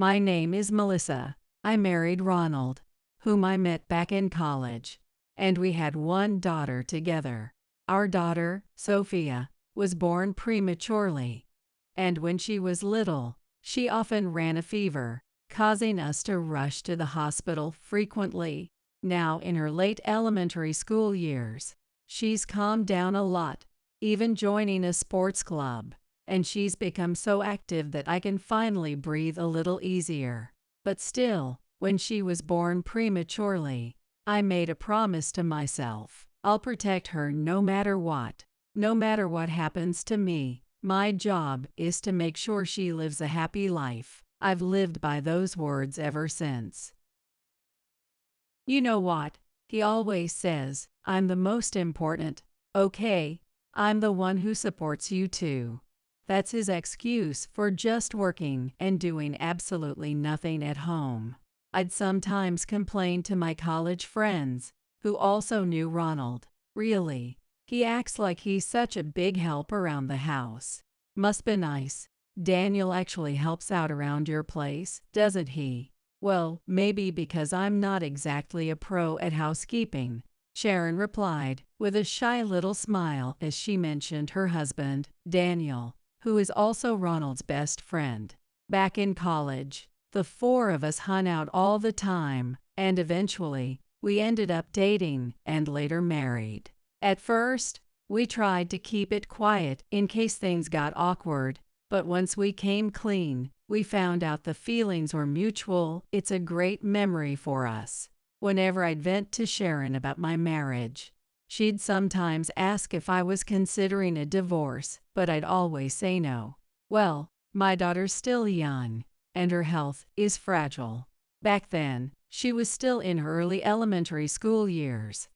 My name is Melissa. I married Ronald, whom I met back in college, and we had one daughter together. Our daughter, Sophia, was born prematurely, and when she was little, she often ran a fever, causing us to rush to the hospital frequently. Now in her late elementary school years, she's calmed down a lot, even joining a sports club, and she's become so active that I can finally breathe a little easier. But still, when she was born prematurely, I made a promise to myself. I'll protect her no matter what. No matter what happens to me, my job is to make sure she lives a happy life. I've lived by those words ever since. You know what? He always says, I'm the most important. Okay, I'm the one who supports you too. That's his excuse for just working and doing absolutely nothing at home. I'd sometimes complain to my college friends, who also knew Ronald. Really, he acts like he's such a big help around the house. Must be nice. Daniel actually helps out around your place, doesn't he? Well, maybe because I'm not exactly a pro at housekeeping, Sharon replied, with a shy little smile as she mentioned her husband, Daniel, who is also Ronald's best friend. Back in college, the four of us hung out all the time, and eventually, we ended up dating and later married. At first, we tried to keep it quiet in case things got awkward, but once we came clean, we found out the feelings were mutual. It's a great memory for us. Whenever I'd vent to Sharon about my marriage, she'd sometimes ask if I was considering a divorce, but I'd always say no. Well, my daughter's still young, and her health is fragile. Back then, she was still in her early elementary school years,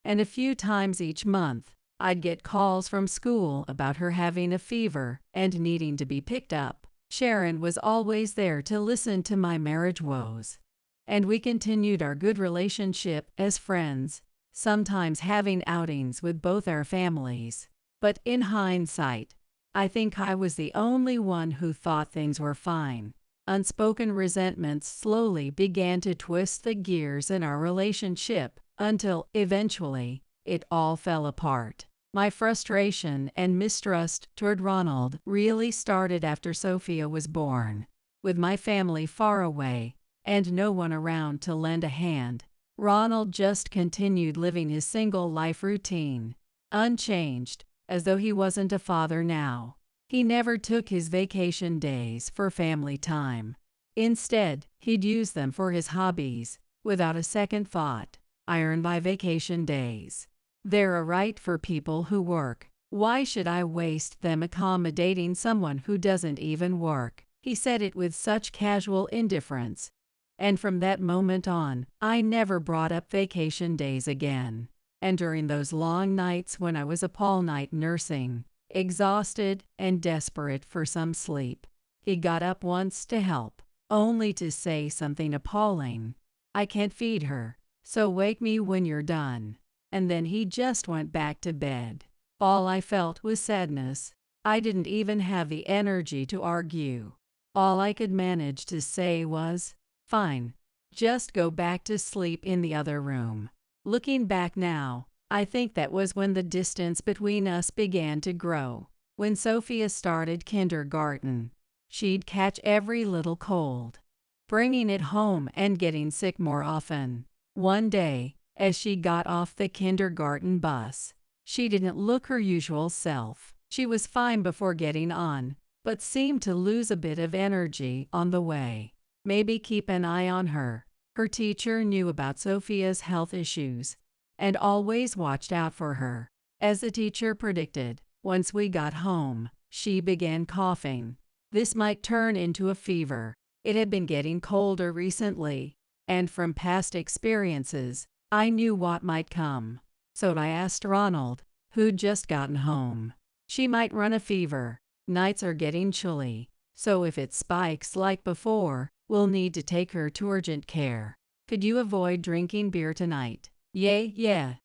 and a few times each month, I'd get calls from school about her having a fever and needing to be picked up. Sharon was always there to listen to my marriage woes, and we continued our good relationship as friends, sometimes having outings with both our families. But in hindsight, I think I was the only one who thought things were fine. Unspoken resentments slowly began to twist the gears in our relationship until, eventually, it all fell apart. My frustration and mistrust toward Ronald really started after Sophia was born. With my family far away and no one around to lend a hand, Ronald just continued living his single life routine, unchanged, as though he wasn't a father now. He never took his vacation days for family time. Instead, he'd use them for his hobbies, without a second thought. I earn my vacation days. They're a right for people who work. Why should I waste them accommodating someone who doesn't even work? He said it with such casual indifference. And from that moment on, I never brought up vacation days again. And during those long nights when I was up all night nursing, exhausted and desperate for some sleep, he got up once to help, only to say something appalling. I can't feed her, so wake me when you're done. And then he just went back to bed. All I felt was sadness. I didn't even have the energy to argue. All I could manage to say was, fine, just go back to sleep in the other room. Looking back now, I think that was when the distance between us began to grow. When Sophia started kindergarten, she'd catch every little cold, bringing it home and getting sick more often. One day, as she got off the kindergarten bus, she didn't look her usual self. She was fine before getting on, but seemed to lose a bit of energy on the way. Maybe keep an eye on her. Her teacher knew about Sophia's health issues and always watched out for her. As the teacher predicted, once we got home, she began coughing. This might turn into a fever. It had been getting colder recently, and from past experiences, I knew what might come. So I asked Ronald, who'd just gotten home. She might run a fever. Nights are getting chilly, so if it spikes like before, we'll need to take her to urgent care. Could you avoid drinking beer tonight? Yeah.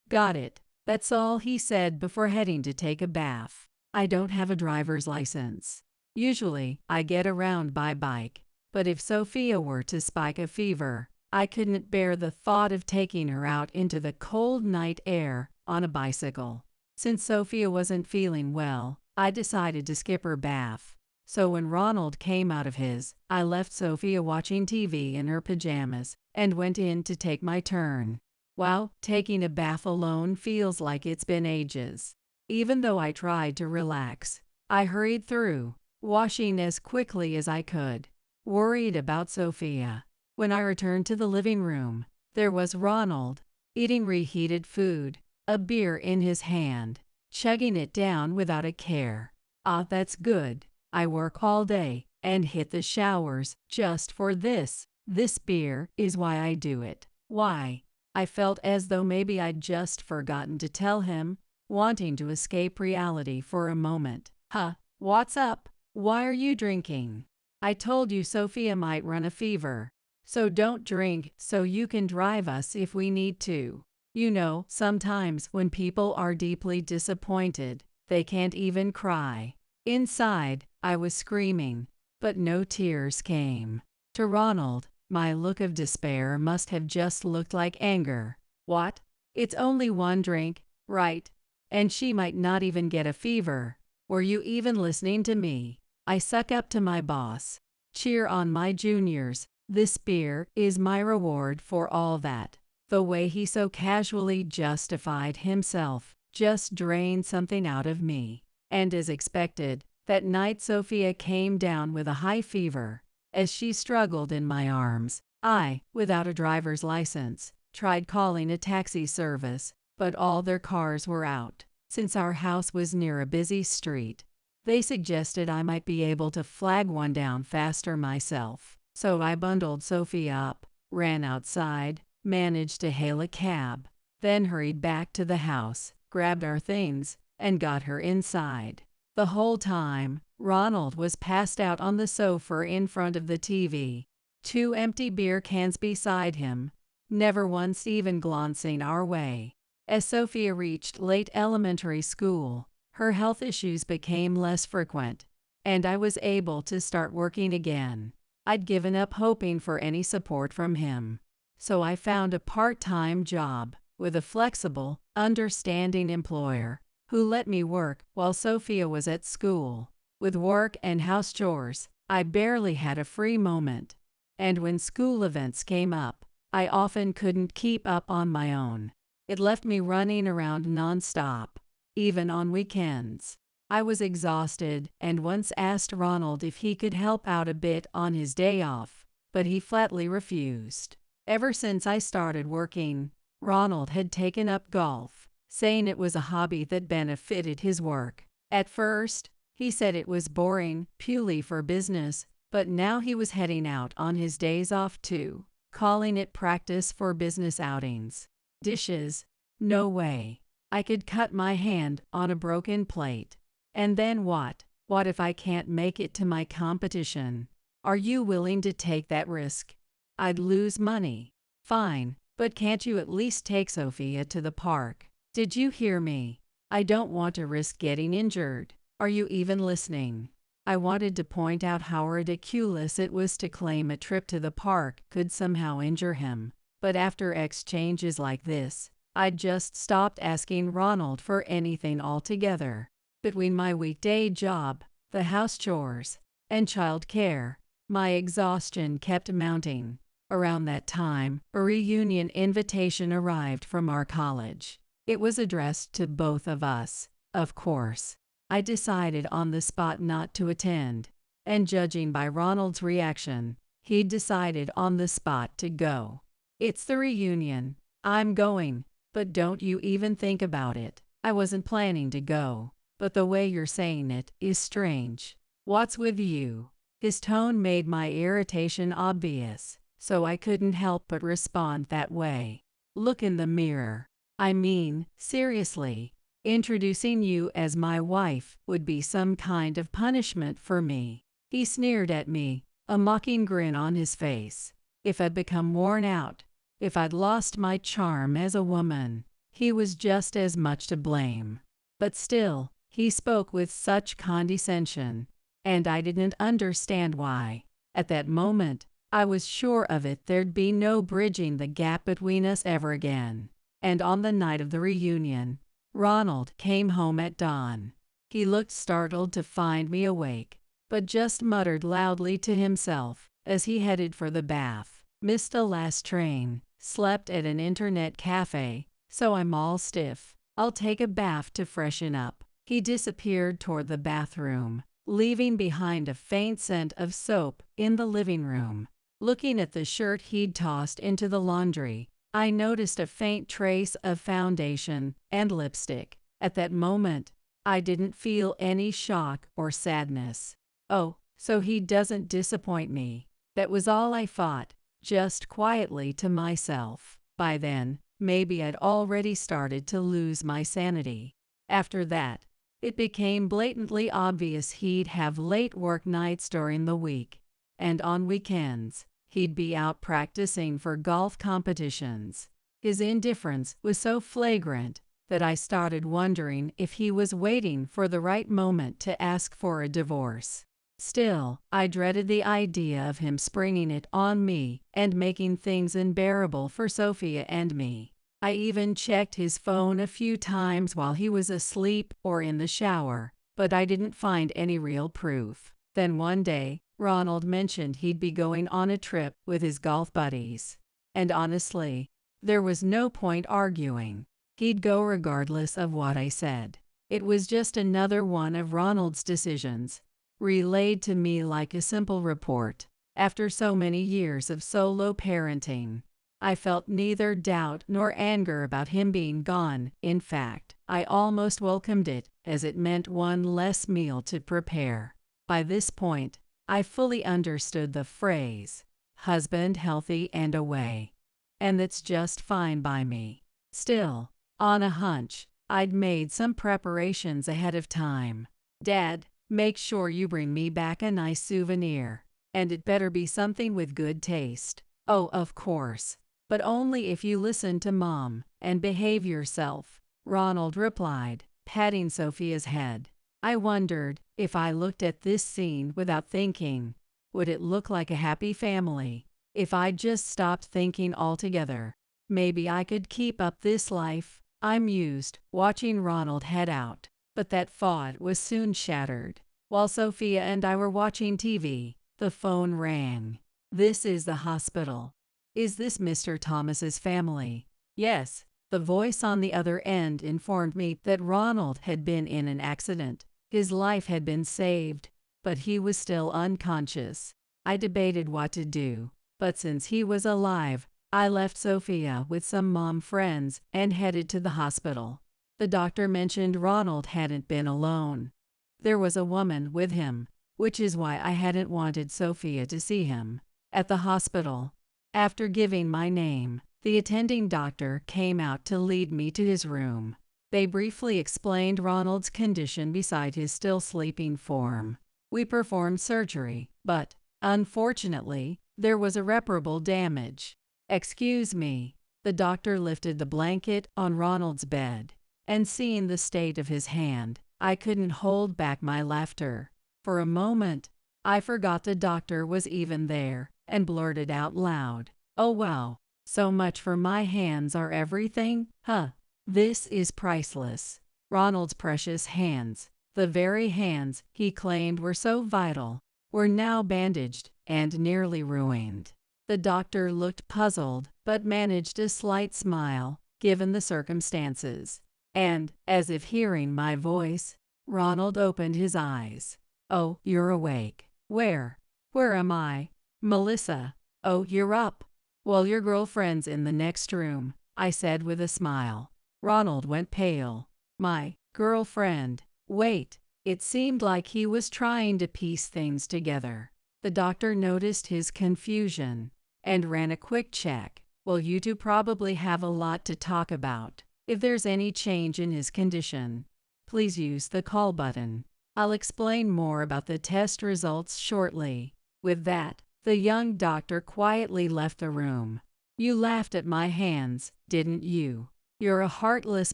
Got it. That's all he said before heading to take a bath. I don't have a driver's license. Usually, I get around by bike, But if Sophia were to spike a fever, I couldn't bear the thought of taking her out into the cold night air on a bicycle. Since Sophia wasn't feeling well, I decided to skip her bath. So when Ronald came out of his, I left Sophia watching TV in her pajamas and went in to take my turn. Wow, taking a bath alone feels like it's been ages. Even though I tried to relax, I hurried through, washing as quickly as I could, worried about Sophia. When I returned to the living room, there was Ronald, eating reheated food, a beer in his hand, chugging it down without a care. Ah, that's good. I work all day and hit the showers just for this. This beer is why I do it. Why? I felt as though maybe I'd just forgotten to tell him, wanting to escape reality for a moment. Huh, what's up? Why are you drinking? I told you Sophia might run a fever. So don't drink so you can drive us if we need to. You know, sometimes when people are deeply disappointed, they can't even cry. Inside, I was screaming, but no tears came. To Ronald, my look of despair must have just looked like anger. What? It's only one drink, right? And she might not even get a fever. Were you even listening to me? I suck up to my boss. Cheer on my juniors. This beer is my reward for all that. The way he so casually justified himself just drained something out of me. And as expected, that night Sophia came down with a high fever. As she struggled in my arms, I, without a driver's license, tried calling a taxi service, but all their cars were out. Since our house was near a busy street, they suggested I might be able to flag one down faster myself. So I bundled Sophia up, ran outside, managed to hail a cab, then hurried back to the house, grabbed our things, and got her inside. The whole time, Ronald was passed out on the sofa in front of the TV, 2 empty beer cans beside him, never once even glancing our way. As Sophia reached late elementary school, her health issues became less frequent, and I was able to start working again. I'd given up hoping for any support from him, so I found a part-time job with a flexible, understanding employer who let me work while Sophia was at school. With work and house chores, I barely had a free moment, and when school events came up, I often couldn't keep up on my own. It left me running around nonstop, even on weekends. I was exhausted and once asked Ronald if he could help out a bit on his day off, but he flatly refused. Ever since I started working, Ronald had taken up golf, saying it was a hobby that benefited his work. At first, he said it was boring, purely for business, but now he was heading out on his days off too, calling it practice for business outings. Dishes? No way. I could cut my hand on a broken plate. And then what? What if I can't make it to my competition? Are you willing to take that risk? I'd lose money. Fine, but can't you at least take Sophia to the park? Did you hear me? I don't want to risk getting injured. Are you even listening? I wanted to point out how ridiculous it was to claim a trip to the park could somehow injure him, but after exchanges like this, I'd just stopped asking Ronald for anything altogether. Between my weekday job, the house chores, and child care, my exhaustion kept mounting. Around that time, a reunion invitation arrived from our college. It was addressed to both of us, of course. I decided on the spot not to attend, and judging by Ronald's reaction, he'd decided on the spot to go. It's the reunion. I'm going, but don't you even think about it. I wasn't planning to go, but the way you're saying it is strange. What's with you? His tone made my irritation obvious, so I couldn't help but respond that way. Look in the mirror. I mean, seriously, introducing you as my wife would be some kind of punishment for me. He sneered at me, a mocking grin on his face. If I'd become worn out, if I'd lost my charm as a woman, he was just as much to blame. But still, he spoke with such condescension, and I didn't understand why. At that moment, I was sure of it, there'd be no bridging the gap between us ever again. And on the night of the reunion, Ronald came home at dawn. He looked startled to find me awake, but just muttered loudly to himself as he headed for the bath. Missed the last train, slept at an internet cafe, so I'm all stiff. I'll take a bath to freshen up. He disappeared toward the bathroom, leaving behind a faint scent of soap in the living room. Looking at the shirt he'd tossed into the laundry, I noticed a faint trace of foundation and lipstick. At that moment, I didn't feel any shock or sadness. Oh, so he doesn't disappoint me. That was all I thought, just quietly to myself. By then, maybe I'd already started to lose my sanity. After that, it became blatantly obvious he'd have late work nights during the week, and on weekends, he'd be out practicing for golf competitions. His indifference was so flagrant that I started wondering if he was waiting for the right moment to ask for a divorce. Still, I dreaded the idea of him springing it on me and making things unbearable for Sophia and me. I even checked his phone a few times while he was asleep or in the shower, but I didn't find any real proof. Then one day, Ronald mentioned he'd be going on a trip with his golf buddies. And honestly, there was no point arguing. He'd go regardless of what I said. It was just another one of Ronald's decisions, relayed to me like a simple report. After so many years of solo parenting, I felt neither doubt nor anger about him being gone. In fact, I almost welcomed it, as it meant one less meal to prepare. By this point, I fully understood the phrase, husband healthy and away. And that's just fine by me. Still, on a hunch, I'd made some preparations ahead of time. Dad, make sure you bring me back a nice souvenir. And it better be something with good taste. Oh, of course. But only if you listen to Mom and behave yourself, Ronald replied, patting Sophia's head. I wondered, if I looked at this scene without thinking, would it look like a happy family? If I just stopped thinking altogether, maybe I could keep up this life. I mused, watching Ronald head out. But that thought was soon shattered. While Sophia and I were watching TV, the phone rang. This is the hospital. Is this Mr. Thomas's family? Yes. The voice on the other end informed me that Ronald had been in an accident. His life had been saved, but he was still unconscious. I debated what to do, but since he was alive, I left Sophia with some mom friends and headed to the hospital. The doctor mentioned Ronald hadn't been alone. There was a woman with him, which is why I hadn't wanted Sophia to see him. At the hospital, after giving my name, the attending doctor came out to lead me to his room. They briefly explained Ronald's condition beside his still sleeping form. We performed surgery, but, unfortunately, there was irreparable damage. Excuse me. The doctor lifted the blanket on Ronald's bed, and seeing the state of his hand, I couldn't hold back my laughter. For a moment, I forgot the doctor was even there, and blurted out loud, "Oh wow, so much for my hands are everything, huh? This is priceless." Ronald's precious hands, the very hands he claimed were so vital, were now bandaged and nearly ruined. The doctor looked puzzled, but managed a slight smile, given the circumstances. And, as if hearing my voice, Ronald opened his eyes. "Oh, you're awake. Where am I? Melissa. Oh, you're up. Well, your girlfriend's in the next room," I said with a smile. Ronald went pale. My girlfriend. Wait. It seemed like he was trying to piece things together. The doctor noticed his confusion and ran a quick check. "Well, you two probably have a lot to talk about. If there's any change in his condition, please use the call button. I'll explain more about the test results shortly." With that, the young doctor quietly left the room. "You laughed at my hands, didn't you? You're a heartless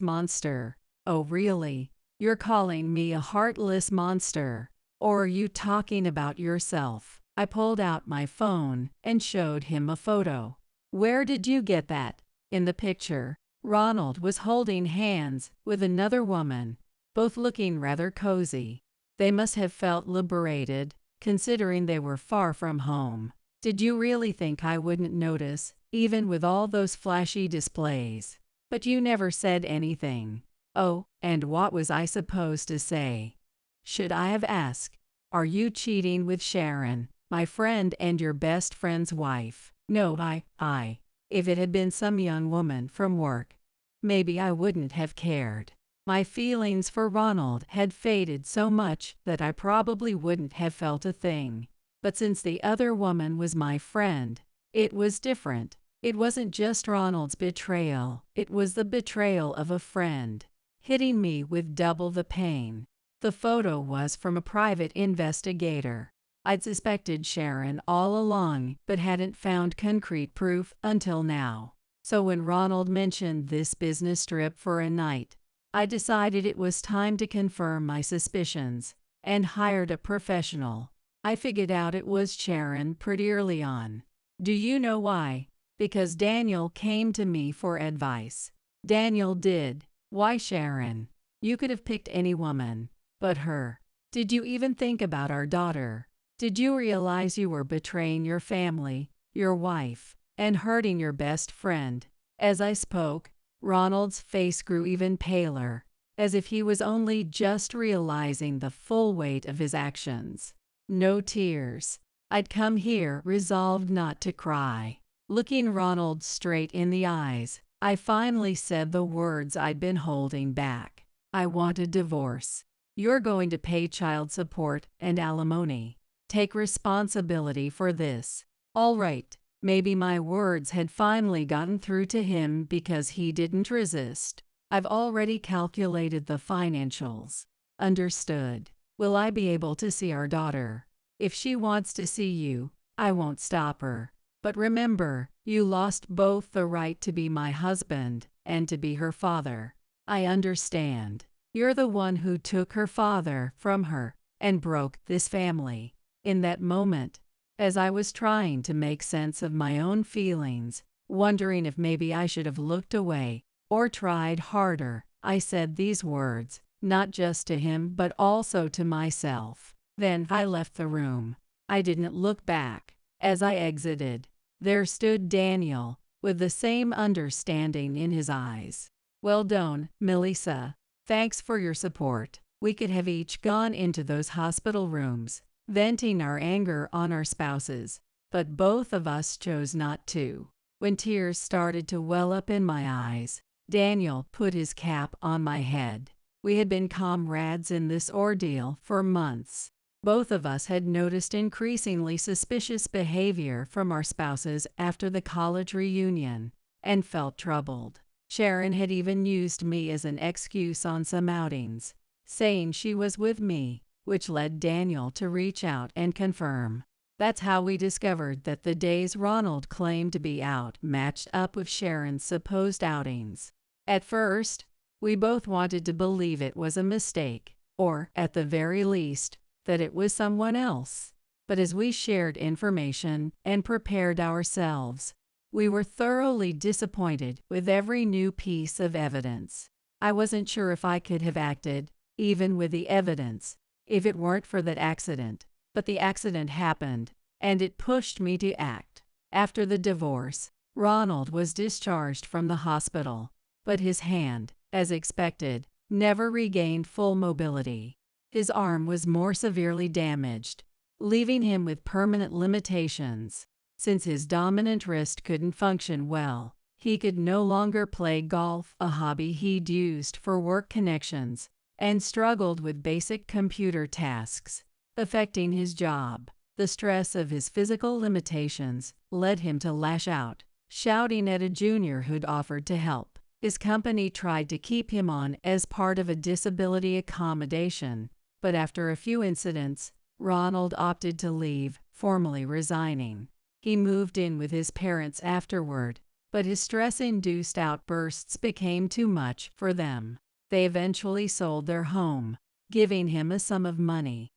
monster." "Oh, really? You're calling me a heartless monster? Or are you talking about yourself?" I pulled out my phone and showed him a photo. "Where did you get that?" In the picture, Ronald was holding hands with another woman, both looking rather cozy. They must have felt liberated, considering they were far from home. "Did you really think I wouldn't notice, even with all those flashy displays? But you never said anything." "Oh, and what was I supposed to say? Should I have asked, 'Are you cheating with Sharon, my friend and your best friend's wife?' No, I. If it had been some young woman from work, maybe I wouldn't have cared. My feelings for Ronald had faded so much that I probably wouldn't have felt a thing. But since the other woman was my friend, it was different. It wasn't just Ronald's betrayal, it was the betrayal of a friend, hitting me with double the pain. The photo was from a private investigator. I'd suspected Sharon all along, but hadn't found concrete proof until now. So when Ronald mentioned this business trip for a night, I decided it was time to confirm my suspicions, and hired a professional. I figured out it was Sharon pretty early on. Do you know why? Because Daniel came to me for advice. Daniel did. Why Sharon? You could have picked any woman, but her. Did you even think about our daughter? Did you realize you were betraying your family, your wife, and hurting your best friend?" As I spoke, Ronald's face grew even paler, as if he was only just realizing the full weight of his actions. No tears. I'd come here resolved not to cry. Looking Ronald straight in the eyes, I finally said the words I'd been holding back. "I want a divorce. You're going to pay child support and alimony. Take responsibility for this." All right, maybe my words had finally gotten through to him because he didn't resist. "I've already calculated the financials." "Understood. Will I be able to see our daughter?" "If she wants to see you, I won't stop her. But remember, you lost both the right to be my husband and to be her father." "I understand. You're the one who took her father from her and broke this family." In that moment, as I was trying to make sense of my own feelings, wondering if maybe I should have looked away or tried harder, I said these words, not just to him but also to myself. Then I left the room. I didn't look back. As I exited, there stood Daniel, with the same understanding in his eyes. "Well done, Melissa. Thanks for your support." We could have each gone into those hospital rooms, venting our anger on our spouses, but both of us chose not to. When tears started to well up in my eyes, Daniel put his cap on my head. We had been comrades in this ordeal for months. Both of us had noticed increasingly suspicious behavior from our spouses after the college reunion, and felt troubled. Sharon had even used me as an excuse on some outings, saying she was with me, which led Daniel to reach out and confirm. That's how we discovered that the days Ronald claimed to be out matched up with Sharon's supposed outings. At first, we both wanted to believe it was a mistake, or, at the very least, that it was someone else. But as we shared information and prepared ourselves, we were thoroughly disappointed with every new piece of evidence. I wasn't sure if I could have acted, even with the evidence, if it weren't for that accident. But the accident happened, and it pushed me to act. After the divorce, Ronald was discharged from the hospital, but his hand, as expected, never regained full mobility. His arm was more severely damaged, leaving him with permanent limitations. Since his dominant wrist couldn't function well, he could no longer play golf, a hobby he'd used for work connections, and struggled with basic computer tasks, affecting his job. The stress of his physical limitations led him to lash out, shouting at a junior who'd offered to help. His company tried to keep him on as part of a disability accommodation, but after a few incidents, Ronald opted to leave, formally resigning. He moved in with his parents afterward, but his stress-induced outbursts became too much for them. They eventually sold their home, giving him a sum of money.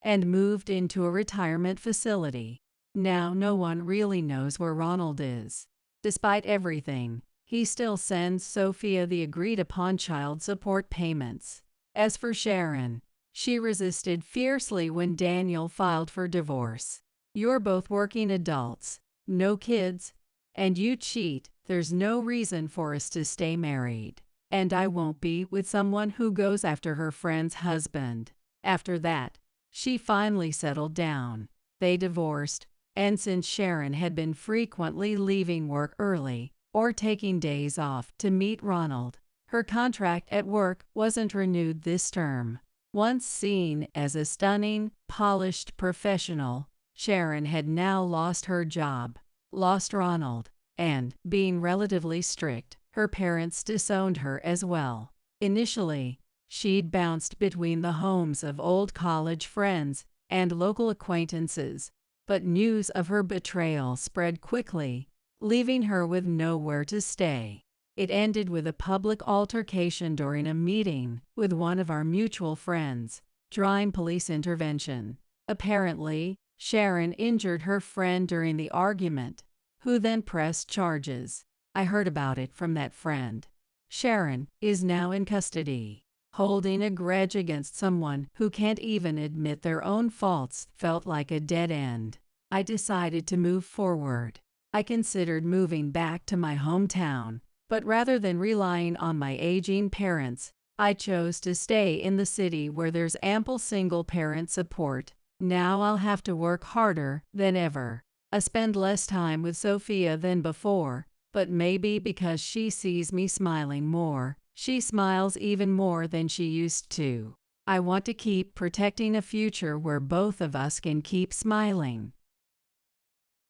and moved into a retirement facility. Now no one really knows where Ronald is. Despite everything, he still sends Sophia the agreed-upon child support payments. As for Sharon, she resisted fiercely when Daniel filed for divorce. You're both working adults, no kids, and you cheat. There's no reason for us to stay married. And I won't be with someone who goes after her friend's husband. After that, she finally settled down. They divorced, and since Sharon had been frequently leaving work early or taking days off to meet Ronald, her contract at work wasn't renewed this term. Once seen as a stunning, polished professional, Sharon had now lost her job, lost Ronald, and, being relatively strict, her parents disowned her as well. Initially, she'd bounced between the homes of old college friends and local acquaintances, but news of her betrayal spread quickly, leaving her with nowhere to stay. It ended with a public altercation during a meeting with one of our mutual friends, drawing police intervention. Apparently, Sharon injured her friend during the argument, who then pressed charges. I heard about it from that friend. Sharon is now in custody. Holding a grudge against someone who can't even admit their own faults felt like a dead end. I decided to move forward. I considered moving back to my hometown, but rather than relying on my aging parents, I chose to stay in the city where there's ample single-parent support. Now I'll have to work harder than ever. I spend less time with Sophia than before, but maybe because she sees me smiling more, she smiles even more than she used to. I want to keep protecting a future where both of us can keep smiling.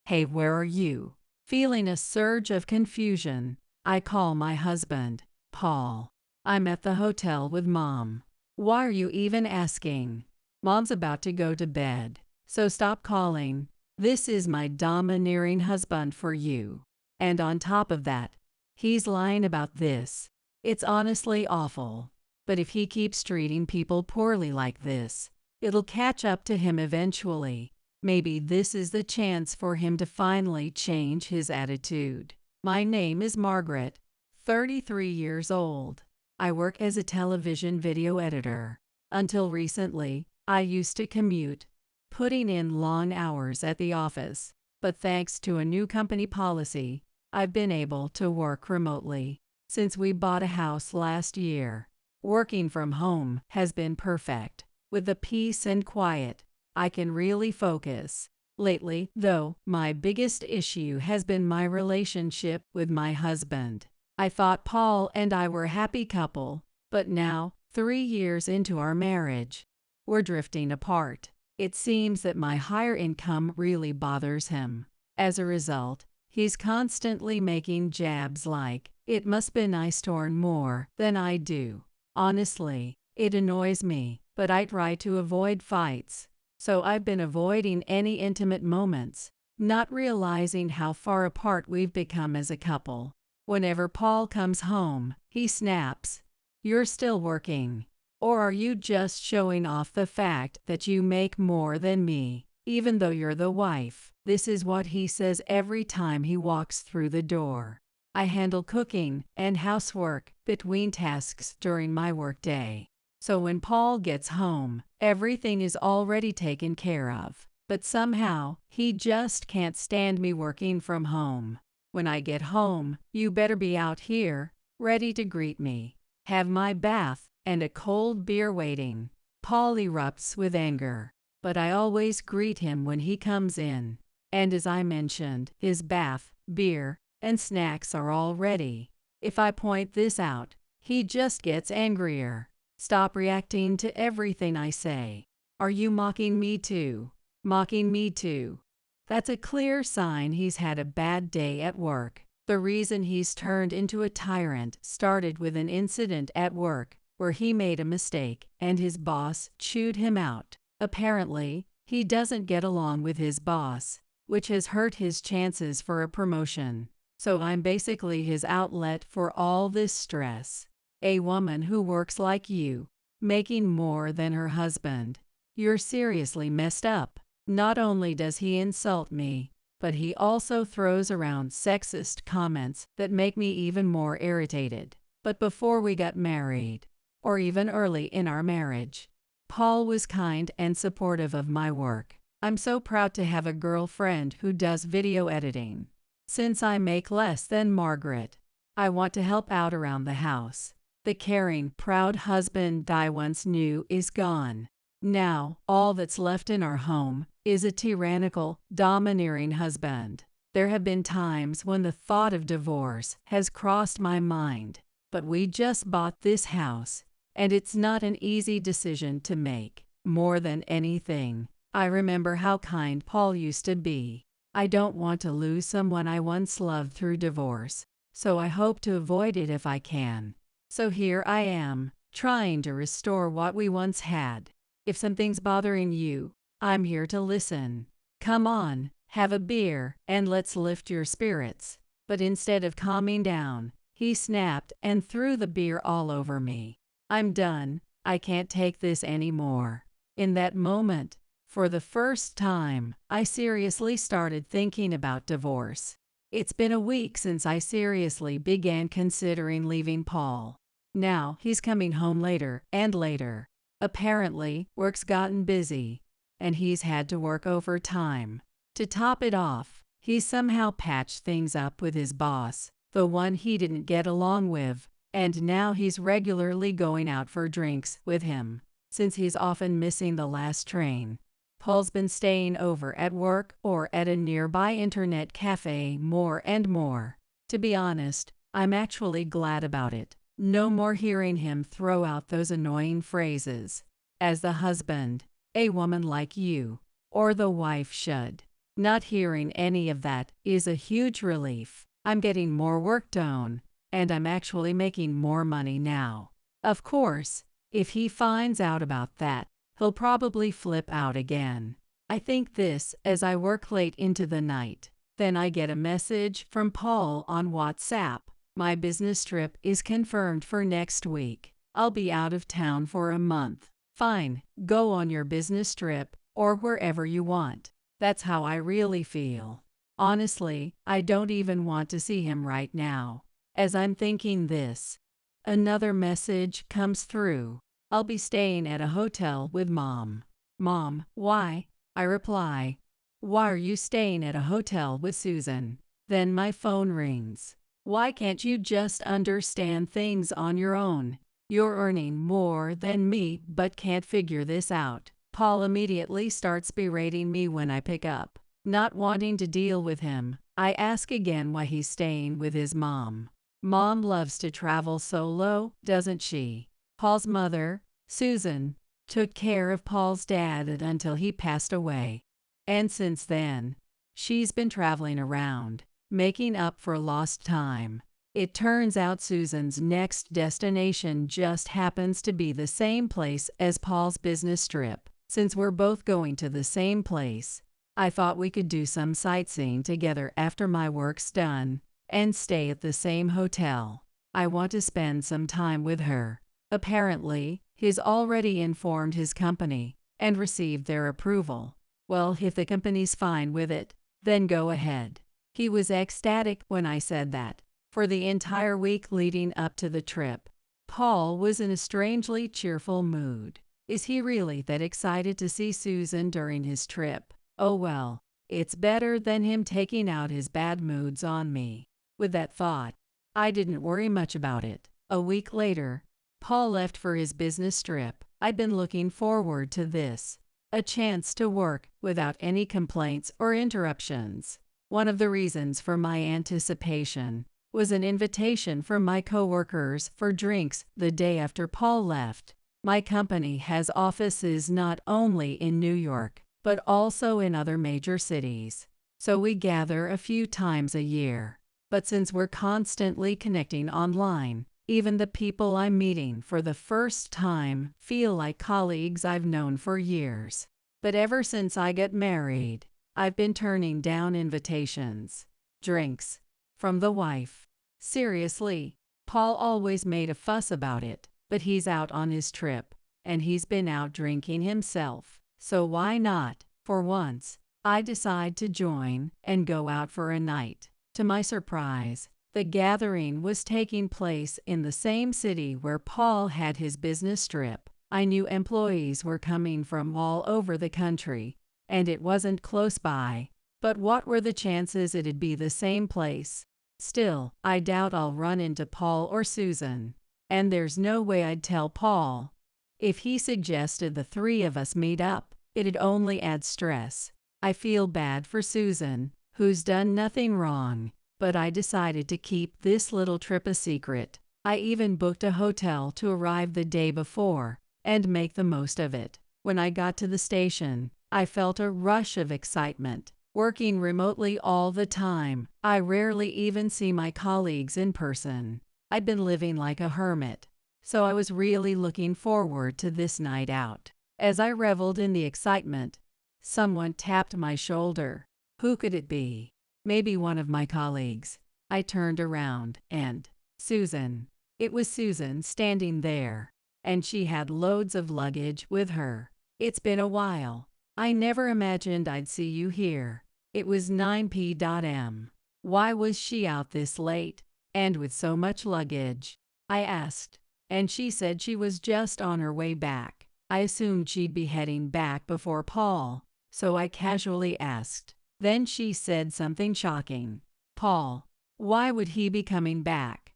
Hey, where are you? Feeling a surge of confusion, I call my husband, Paul. I'm at the hotel with Mom. Why are you even asking? Mom's about to go to bed, so stop calling. This is my domineering husband for you. And on top of that, he's lying about this. It's honestly awful. But if he keeps treating people poorly like this, it'll catch up to him eventually. Maybe this is the chance for him to finally change his attitude. My name is Margaret, 33 years old. I work as a television video editor. Until recently, I used to commute, putting in long hours at the office. But thanks to a new company policy, I've been able to work remotely. Since we bought a house last year, working from home has been perfect. With the peace and quiet, I can really focus. Lately, though, my biggest issue has been my relationship with my husband. I thought Paul and I were a happy couple, but now, 3 years into our marriage, we're drifting apart. It seems that my higher income really bothers him. As a result, he's constantly making jabs like, "It must be nice to earn more than I do." Honestly, it annoys me, but I try to avoid fights. So I've been avoiding any intimate moments, not realizing how far apart we've become as a couple. Whenever Paul comes home, he snaps, "You're still working. Or are you just showing off the fact that you make more than me, even though you're the wife?" This is what he says every time he walks through the door. I handle cooking and housework between tasks during my workday. So when Paul gets home, everything is already taken care of. But somehow, he just can't stand me working from home. When I get home, you better be out here, ready to greet me. Have my bath and a cold beer waiting. Paul erupts with anger, but I always greet him when he comes in. And as I mentioned, his bath, beer, and snacks are all ready. If I point this out, he just gets angrier. Stop reacting to everything I say. Are you mocking me too? Mocking me too? That's a clear sign he's had a bad day at work. The reason he's turned into a tyrant started with an incident at work where he made a mistake and his boss chewed him out. Apparently, he doesn't get along with his boss, which has hurt his chances for a promotion. So I'm basically his outlet for all this stress. A woman who works like you, making more than her husband, "You're seriously messed up." Not only does he insult me, but he also throws around sexist comments that make me even more irritated. But before we got married, or even early in our marriage, Paul was kind and supportive of my work. I'm so proud to have a girlfriend who does video editing. Since I make less than Margaret, I want to help out around the house. The caring, proud husband I once knew is gone. Now, all that's left in our home is a tyrannical, domineering husband. There have been times when the thought of divorce has crossed my mind, but we just bought this house, and it's not an easy decision to make. More than anything, I remember how kind Paul used to be. I don't want to lose someone I once loved through divorce, so I hope to avoid it if I can. So here I am, trying to restore what we once had. If something's bothering you, I'm here to listen. Come on, have a beer, and let's lift your spirits. But instead of calming down, he snapped and threw the beer all over me. I'm done. I can't take this anymore. In that moment, for the first time, I seriously started thinking about divorce. It's been a week since I seriously began considering leaving Paul. Now he's coming home later and later. Apparently, work's gotten busy, and he's had to work overtime. To top it off, he's somehow patched things up with his boss, the one he didn't get along with, and now he's regularly going out for drinks with him, since he's often missing the last train. Paul's been staying over at work or at a nearby internet cafe more and more. To be honest, I'm actually glad about it. No more hearing him throw out those annoying phrases. As the husband, a woman like you, or the wife should. Not hearing any of that is a huge relief. I'm getting more work done, and I'm actually making more money now. Of course, if he finds out about that, he'll probably flip out again. I think this as I work late into the night. Then I get a message from Paul on WhatsApp. My business trip is confirmed for next week. I'll be out of town for a month. Fine, go on your business trip, or wherever you want. That's how I really feel. Honestly, I don't even want to see him right now. As I'm thinking this, another message comes through. I'll be staying at a hotel with Mom. Mom, why? I reply. Why are you staying at a hotel with Susan? Then my phone rings. Why can't you just understand things on your own? You're earning more than me but can't figure this out. Paul immediately starts berating me when I pick up. Not wanting to deal with him, I ask again why he's staying with his mom. Mom loves to travel solo, doesn't she? Paul's mother, Susan, took care of Paul's dad until he passed away. And since then, she's been traveling around, making up for lost time. It turns out Susan's next destination just happens to be the same place as Paul's business trip. Since we're both going to the same place, I thought we could do some sightseeing together after my work's done and stay at the same hotel. I want to spend some time with her. Apparently, he's already informed his company and received their approval. Well, if the company's fine with it, then go ahead. He was ecstatic when I said that. For the entire week leading up to the trip, Paul was in a strangely cheerful mood. Is he really that excited to see Susan during his trip? Oh well, it's better than him taking out his bad moods on me. With that thought, I didn't worry much about it. A week later, Paul left for his business trip. I'd been looking forward to this, a chance to work without any complaints or interruptions. One of the reasons for my anticipation was an invitation from my coworkers for drinks the day after Paul left. My company has offices not only in New York, but also in other major cities, so we gather a few times a year. But since we're constantly connecting online, even the people I'm meeting for the first time feel like colleagues I've known for years. But ever since I got married, I've been turning down invitations. Drinks. From the wife. Seriously, Paul always made a fuss about it, but he's out on his trip, and he's been out drinking himself. So why not? For once, I decide to join and go out for a night. To my surprise, the gathering was taking place in the same city where Paul had his business trip. I knew employees were coming from all over the country, and it wasn't close by. But what were the chances it'd be the same place? Still, I doubt I'll run into Paul or Susan. And there's no way I'd tell Paul. If he suggested the three of us meet up, it'd only add stress. I feel bad for Susan, who's done nothing wrong, but I decided to keep this little trip a secret. I even booked a hotel to arrive the day before and make the most of it. When I got to the station, I felt a rush of excitement. Working remotely all the time, I rarely even see my colleagues in person. I'd been living like a hermit, so I was really looking forward to this night out. As I reveled in the excitement, someone tapped my shoulder. Who could it be? Maybe one of my colleagues. I turned around and Susan. It was Susan standing there, and she had loads of luggage with her. It's been a while. I never imagined I'd see you here. It was 9 p.m. Why was she out this late, and with so much luggage? I asked, and she said she was just on her way back. I assumed she'd be heading back before Paul, so I casually asked. Then she said something shocking. Paul, why would he be coming back?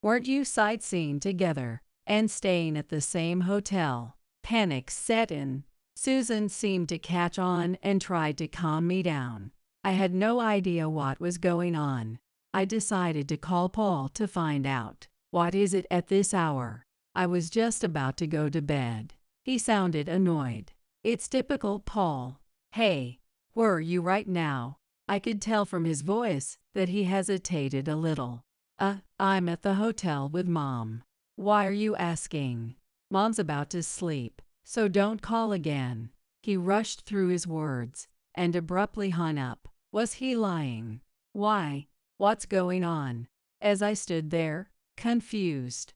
Weren't you sightseeing together and staying at the same hotel? Panic set in. Susan seemed to catch on and tried to calm me down. I had no idea what was going on. I decided to call Paul to find out. What is it at this hour? I was just about to go to bed. He sounded annoyed. It's typical Paul. Hey, where are you right now? I could tell from his voice that he hesitated a little. I'm at the hotel with Mom. Why are you asking? Mom's about to sleep, so don't call again. He rushed through his words and abruptly hung up. Was he lying? Why? What's going on? As I stood there, confused,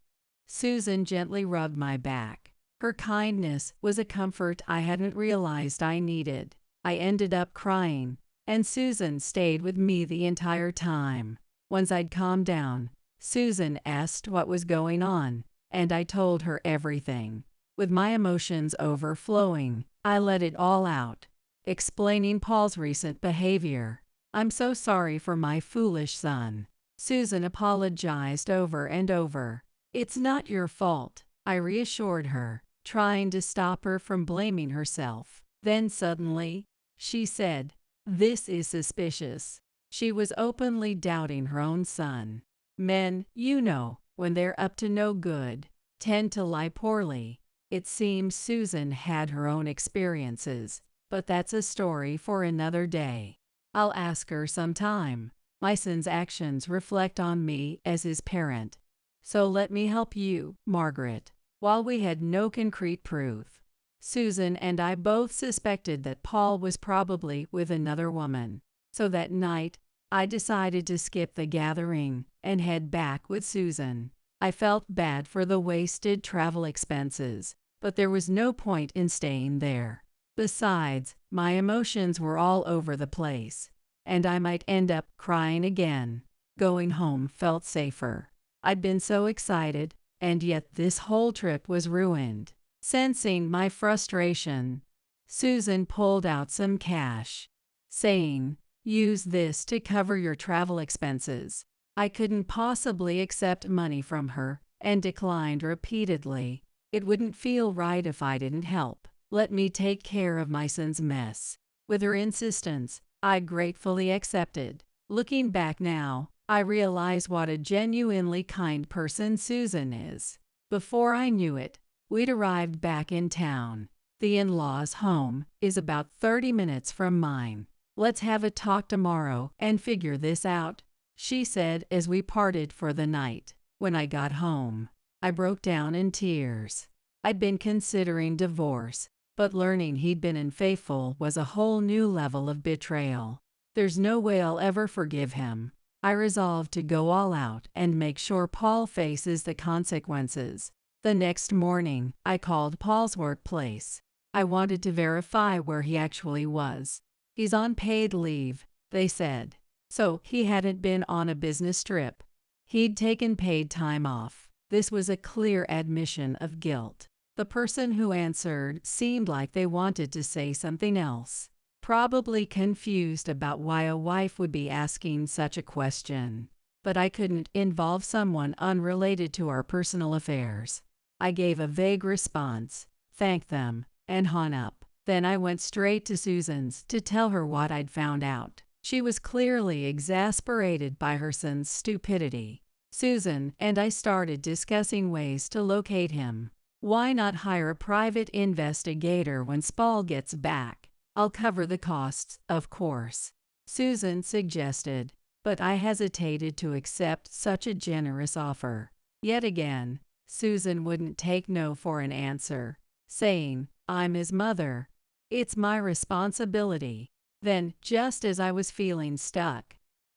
Susan gently rubbed my back. Her kindness was a comfort I hadn't realized I needed. I ended up crying, and Susan stayed with me the entire time. Once I'd calmed down, Susan asked what was going on, and I told her everything. With my emotions overflowing, I let it all out, explaining Paul's recent behavior. I'm so sorry for my foolish son. Susan apologized over and over. It's not your fault, I reassured her, trying to stop her from blaming herself. Then suddenly, she said, "This is suspicious." She was openly doubting her own son. Men, you know, when they're up to no good, tend to lie poorly. It seems Susan had her own experiences, but that's a story for another day. I'll ask her sometime. My son's actions reflect on me as his parent. So let me help you, Margaret. While we had no concrete proof, Susan and I both suspected that Paul was probably with another woman. So that night, I decided to skip the gathering and head back with Susan. I felt bad for the wasted travel expenses, but there was no point in staying there. Besides, my emotions were all over the place, and I might end up crying again. Going home felt safer. I'd been so excited, and yet this whole trip was ruined. Sensing my frustration, Susan pulled out some cash, saying, "Use this to cover your travel expenses." I couldn't possibly accept money from her and declined repeatedly. It wouldn't feel right if I didn't help. Let me take care of my son's mess. With her insistence, I gratefully accepted. Looking back now, I realize what a genuinely kind person Susan is. Before I knew it, we'd arrived back in town. The in-laws' home is about 30 minutes from mine. "Let's have a talk tomorrow and figure this out," she said as we parted for the night. When I got home, I broke down in tears. I'd been considering divorce, but learning he'd been unfaithful was a whole new level of betrayal. There's no way I'll ever forgive him. I resolved to go all out and make sure Paul faces the consequences. The next morning, I called Paul's workplace. I wanted to verify where he actually was. He's on paid leave, they said. So he hadn't been on a business trip. He'd taken paid time off. This was a clear admission of guilt. The person who answered seemed like they wanted to say something else, probably confused about why a wife would be asking such a question. But I couldn't involve someone unrelated to our personal affairs. I gave a vague response, thanked them, and hung up. Then I went straight to Susan's to tell her what I'd found out. She was clearly exasperated by her son's stupidity. Susan and I started discussing ways to locate him. Why not hire a private investigator when Paul gets back? I'll cover the costs, of course, Susan suggested, but I hesitated to accept such a generous offer. Yet again, Susan wouldn't take no for an answer, saying, I'm his mother. It's my responsibility. Then, just as I was feeling stuck,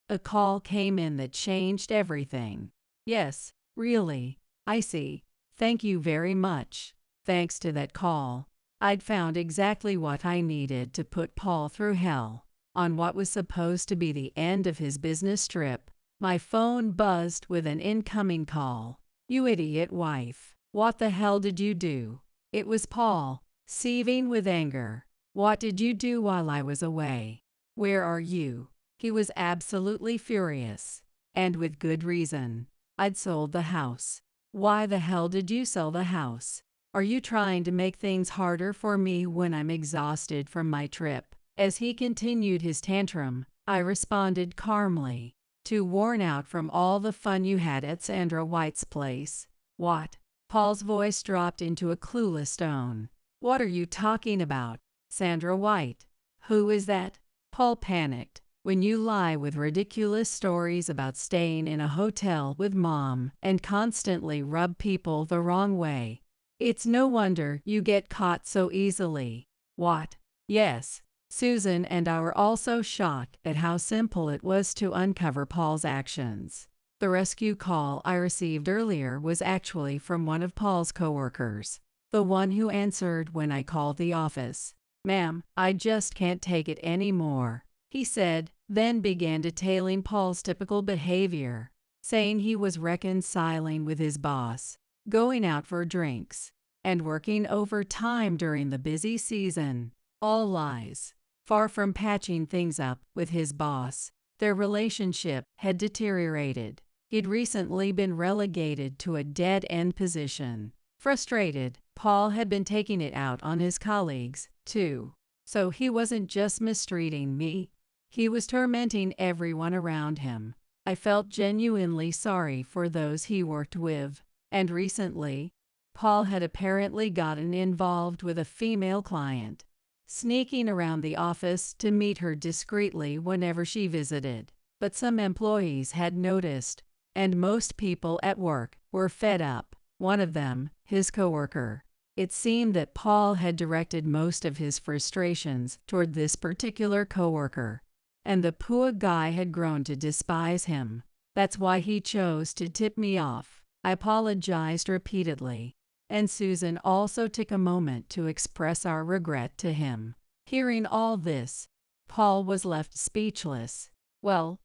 a call came in that changed everything. Yes, really, I see. Thank you very much. Thanks to that call, I'd found exactly what I needed to put Paul through hell. On what was supposed to be the end of his business trip, my phone buzzed with an incoming call. You idiot wife. What the hell did you do? It was Paul, seething with anger. What did you do while I was away? Where are you? He was absolutely furious. And with good reason. I'd sold the house. Why the hell did you sell the house? Are you trying to make things harder for me when I'm exhausted from my trip? As he continued his tantrum, I responded calmly. Too worn out from all the fun you had at Sandra White's place. What? Paul's voice dropped into a clueless tone. What are you talking about? Sandra White. Who is that? Paul panicked. When you lie with ridiculous stories about staying in a hotel with mom and constantly rub people the wrong way, it's no wonder you get caught so easily. What? Yes. Susan and I were also shocked at how simple it was to uncover Paul's actions. The rescue call I received earlier was actually from one of Paul's coworkers, the one who answered when I called the office. Ma'am, I just can't take it anymore, he said, then began detailing Paul's typical behavior, saying he was reconciling with his boss, going out for drinks, and working overtime during the busy season. All lies. Far from patching things up with his boss, their relationship had deteriorated. He'd recently been relegated to a dead-end position. Frustrated, Paul had been taking it out on his colleagues, too. So he wasn't just mistreating me. He was tormenting everyone around him. I felt genuinely sorry for those he worked with. And recently, Paul had apparently gotten involved with a female client, sneaking around the office to meet her discreetly whenever she visited. But some employees had noticed, and most people at work were fed up. One of them, his coworker. It seemed that Paul had directed most of his frustrations toward this particular coworker, and the poor guy had grown to despise him. That's why he chose to tip me off. I apologized repeatedly, and Susan also took a moment to express our regret to him. Hearing all this, Paul was left speechless. Well,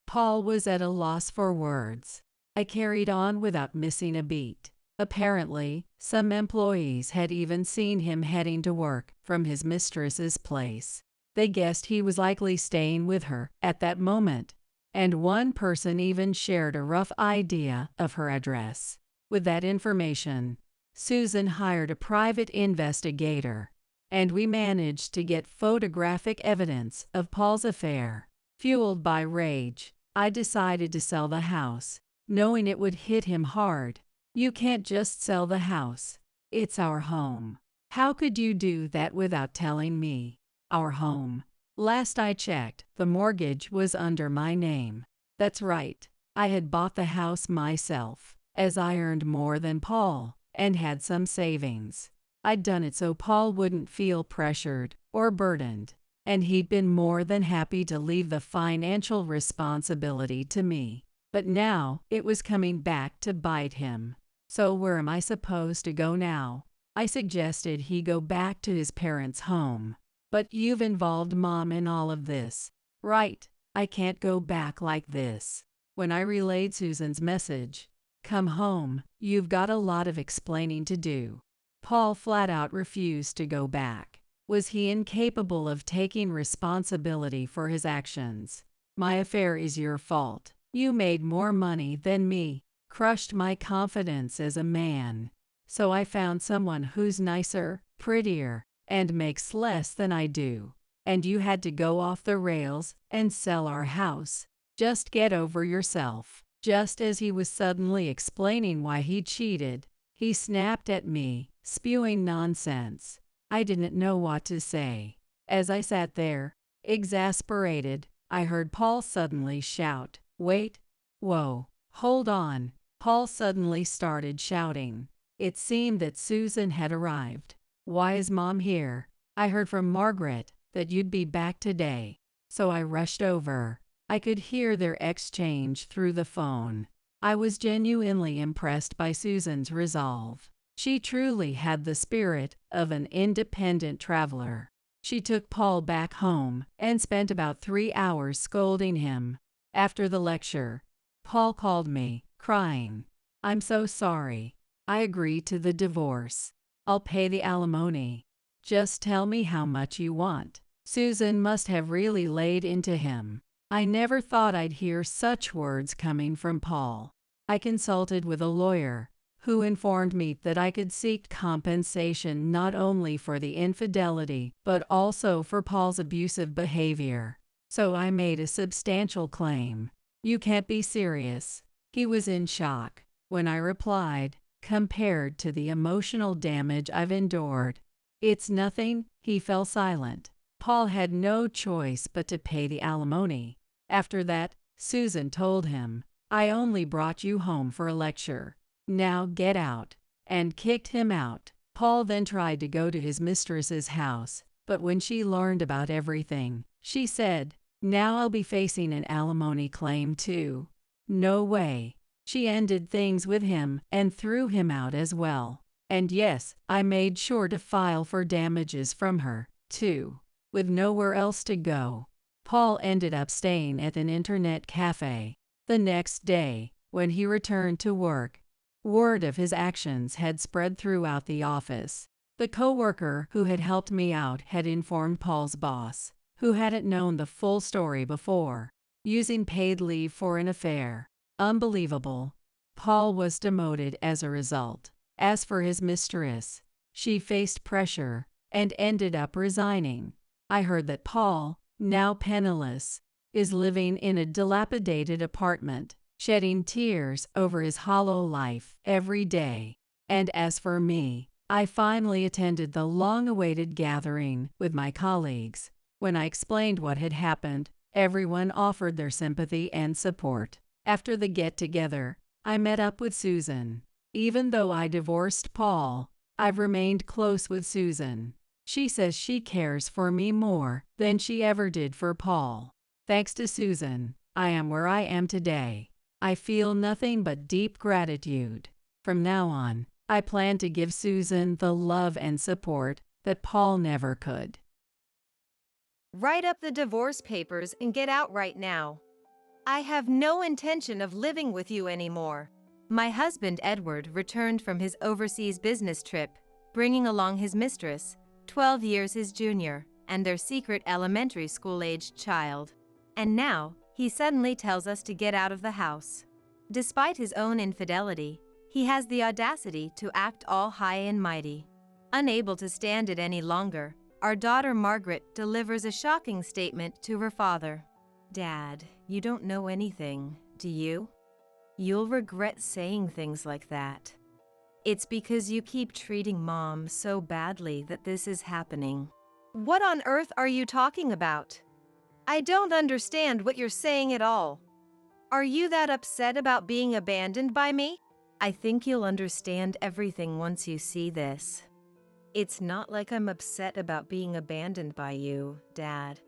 Paul was at a loss for words. I carried on without missing a beat. Apparently, some employees had even seen him heading to work from his mistress's place. They guessed he was likely staying with her at that moment, and one person even shared a rough idea of her address. With that information, Susan hired a private investigator, and we managed to get photographic evidence of Paul's affair. Fueled by rage, I decided to sell the house, knowing it would hit him hard. You can't just sell the house. It's our home. How could you do that without telling me? Our home. Last I checked, the mortgage was under my name. That's right. I had bought the house myself, as I earned more than Paul, and had some savings. I'd done it so Paul wouldn't feel pressured or burdened, and he'd been more than happy to leave the financial responsibility to me. But now, it was coming back to bite him. So where am I supposed to go now? I suggested he go back to his parents' home. But you've involved Mom in all of this, right? I can't go back like this. When I relayed Susan's message, come home, you've got a lot of explaining to do. Paul flat out refused to go back. Was he incapable of taking responsibility for his actions? My affair is your fault. You made more money than me, crushed my confidence as a man. So I found someone who's nicer, prettier, and makes less than I do. And you had to go off the rails and sell our house. Just get over yourself. Just as he was suddenly explaining why he cheated, he snapped at me, spewing nonsense. I didn't know what to say. As I sat there, exasperated, I heard Paul suddenly shout, "Wait! Whoa! Hold on!" Paul suddenly started shouting. It seemed that Susan had arrived. "Why is Mom here? I heard from Margaret that you'd be back today." So I rushed over. I could hear their exchange through the phone. I was genuinely impressed by Susan's resolve. She truly had the spirit of an independent traveler. She took Paul back home and spent about 3 hours scolding him. After the lecture, Paul called me, crying. "I'm so sorry. I agreed to the divorce. I'll pay the alimony. Just tell me how much you want." Susan must have really laid into him. I never thought I'd hear such words coming from Paul. I consulted with a lawyer, who informed me that I could seek compensation not only for the infidelity but also for Paul's abusive behavior. So I made a substantial claim. "You can't be serious." He was in shock. When I replied, "Compared to the emotional damage I've endured, it's nothing," he fell silent. Paul had no choice but to pay the alimony. After that, Susan told him, "I only brought you home for a lecture. Now get out," and kicked him out. Paul then tried to go to his mistress's house, but when she learned about everything, she said, "Now I'll be facing an alimony claim too." No way. She ended things with him and threw him out as well. And yes, I made sure to file for damages from her, too. With nowhere else to go, Paul ended up staying at an internet cafe. The next day, when he returned to work, word of his actions had spread throughout the office. The coworker who had helped me out had informed Paul's boss, who hadn't known the full story before, using paid leave for an affair. Unbelievable. Paul was demoted as a result. As for his mistress, she faced pressure and ended up resigning. I heard that Paul, now penniless, is living in a dilapidated apartment, shedding tears over his hollow life every day. And as for me, I finally attended the long-awaited gathering with my colleagues. When I explained what had happened, everyone offered their sympathy and support. After the get-together, I met up with Susan. Even though I divorced Paul, I've remained close with Susan. She says she cares for me more than she ever did for Paul. Thanks to Susan, I am where I am today. I feel nothing but deep gratitude. From now on, I plan to give Susan the love and support that Paul never could. Write up the divorce papers and get out right now. I have no intention of living with you anymore. My husband Edward returned from his overseas business trip, bringing along his mistress, 12 years his junior, and their secret elementary school-aged child. And now, he suddenly tells us to get out of the house. Despite his own infidelity, he has the audacity to act all high and mighty. Unable to stand it any longer, our daughter Margaret delivers a shocking statement to her father. "Dad, you don't know anything, do you? You'll regret saying things like that. It's because you keep treating Mom so badly that this is happening." What on earth are you talking about? I don't understand what you're saying at all. Are you that upset about being abandoned by me? I think you'll understand everything once you see this. It's not like I'm upset about being abandoned by you, Dad.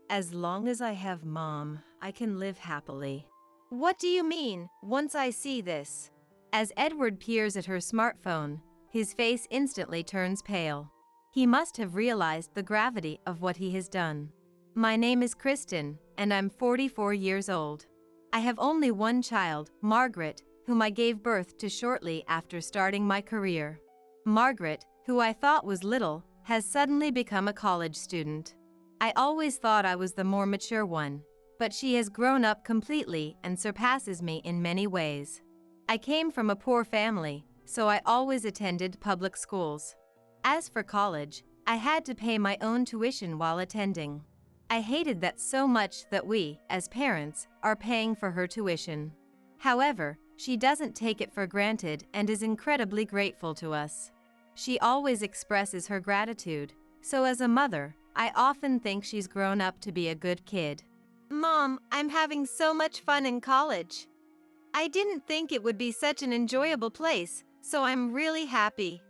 As long as I have Mom, I can live happily. What do you mean, once I see this? As Edward peers at her smartphone, his face instantly turns pale. He must have realized the gravity of what he has done. My name is Kristen, and I'm 44 years old. I have only one child, Margaret, whom I gave birth to shortly after starting my career. Margaret, who I thought was little, has suddenly become a college student. I always thought I was the more mature one, but she has grown up completely and surpasses me in many ways. I came from a poor family, so I always attended public schools. As for college, I had to pay my own tuition while attending. I hated that so much that we, as parents, are paying for her tuition. However, she doesn't take it for granted and is incredibly grateful to us. She always expresses her gratitude, so as a mother, I often think she's grown up to be a good kid. Mom, I'm having so much fun in college. I didn't think it would be such an enjoyable place, so I'm really happy.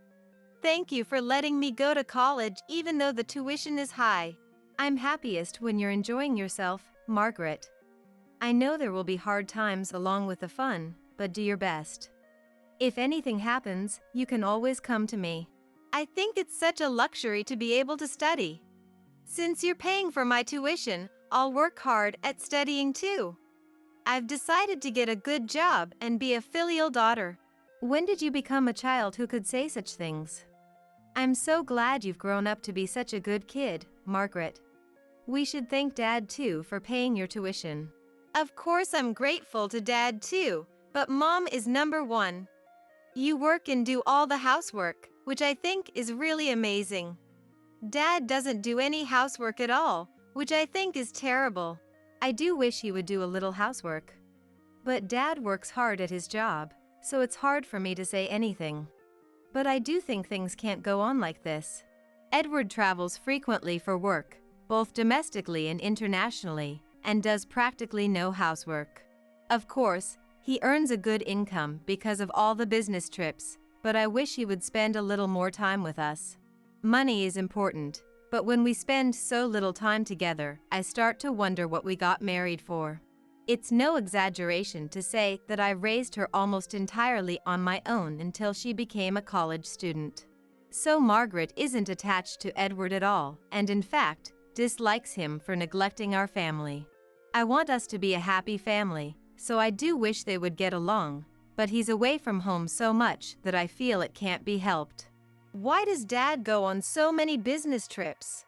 Thank you for letting me go to college even though the tuition is high. I'm happiest when you're enjoying yourself, Margaret. I know there will be hard times along with the fun, but do your best. If anything happens, you can always come to me. I think it's such a luxury to be able to study. Since you're paying for my tuition, I'll work hard at studying too. I've decided to get a good job and be a filial daughter. When did you become a child who could say such things? I'm so glad you've grown up to be such a good kid, Margaret. We should thank Dad too for paying your tuition. Of course I'm grateful to Dad too, but Mom is number one. You work and do all the housework, which I think is really amazing. Dad doesn't do any housework at all, which I think is terrible. I do wish he would do a little housework. But Dad works hard at his job, so it's hard for me to say anything. But I do think things can't go on like this. Edward travels frequently for work, both domestically and internationally, and does practically no housework. Of course, he earns a good income because of all the business trips, but I wish he would spend a little more time with us. Money is important, but when we spend so little time together, I start to wonder what we got married for. It's no exaggeration to say that I raised her almost entirely on my own until she became a college student. So Margaret isn't attached to Edward at all, and in fact, dislikes him for neglecting our family. I want us to be a happy family, so I do wish they would get along, but he's away from home so much that I feel it can't be helped. Why does Dad go on so many business trips?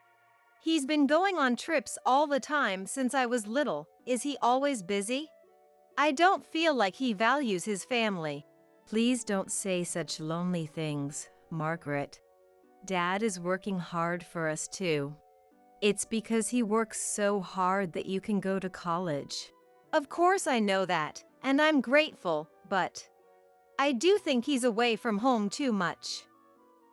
He's been going on trips all the time since I was little. Is he always busy? I don't feel like he values his family. Please don't say such lonely things, Margaret. Dad is working hard for us too. It's because he works so hard that you can go to college. Of course I know that, and I'm grateful, but I do think he's away from home too much.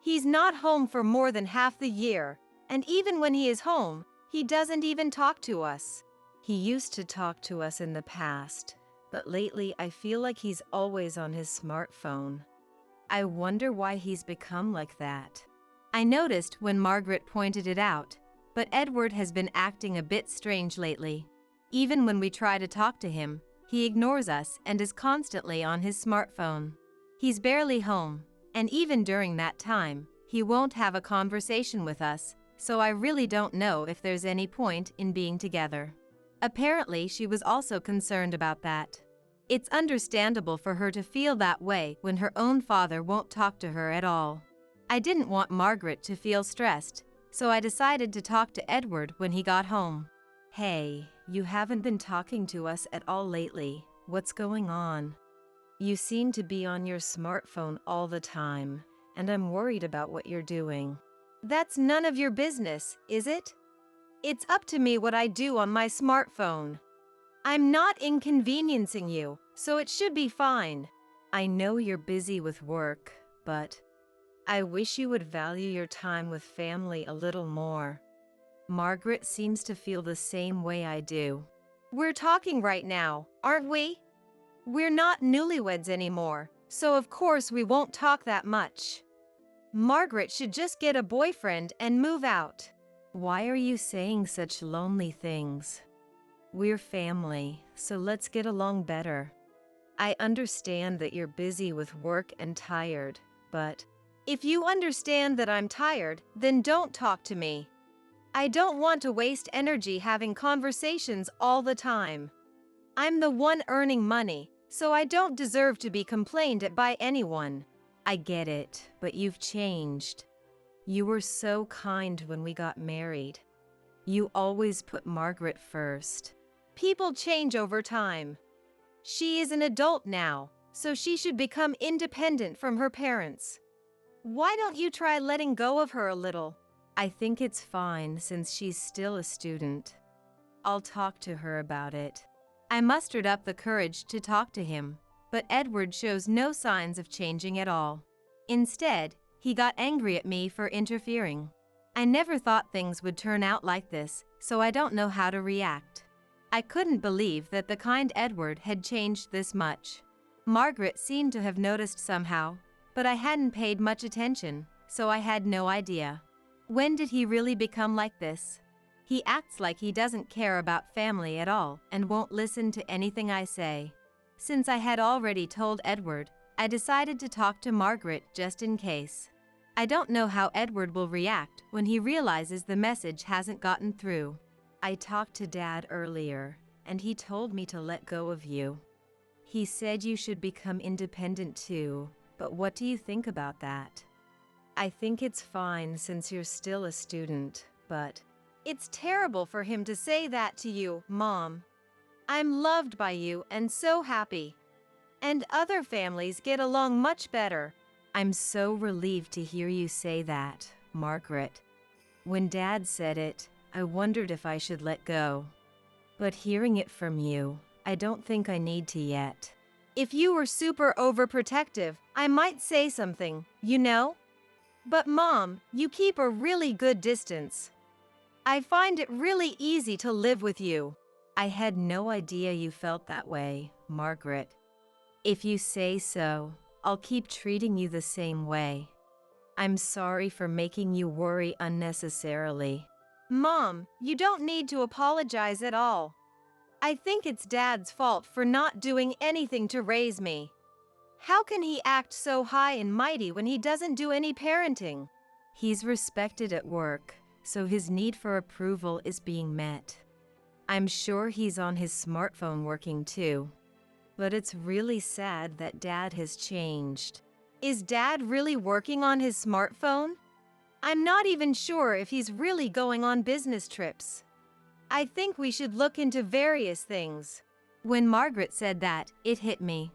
He's not home for more than half the year, and even when he is home, he doesn't even talk to us. He used to talk to us in the past, but lately I feel like he's always on his smartphone. I wonder why he's become like that. I noticed when Margaret pointed it out, but Edward has been acting a bit strange lately. Even when we try to talk to him, he ignores us and is constantly on his smartphone. He's barely home, and even during that time, he won't have a conversation with us, so I really don't know if there's any point in being together. Apparently, she was also concerned about that. It's understandable for her to feel that way when her own father won't talk to her at all. I didn't want Margaret to feel stressed, so I decided to talk to Edward when he got home. Hey, you haven't been talking to us at all lately. What's going on? You seem to be on your smartphone all the time, and I'm worried about what you're doing. That's none of your business, is it? It's up to me what I do on my smartphone. I'm not inconveniencing you, so it should be fine. I know you're busy with work, but I wish you would value your time with family a little more. Margaret seems to feel the same way I do. We're talking right now, aren't we? We're not newlyweds anymore, so of course we won't talk that much. Margaret should just get a boyfriend and move out. Why are you saying such lonely things? We're family, so let's get along better. I understand that you're busy with work and tired, but If you understand that I'm tired, then don't talk to me. I don't want to waste energy having conversations all the time. I'm the one earning money, so I don't deserve to be complained at by anyone. I get it, but you've changed. You were so kind when we got married. You always put Margaret first. People change over time. She is an adult now, so she should become independent from her parents. Why don't you try letting go of her a little? I think it's fine since she's still a student. I'll talk to her about it. I mustered up the courage to talk to him, but Edward shows no signs of changing at all. Instead, he got angry at me for interfering. I never thought things would turn out like this, so I don't know how to react. I couldn't believe that the kind Edward had changed this much. Margaret seemed to have noticed somehow, but I hadn't paid much attention, so I had no idea. When did he really become like this? He acts like he doesn't care about family at all and won't listen to anything I say. Since I had already told Edward, I decided to talk to Margaret just in case. I don't know how Edward will react when he realizes the message hasn't gotten through. I talked to Dad earlier, and he told me to let go of you. He said you should become independent too, but what do you think about that? I think it's fine since you're still a student, but it's terrible for him to say that to you, Mom. I'm loved by you and so happy. And other families get along much better. I'm so relieved to hear you say that, Margaret. When Dad said it, I wondered if I should let go. But hearing it from you, I don't think I need to yet. If you were super overprotective, I might say something, you know? But Mom, you keep a really good distance. I find it really easy to live with you. I had no idea you felt that way, Margaret. If you say so, I'll keep treating you the same way. I'm sorry for making you worry unnecessarily. Mom, you don't need to apologize at all. I think it's Dad's fault for not doing anything to raise me. How can he act so high and mighty when he doesn't do any parenting? He's respected at work, so his need for approval is being met. I'm sure he's on his smartphone working too. But it's really sad that Dad has changed. Is Dad really working on his smartphone? I'm not even sure if he's really going on business trips. I think we should look into various things. When Margaret said that, it hit me.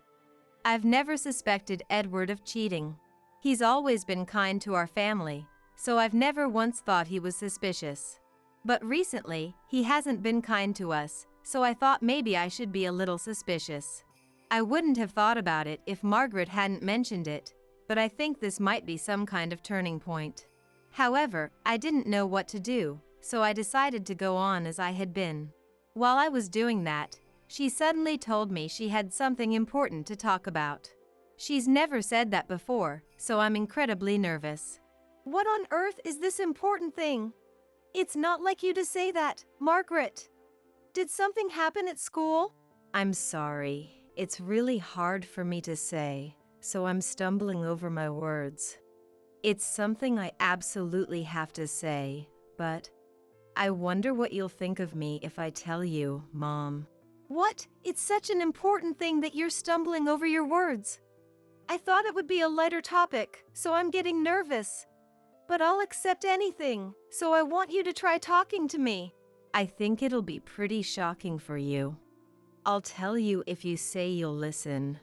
I've never suspected Edward of cheating. He's always been kind to our family, so I've never once thought he was suspicious. But recently, he hasn't been kind to us, so I thought maybe I should be a little suspicious. I wouldn't have thought about it if Margaret hadn't mentioned it, but I think this might be some kind of turning point. However, I didn't know what to do, so I decided to go on as I had been. While I was doing that, she suddenly told me she had something important to talk about. She's never said that before, so I'm incredibly nervous. What on earth is this important thing? It's not like you to say that, Margaret. Did something happen at school? I'm sorry. It's really hard for me to say, so I'm stumbling over my words. It's something I absolutely have to say, but I wonder what you'll think of me if I tell you, Mom. What? It's such an important thing that you're stumbling over your words. I thought it would be a lighter topic, so I'm getting nervous. But I'll accept anything, so I want you to try talking to me. I think it'll be pretty shocking for you. I'll tell you if you say you'll listen,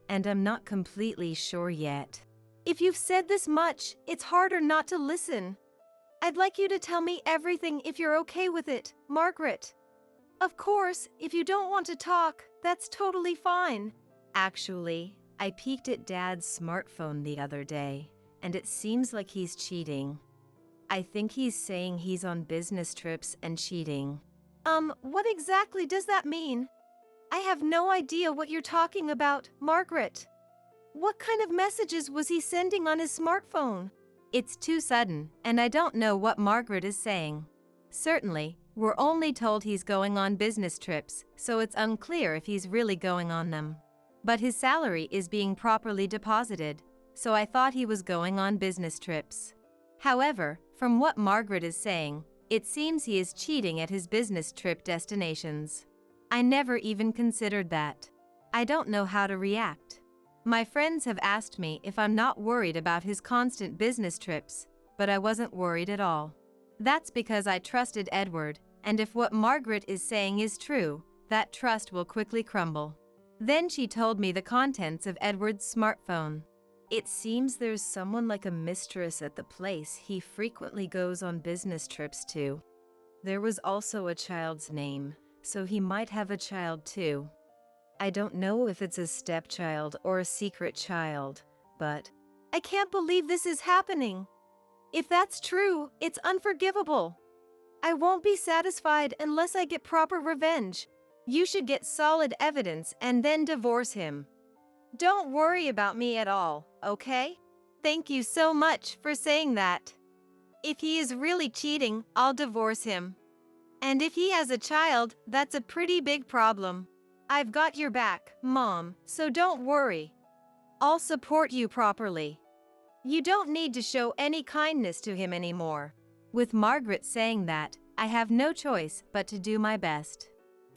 and I'm not completely sure yet. If you've said this much, it's harder not to listen. I'd like you to tell me everything if you're okay with it, Margaret. Of course, if you don't want to talk, that's totally fine. Actually, I peeked at Dad's smartphone the other day, and it seems like he's cheating. I think he's saying he's on business trips and cheating. What exactly does that mean? I have no idea what you're talking about, Margaret. What kind of messages was he sending on his smartphone? It's too sudden, and I don't know what Margaret is saying. Certainly, we're only told he's going on business trips, so it's unclear if he's really going on them. But his salary is being properly deposited, so I thought he was going on business trips. However, from what Margaret is saying, it seems he is cheating at his business trip destinations. I never even considered that. I don't know how to react. My friends have asked me if I'm not worried about his constant business trips, but I wasn't worried at all. That's because I trusted Edward, and if what Margaret is saying is true, that trust will quickly crumble. Then she told me the contents of Edward's smartphone. It seems there's someone like a mistress at the place he frequently goes on business trips to. There was also a child's name, so he might have a child too. I don't know if it's a stepchild or a secret child, but I can't believe this is happening. If that's true, it's unforgivable. I won't be satisfied unless I get proper revenge. You should get solid evidence and then divorce him. Don't worry about me at all, okay? Thank you so much for saying that. If he is really cheating, I'll divorce him. And if he has a child, that's a pretty big problem. I've got your back, Mom, so don't worry. I'll support you properly. You don't need to show any kindness to him anymore. With Margaret saying that, I have no choice but to do my best.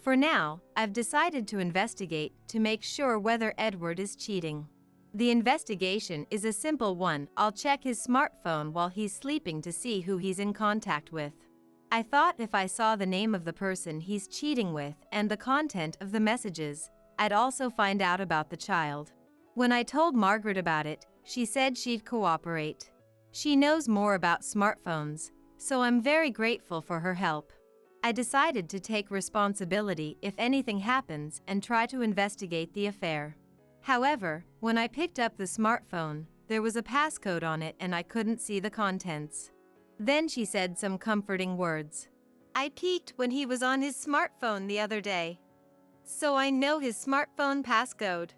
For now, I've decided to investigate to make sure whether Edward is cheating. The investigation is a simple one. I'll check his smartphone while he's sleeping to see who he's in contact with. I thought if I saw the name of the person he's cheating with and the content of the messages, I'd also find out about the child. When I told Margaret about it, she said she'd cooperate. She knows more about smartphones, so I'm very grateful for her help. I decided to take responsibility if anything happens and try to investigate the affair. However, when I picked up the smartphone, there was a passcode on it and I couldn't see the contents. Then she said some comforting words. I peeked when he was on his smartphone the other day, so I know his smartphone passcode.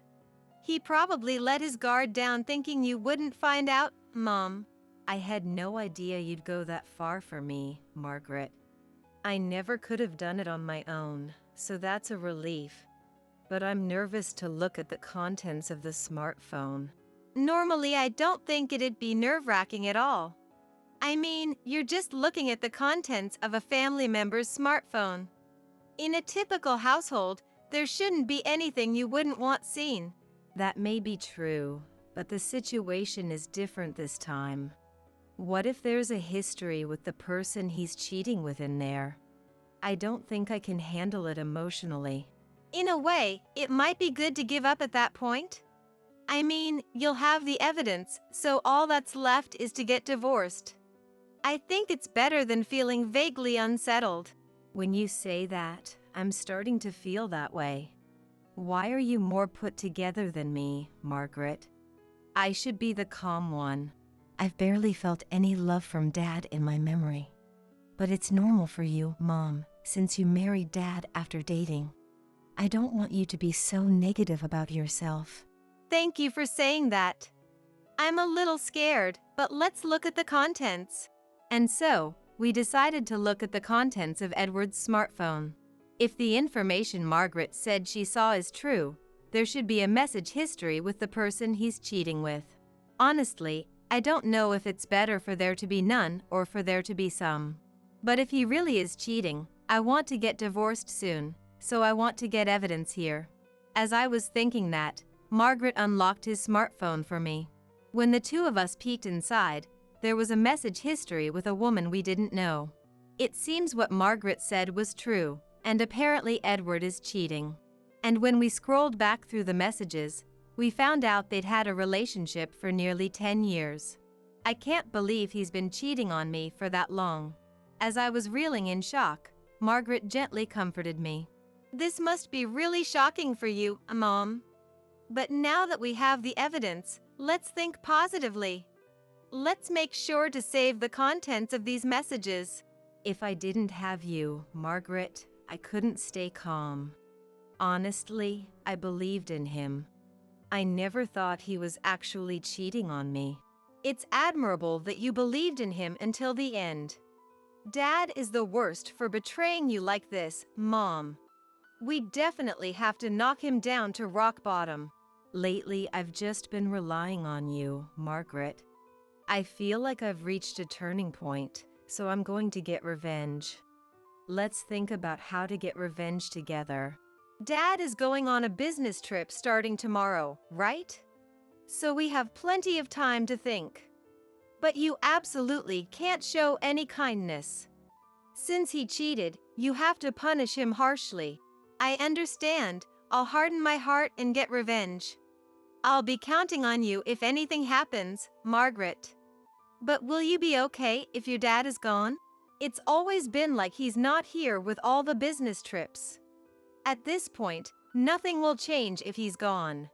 He probably let his guard down thinking you wouldn't find out, Mom. I had no idea you'd go that far for me, Margaret. I never could have done it on my own, so that's a relief. But I'm nervous to look at the contents of the smartphone. Normally, I don't think it'd be nerve-wracking at all. I mean, you're just looking at the contents of a family member's smartphone. In a typical household, there shouldn't be anything you wouldn't want seen. That may be true, but the situation is different this time. What if there's a history with the person he's cheating with in there? I don't think I can handle it emotionally. In a way, it might be good to give up at that point. I mean, you'll have the evidence, so all that's left is to get divorced. I think it's better than feeling vaguely unsettled. When you say that, I'm starting to feel that way. Why are you more put together than me, Margaret? I should be the calm one. I've barely felt any love from Dad in my memory. But it's normal for you, Mom, since you married Dad after dating. I don't want you to be so negative about yourself. Thank you for saying that. I'm a little scared, but let's look at the contents. And so, we decided to look at the contents of Edward's smartphone. If the information Margaret said she saw is true, there should be a message history with the person he's cheating with. Honestly, I don't know if it's better for there to be none or for there to be some. But if he really is cheating, I want to get divorced soon, so I want to get evidence here. As I was thinking that, Margaret unlocked his smartphone for me. When the two of us peeked inside, there was a message history with a woman we didn't know. It seems what Margaret said was true, and apparently Edward is cheating. And when we scrolled back through the messages, we found out they'd had a relationship for nearly 10 years. I can't believe he's been cheating on me for that long. As I was reeling in shock, Margaret gently comforted me. This must be really shocking for you, Mom. But now that we have the evidence, let's think positively. Let's make sure to save the contents of these messages. If I didn't have you, Margaret, I couldn't stay calm. Honestly, I believed in him. I never thought he was actually cheating on me. It's admirable that you believed in him until the end. Dad is the worst for betraying you like this, Mom. We definitely have to knock him down to rock bottom. Lately, I've just been relying on you, Margaret. I feel like I've reached a turning point, so I'm going to get revenge. Let's think about how to get revenge together. Dad is going on a business trip starting tomorrow, right? So we have plenty of time to think. But you absolutely can't show any kindness. Since he cheated, you have to punish him harshly. I understand. I'll harden my heart and get revenge. I'll be counting on you if anything happens, Margaret. But will you be okay if your dad is gone? It's always been like he's not here with all the business trips. At this point, nothing will change if he's gone.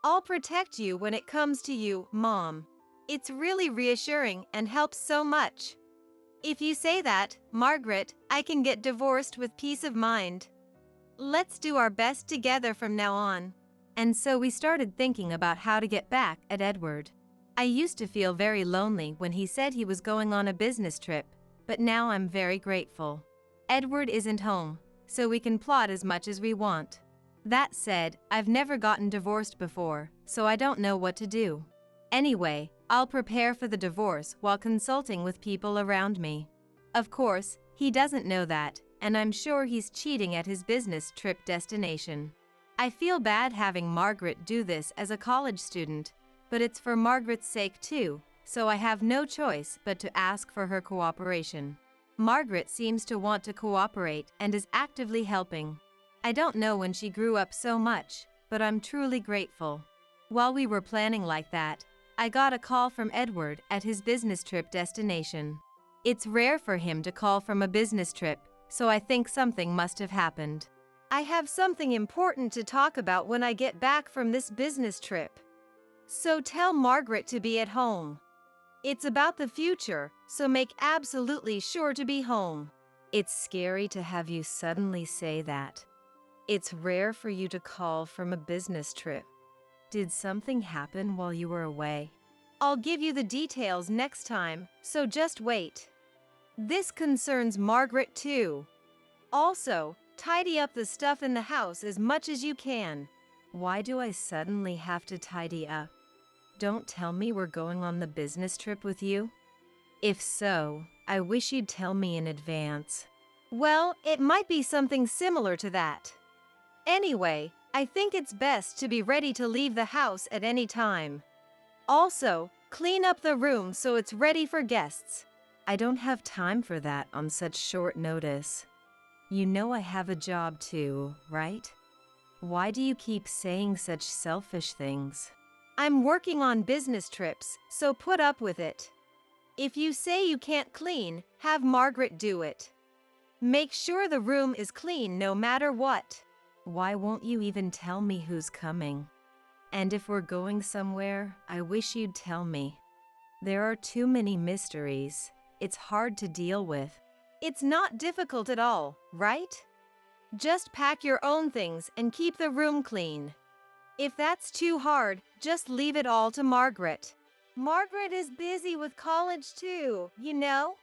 I'll protect you when it comes to you, Mom. It's really reassuring and helps so much. If you say that, Margaret, I can get divorced with peace of mind. Let's do our best together from now on. And so we started thinking about how to get back at Edward. I used to feel very lonely when he said he was going on a business trip, but now I'm very grateful. Edward isn't home, so we can plot as much as we want. That said, I've never gotten divorced before, so I don't know what to do. Anyway, I'll prepare for the divorce while consulting with people around me. Of course, he doesn't know that, and I'm sure he's cheating at his business trip destination. I feel bad having Margaret do this as a college student, but it's for Margaret's sake too, so I have no choice but to ask for her cooperation. Margaret seems to want to cooperate and is actively helping. I don't know when she grew up so much, but I'm truly grateful. While we were planning like that, I got a call from Edward at his business trip destination. It's rare for him to call from a business trip, so I think something must have happened. I have something important to talk about when I get back from this business trip. So tell Margaret to be at home. It's about the future, so make absolutely sure to be home. It's scary to have you suddenly say that. It's rare for you to call from a business trip. Did something happen while you were away? I'll give you the details next time, so just wait. This concerns Margaret too. Also, tidy up the stuff in the house as much as you can. Why do I suddenly have to tidy up? Don't tell me we're going on the business trip with you? If so, I wish you'd tell me in advance. Well, it might be something similar to that. Anyway, I think it's best to be ready to leave the house at any time. Also, clean up the room so it's ready for guests. I don't have time for that on such short notice. You know I have a job too, right? Why do you keep saying such selfish things? I'm working on business trips, so put up with it. If you say you can't clean, have Margaret do it. Make sure the room is clean no matter what. Why won't you even tell me who's coming? And if we're going somewhere, I wish you'd tell me. There are too many mysteries. It's hard to deal with. It's not difficult at all, right? Just pack your own things and keep the room clean. If that's too hard, just leave it all to Margaret. Margaret is busy with college too, you know?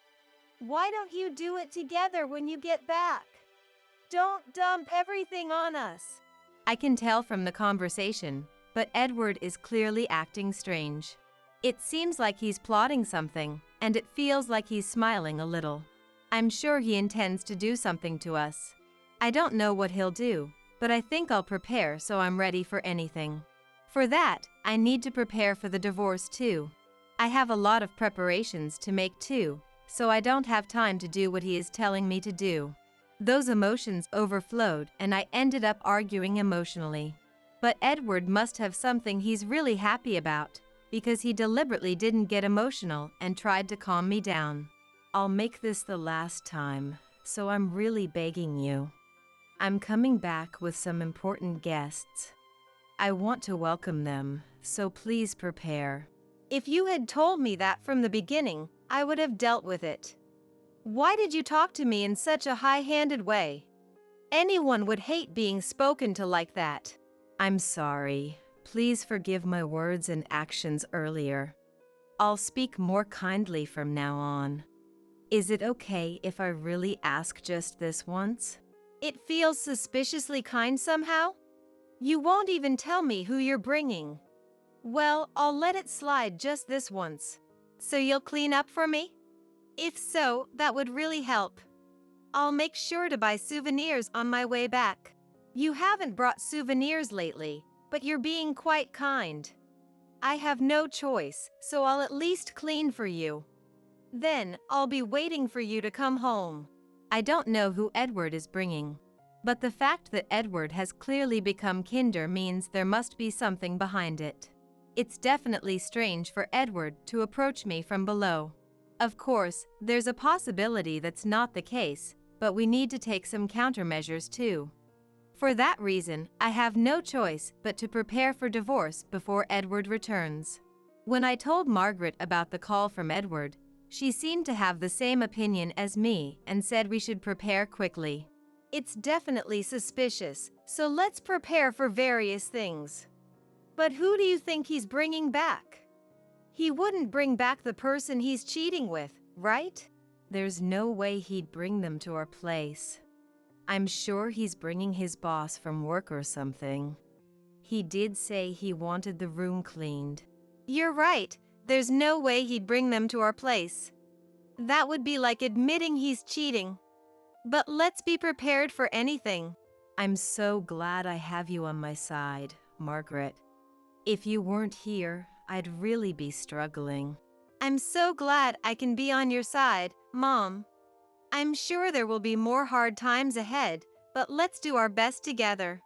Why don't you do it together when you get back? Don't dump everything on us. I can tell from the conversation, but Edward is clearly acting strange. It seems like he's plotting something, and it feels like he's smiling a little. I'm sure he intends to do something to us. I don't know what he'll do, but I think I'll prepare so I'm ready for anything. For that, I need to prepare for the divorce too. I have a lot of preparations to make too, so I don't have time to do what he is telling me to do. Those emotions overflowed and I ended up arguing emotionally. But Edward must have something he's really happy about, because he deliberately didn't get emotional and tried to calm me down. I'll make this the last time, so I'm really begging you. I'm coming back with some important guests. I want to welcome them, so please prepare. If you had told me that from the beginning, I would have dealt with it. Why did you talk to me in such a high-handed way? Anyone would hate being spoken to like that. I'm sorry. Please forgive my words and actions earlier. I'll speak more kindly from now on. Is it okay if I really ask just this once? It feels suspiciously kind somehow. You won't even tell me who you're bringing. Well, I'll let it slide just this once. So you'll clean up for me? If so, that would really help. I'll make sure to buy souvenirs on my way back. You haven't brought souvenirs lately, but you're being quite kind. I have no choice, so I'll at least clean for you. Then, I'll be waiting for you to come home. I don't know who Edward is bringing. But the fact that Edward has clearly become kinder means there must be something behind it. It's definitely strange for Edward to approach me from below. Of course, there's a possibility that's not the case, but we need to take some countermeasures too. For that reason, I have no choice but to prepare for divorce before Edward returns. When I told Margaret about the call from Edward, she seemed to have the same opinion as me and said we should prepare quickly. It's definitely suspicious, so let's prepare for various things. But who do you think he's bringing back? He wouldn't bring back the person he's cheating with, right? There's no way he'd bring them to our place. I'm sure he's bringing his boss from work or something. He did say he wanted the room cleaned. You're right, there's no way he'd bring them to our place. That would be like admitting he's cheating. But let's be prepared for anything. I'm so glad I have you on my side, Margaret. If you weren't here, I'd really be struggling. I'm so glad I can be on your side, Mom. I'm sure there will be more hard times ahead, but let's do our best together.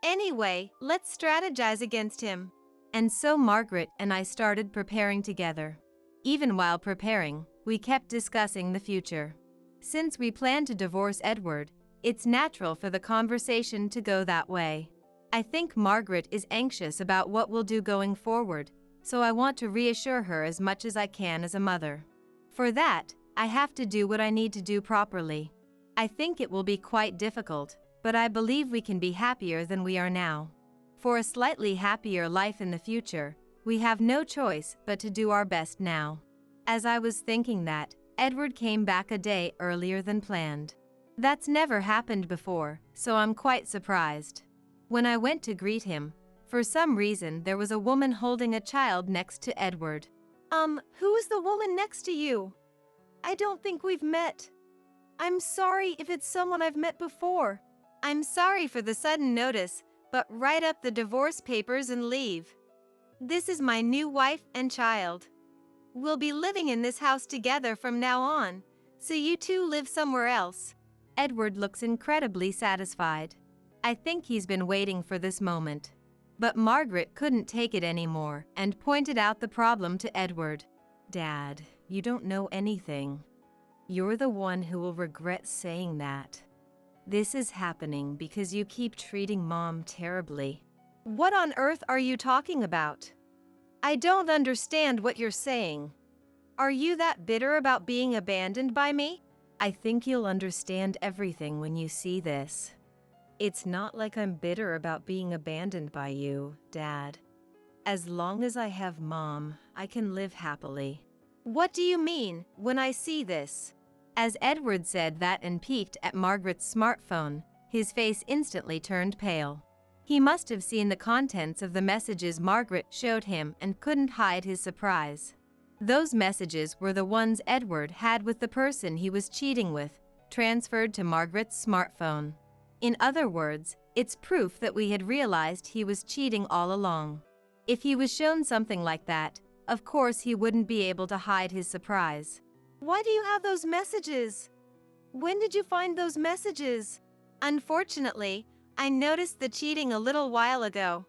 Anyway, let's strategize against him. And so Margaret and I started preparing together. Even while preparing, we kept discussing the future. Since we plan to divorce Edward, it's natural for the conversation to go that way. I think Margaret is anxious about what we'll do going forward, so I want to reassure her as much as I can as a mother. For that, I have to do what I need to do properly. I think it will be quite difficult, but I believe we can be happier than we are now. For a slightly happier life in the future, we have no choice but to do our best now. As I was thinking that, Edward came back a day earlier than planned. That's never happened before, so I'm quite surprised. When I went to greet him, for some reason there was a woman holding a child next to Edward. Who is the woman next to you? I don't think we've met. I'm sorry if it's someone I've met before. I'm sorry for the sudden notice, but write up the divorce papers and leave. This is my new wife and child. We'll be living in this house together from now on, so you two live somewhere else. Edward looks incredibly satisfied. I think he's been waiting for this moment. But Margaret couldn't take it anymore and pointed out the problem to Edward. Dad, you don't know anything. You're the one who will regret saying that. This is happening because you keep treating Mom terribly. What on earth are you talking about? I don't understand what you're saying. Are you that bitter about being abandoned by me? I think you'll understand everything when you see this. It's not like I'm bitter about being abandoned by you, Dad. As long as I have Mom, I can live happily. What do you mean, when I see this? As Edward said that and peeked at Margaret's smartphone, his face instantly turned pale. He must have seen the contents of the messages Margaret showed him and couldn't hide his surprise. Those messages were the ones Edward had with the person he was cheating with, transferred to Margaret's smartphone. In other words, it's proof that we had realized he was cheating all along. If he was shown something like that, of course he wouldn't be able to hide his surprise. Why do you have those messages? When did you find those messages? Unfortunately, I noticed the cheating a little while ago.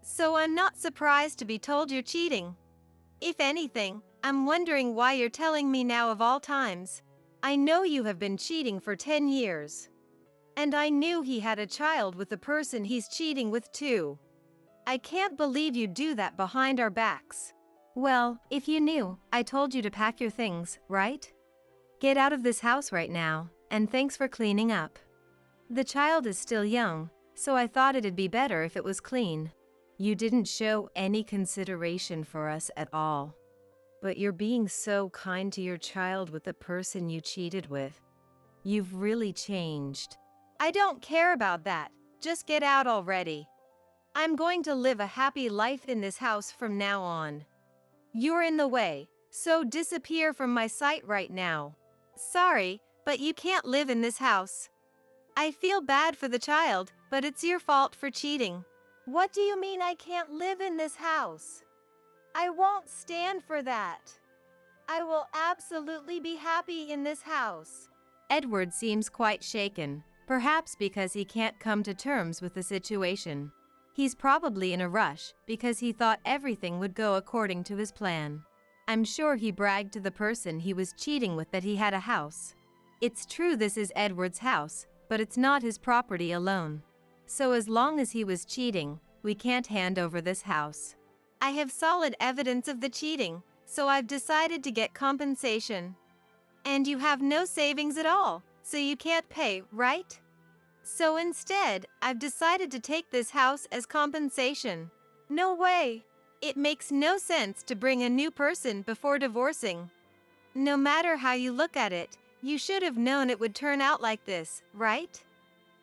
So I'm not surprised to be told you're cheating. If anything, I'm wondering why you're telling me now of all times. I know you have been cheating for 10 years. And I knew he had a child with the person he's cheating with too. I can't believe you do that behind our backs. Well, if you knew, I told you to pack your things, right? Get out of this house right now, and thanks for cleaning up. The child is still young, so I thought it'd be better if it was clean. You didn't show any consideration for us at all. But you're being so kind to your child with the person you cheated with. You've really changed. I don't care about that. Just get out already. I'm going to live a happy life in this house from now on. You're in the way, so disappear from my sight right now. Sorry, but you can't live in this house. I feel bad for the child, but it's your fault for cheating. What do you mean I can't live in this house? I won't stand for that. I will absolutely be happy in this house. Edward seems quite shaken, perhaps because he can't come to terms with the situation. He's probably in a rush because he thought everything would go according to his plan. I'm sure he bragged to the person he was cheating with that he had a house. It's true this is Edward's house, but it's not his property alone. So as long as he was cheating, we can't hand over this house. I have solid evidence of the cheating, so I've decided to get compensation. And you have no savings at all, so you can't pay, right? So instead, I've decided to take this house as compensation. No way! It makes no sense to bring a new person before divorcing. No matter how you look at it, you should have known it would turn out like this, right?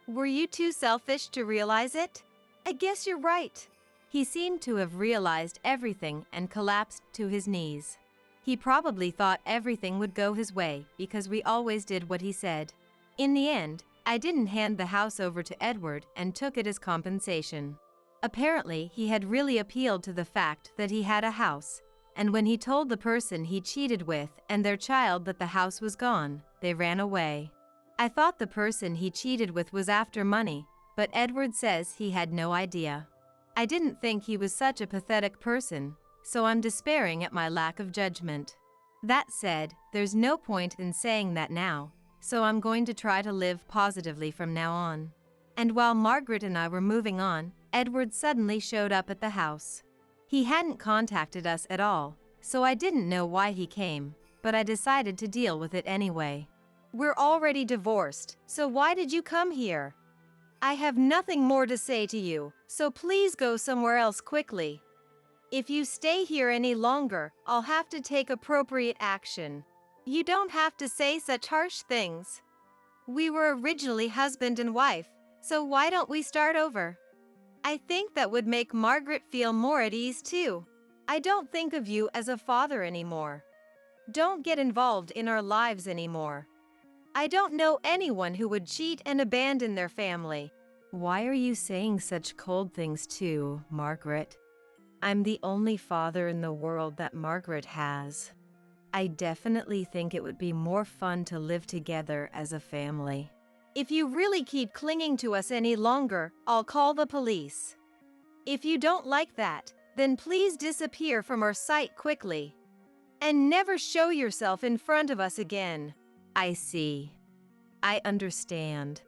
Were you too selfish to realize it? I guess you're right. He seemed to have realized everything and collapsed to his knees. He probably thought everything would go his way because we always did what he said. In the end, I didn't hand the house over to Edward and took it as compensation. Apparently, he had really appealed to the fact that he had a house, and when he told the person he cheated with and their child that the house was gone, they ran away. I thought the person he cheated with was after money, but Edward says he had no idea. I didn't think he was such a pathetic person, so I'm despairing at my lack of judgment. That said, there's no point in saying that now, so I'm going to try to live positively from now on. And while Margaret and I were moving on, Edward suddenly showed up at the house. He hadn't contacted us at all, so I didn't know why he came, but I decided to deal with it anyway. We're already divorced, so why did you come here? I have nothing more to say to you, so please go somewhere else quickly. If you stay here any longer, I'll have to take appropriate action. You don't have to say such harsh things. We were originally husband and wife, so why don't we start over? I think that would make Margaret feel more at ease too. I don't think of you as a father anymore. Don't get involved in our lives anymore. I don't know anyone who would cheat and abandon their family. Why are you saying such cold things too, Margaret? I'm the only father in the world that Margaret has. I definitely think it would be more fun to live together as a family. If you really keep clinging to us any longer, I'll call the police. If you don't like that, then please disappear from our sight quickly. And never show yourself in front of us again. I see. I understand.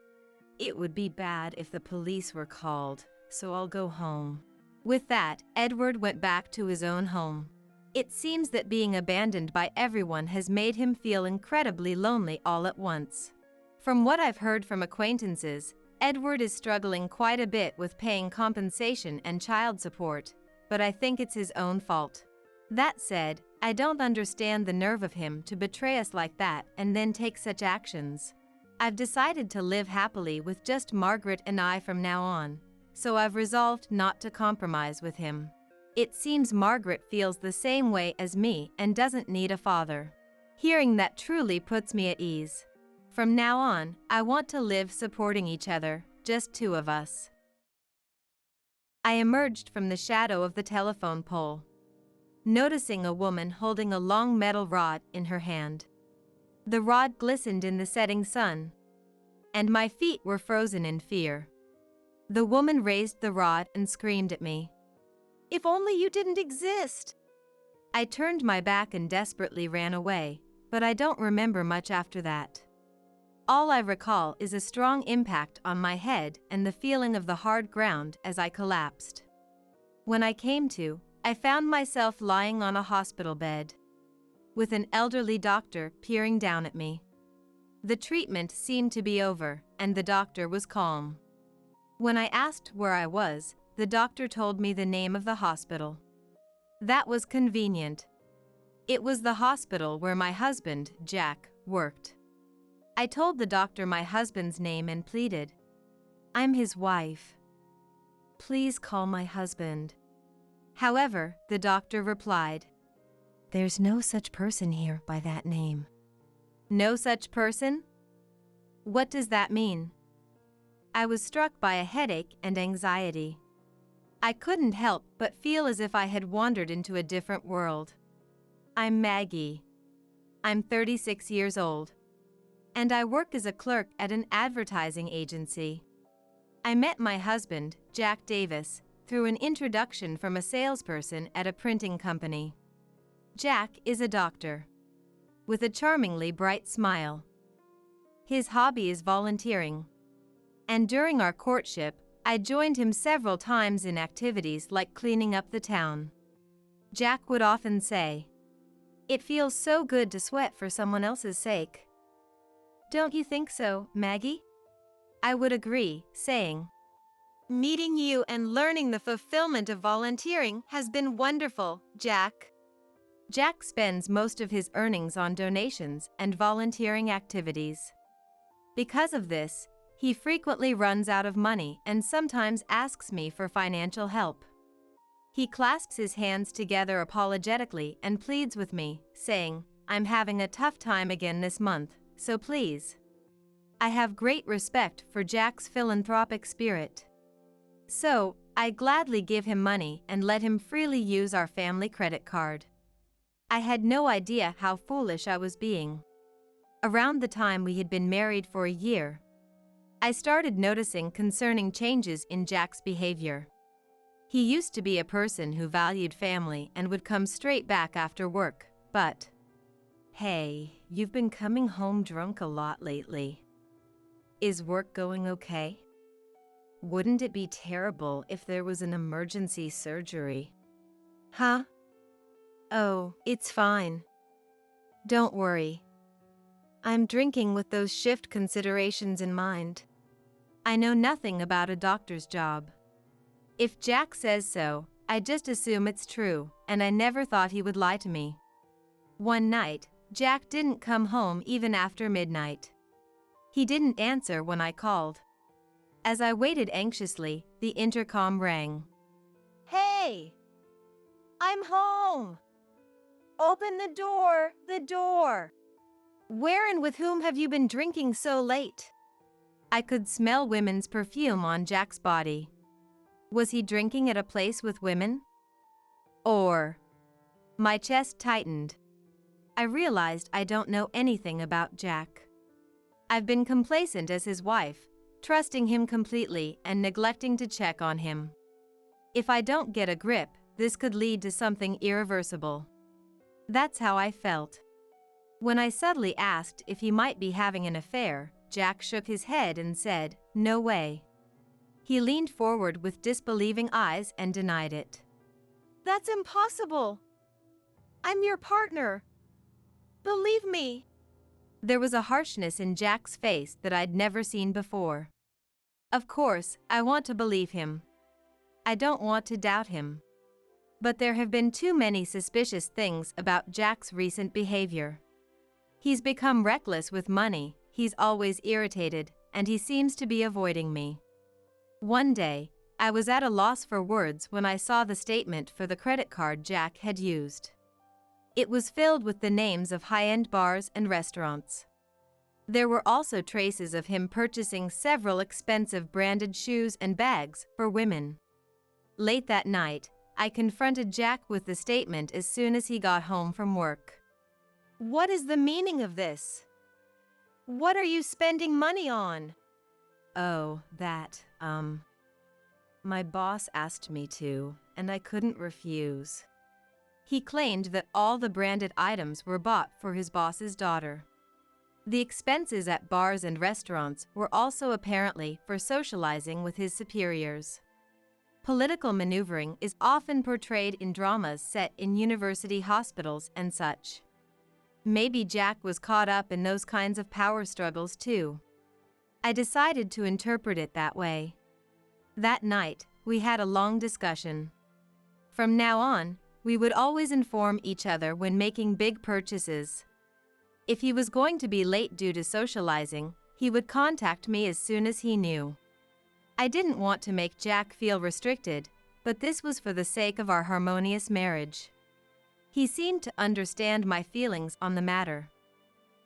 It would be bad if the police were called, so I'll go home. With that, Edward went back to his own home. It seems that being abandoned by everyone has made him feel incredibly lonely all at once. From what I've heard from acquaintances, Edward is struggling quite a bit with paying compensation and child support, but I think it's his own fault. That said, I don't understand the nerve of him to betray us like that and then take such actions. I've decided to live happily with just Margaret and I from now on, so I've resolved not to compromise with him. It seems Margaret feels the same way as me and doesn't need a father. Hearing that truly puts me at ease. From now on, I want to live supporting each other, just two of us. I emerged from the shadow of the telephone pole, noticing a woman holding a long metal rod in her hand. The rod glistened in the setting sun, and my feet were frozen in fear. The woman raised the rod and screamed at me. If only you didn't exist! I turned my back and desperately ran away, but I don't remember much after that. All I recall is a strong impact on my head and the feeling of the hard ground as I collapsed. When I came to, I found myself lying on a hospital bed, with an elderly doctor peering down at me. The treatment seemed to be over, and the doctor was calm. When I asked where I was, the doctor told me the name of the hospital. That was convenient. It was the hospital where my husband, Jack, worked. I told the doctor my husband's name and pleaded, "I'm his wife." Please call my husband." However, the doctor replied, "There's no such person here by that name." No such person? What does that mean? I was struck by a headache and anxiety. I couldn't help but feel as if I had wandered into a different world. I'm Maggie. I'm 36 years old. And I work as a clerk at an advertising agency. I met my husband, Jack Davis, through an introduction from a salesperson at a printing company. Jack is a doctor with a charmingly bright smile. His hobby is volunteering. And during our courtship, I joined him several times in activities like cleaning up the town. Jack would often say, "It feels so good to sweat for someone else's sake." Don't you think so, Maggie? I would agree, saying, "Meeting you and learning the fulfillment of volunteering has been wonderful, Jack." Jack spends most of his earnings on donations and volunteering activities. Because of this, he frequently runs out of money and sometimes asks me for financial help. He clasps his hands together apologetically and pleads with me, saying, "I'm having a tough time again this month, so please." I have great respect for Jack's philanthropic spirit. So, I gladly give him money and let him freely use our family credit card. I had no idea how foolish I was being. Around the time we had been married for a year, I started noticing concerning changes in Jack's behavior. He used to be a person who valued family and would come straight back after work, but, "Hey, you've been coming home drunk a lot lately. Is work going okay? Wouldn't it be terrible if there was an emergency surgery?" Huh? Oh, it's fine. Don't worry. I'm drinking with those shift considerations in mind. I know nothing about a doctor's job. If Jack says so, I just assume it's true, and I never thought he would lie to me. One night, Jack didn't come home even after midnight. He didn't answer when I called. As I waited anxiously, the intercom rang. "Hey! I'm home! Open the door, the door! Where and with whom have you been drinking so late?" I could smell women's perfume on Jack's body. Was he drinking at a place with women? Or... My chest tightened. I realized I don't know anything about Jack. I've been complacent as his wife, trusting him completely and neglecting to check on him. If I don't get a grip, this could lead to something irreversible. That's how I felt. When I subtly asked if he might be having an affair, Jack shook his head and said, "No way." He leaned forward with disbelieving eyes and denied it. "That's impossible. I'm your partner. Believe me." There was a harshness in Jack's face that I'd never seen before. Of course, I want to believe him. I don't want to doubt him. But there have been too many suspicious things about Jack's recent behavior. He's become reckless with money, he's always irritated, and he seems to be avoiding me. One day, I was at a loss for words when I saw the statement for the credit card Jack had used. It was filled with the names of high-end bars and restaurants. There were also traces of him purchasing several expensive branded shoes and bags for women. Late that night, I confronted Jack with the statement as soon as he got home from work. "What is the meaning of this? What are you spending money on?" "Oh, that, my boss asked me to, and I couldn't refuse." He claimed that all the branded items were bought for his boss's daughter. The expenses at bars and restaurants were also apparently for socializing with his superiors. Political maneuvering is often portrayed in dramas set in university hospitals and such. Maybe Jack was caught up in those kinds of power struggles too. I decided to interpret it that way. That night, we had a long discussion. From now on, we would always inform each other when making big purchases. If he was going to be late due to socializing, he would contact me as soon as he knew. I didn't want to make Jack feel restricted, but this was for the sake of our harmonious marriage. He seemed to understand my feelings on the matter.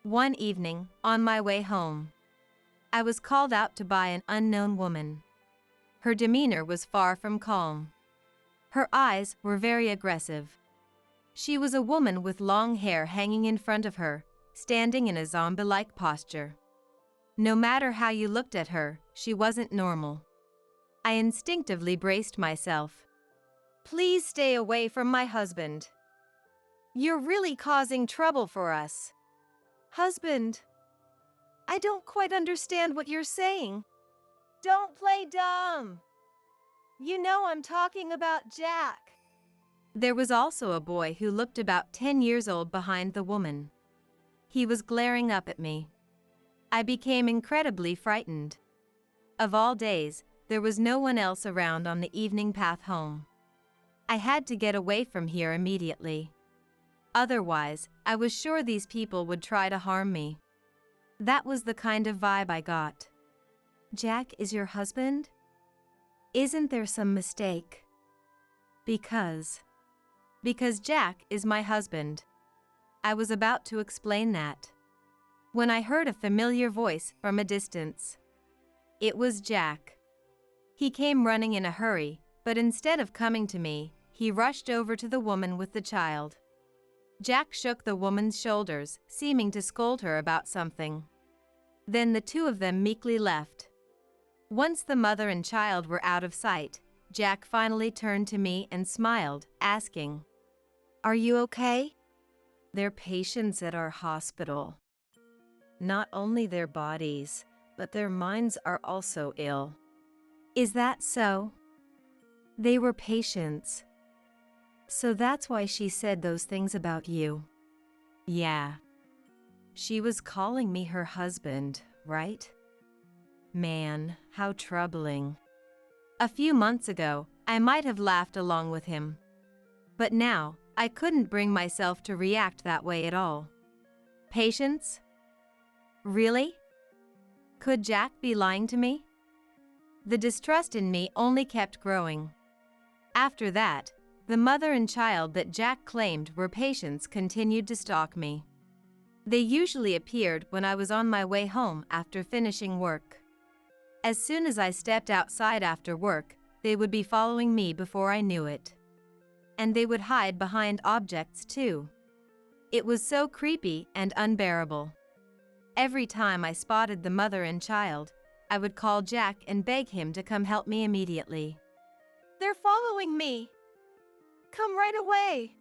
One evening, on my way home, I was called out to by an unknown woman. Her demeanor was far from calm. Her eyes were very aggressive. She was a woman with long hair hanging in front of her, standing in a zombie-like posture. No matter how you looked at her, she wasn't normal. I instinctively braced myself. "Please stay away from my husband. You're really causing trouble for us." "Husband? I don't quite understand what you're saying." "Don't play dumb. You know I'm talking about Jack." There was also a boy who looked about 10 years old behind the woman. He was glaring up at me. I became incredibly frightened. Of all days, there was no one else around on the evening path home. I had to get away from here immediately. Otherwise, I was sure these people would try to harm me. That was the kind of vibe I got. "Jack is your husband? Isn't there some mistake?" Because Jack is my husband. I was about to explain that, when I heard a familiar voice from a distance. It was Jack. He came running in a hurry, but instead of coming to me, he rushed over to the woman with the child. Jack shook the woman's shoulders, seeming to scold her about something. Then the two of them meekly left. Once the mother and child were out of sight, Jack finally turned to me and smiled, asking, "Are you okay?" "They're patients at our hospital. Not only their bodies, but their minds are also ill." "Is that so?" "They were patients. So that's why she said those things about you." "Yeah. She was calling me her husband, right? Man, how troubling." A few months ago, I might have laughed along with him. But now, I couldn't bring myself to react that way at all. Patience? Really? Could Jack be lying to me? The distrust in me only kept growing. After that, the mother and child that Jack claimed were patients continued to stalk me. They usually appeared when I was on my way home after finishing work. As soon as I stepped outside after work, they would be following me before I knew it. And they would hide behind objects too. It was so creepy and unbearable. Every time I spotted the mother and child, I would call Jack and beg him to come help me immediately. "They're following me. Come right away.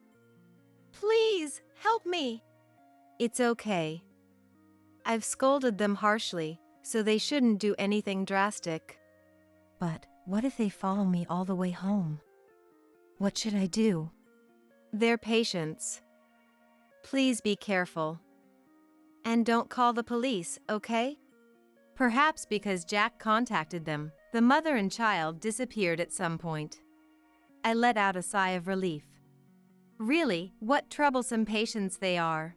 Please, help me." "It's okay. I've scolded them harshly, so they shouldn't do anything drastic." "But what if they follow me all the way home? What should I do?" "They're patients. Please be careful. And don't call the police, okay?" Perhaps because Jack contacted them, the mother and child disappeared at some point. I let out a sigh of relief. Really, what troublesome patients they are.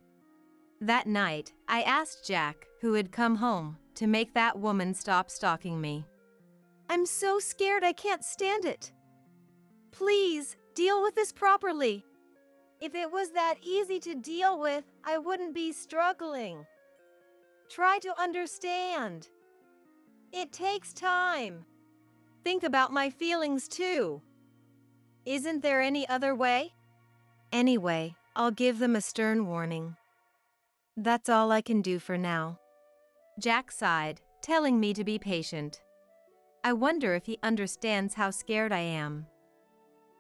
That night, I asked Jack, who had come home, to make that woman stop stalking me. "I'm so scared I can't stand it. Please, deal with this properly. If it was that easy to deal with, I wouldn't be struggling. Try to understand. It takes time. Think about my feelings too. Isn't there any other way?" "Anyway, I'll give them a stern warning. That's all I can do for now." Jack sighed, telling me to be patient. I wonder if he understands how scared I am.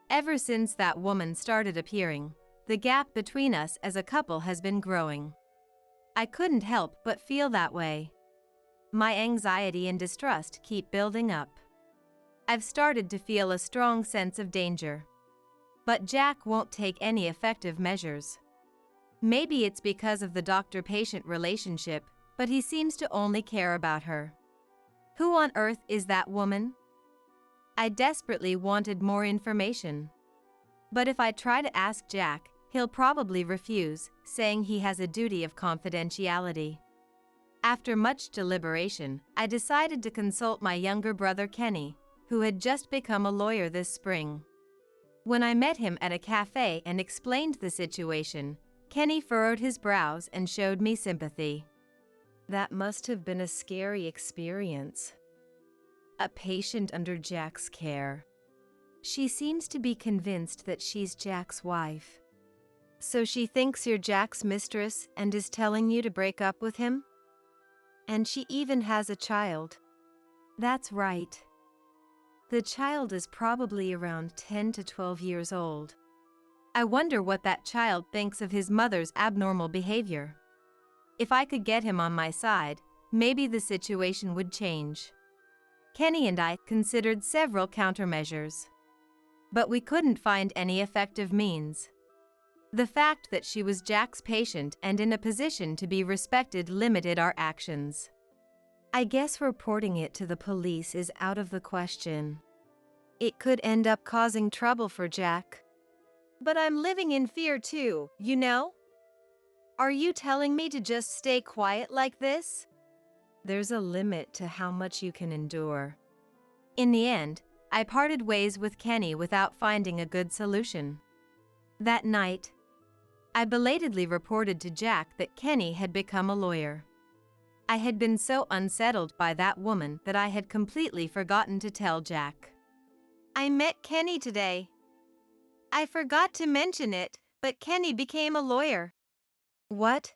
Ever since that woman started appearing, the gap between us as a couple has been growing. I couldn't help but feel that way. My anxiety and distrust keep building up. I've started to feel a strong sense of danger. But Jack won't take any effective measures. Maybe it's because of the doctor-patient relationship, but he seems to only care about her. Who on earth is that woman? I desperately wanted more information. But if I try to ask Jack, he'll probably refuse, saying he has a duty of confidentiality. After much deliberation, I decided to consult my younger brother Kenny, who had just become a lawyer this spring. When I met him at a cafe and explained the situation, Kenny furrowed his brows and showed me sympathy. That must have been a scary experience. A patient under Jack's care. She seems to be convinced that she's Jack's wife. So she thinks you're Jack's mistress and is telling you to break up with him? And she even has a child. That's right. The child is probably around 10 to 12 years old. I wonder what that child thinks of his mother's abnormal behavior. If I could get him on my side, maybe the situation would change. Kenny and I considered several countermeasures. But we couldn't find any effective means. The fact that she was Jack's patient and in a position to be respected limited our actions. I guess reporting it to the police is out of the question. It could end up causing trouble for Jack. But I'm living in fear too, you know? Are you telling me to just stay quiet like this? There's a limit to how much you can endure. In the end, I parted ways with Kenny without finding a good solution. That night, I belatedly reported to Jack that Kenny had become a lawyer. I had been so unsettled by that woman that I had completely forgotten to tell Jack. I met Kenny today. I forgot to mention it, but Kenny became a lawyer. What?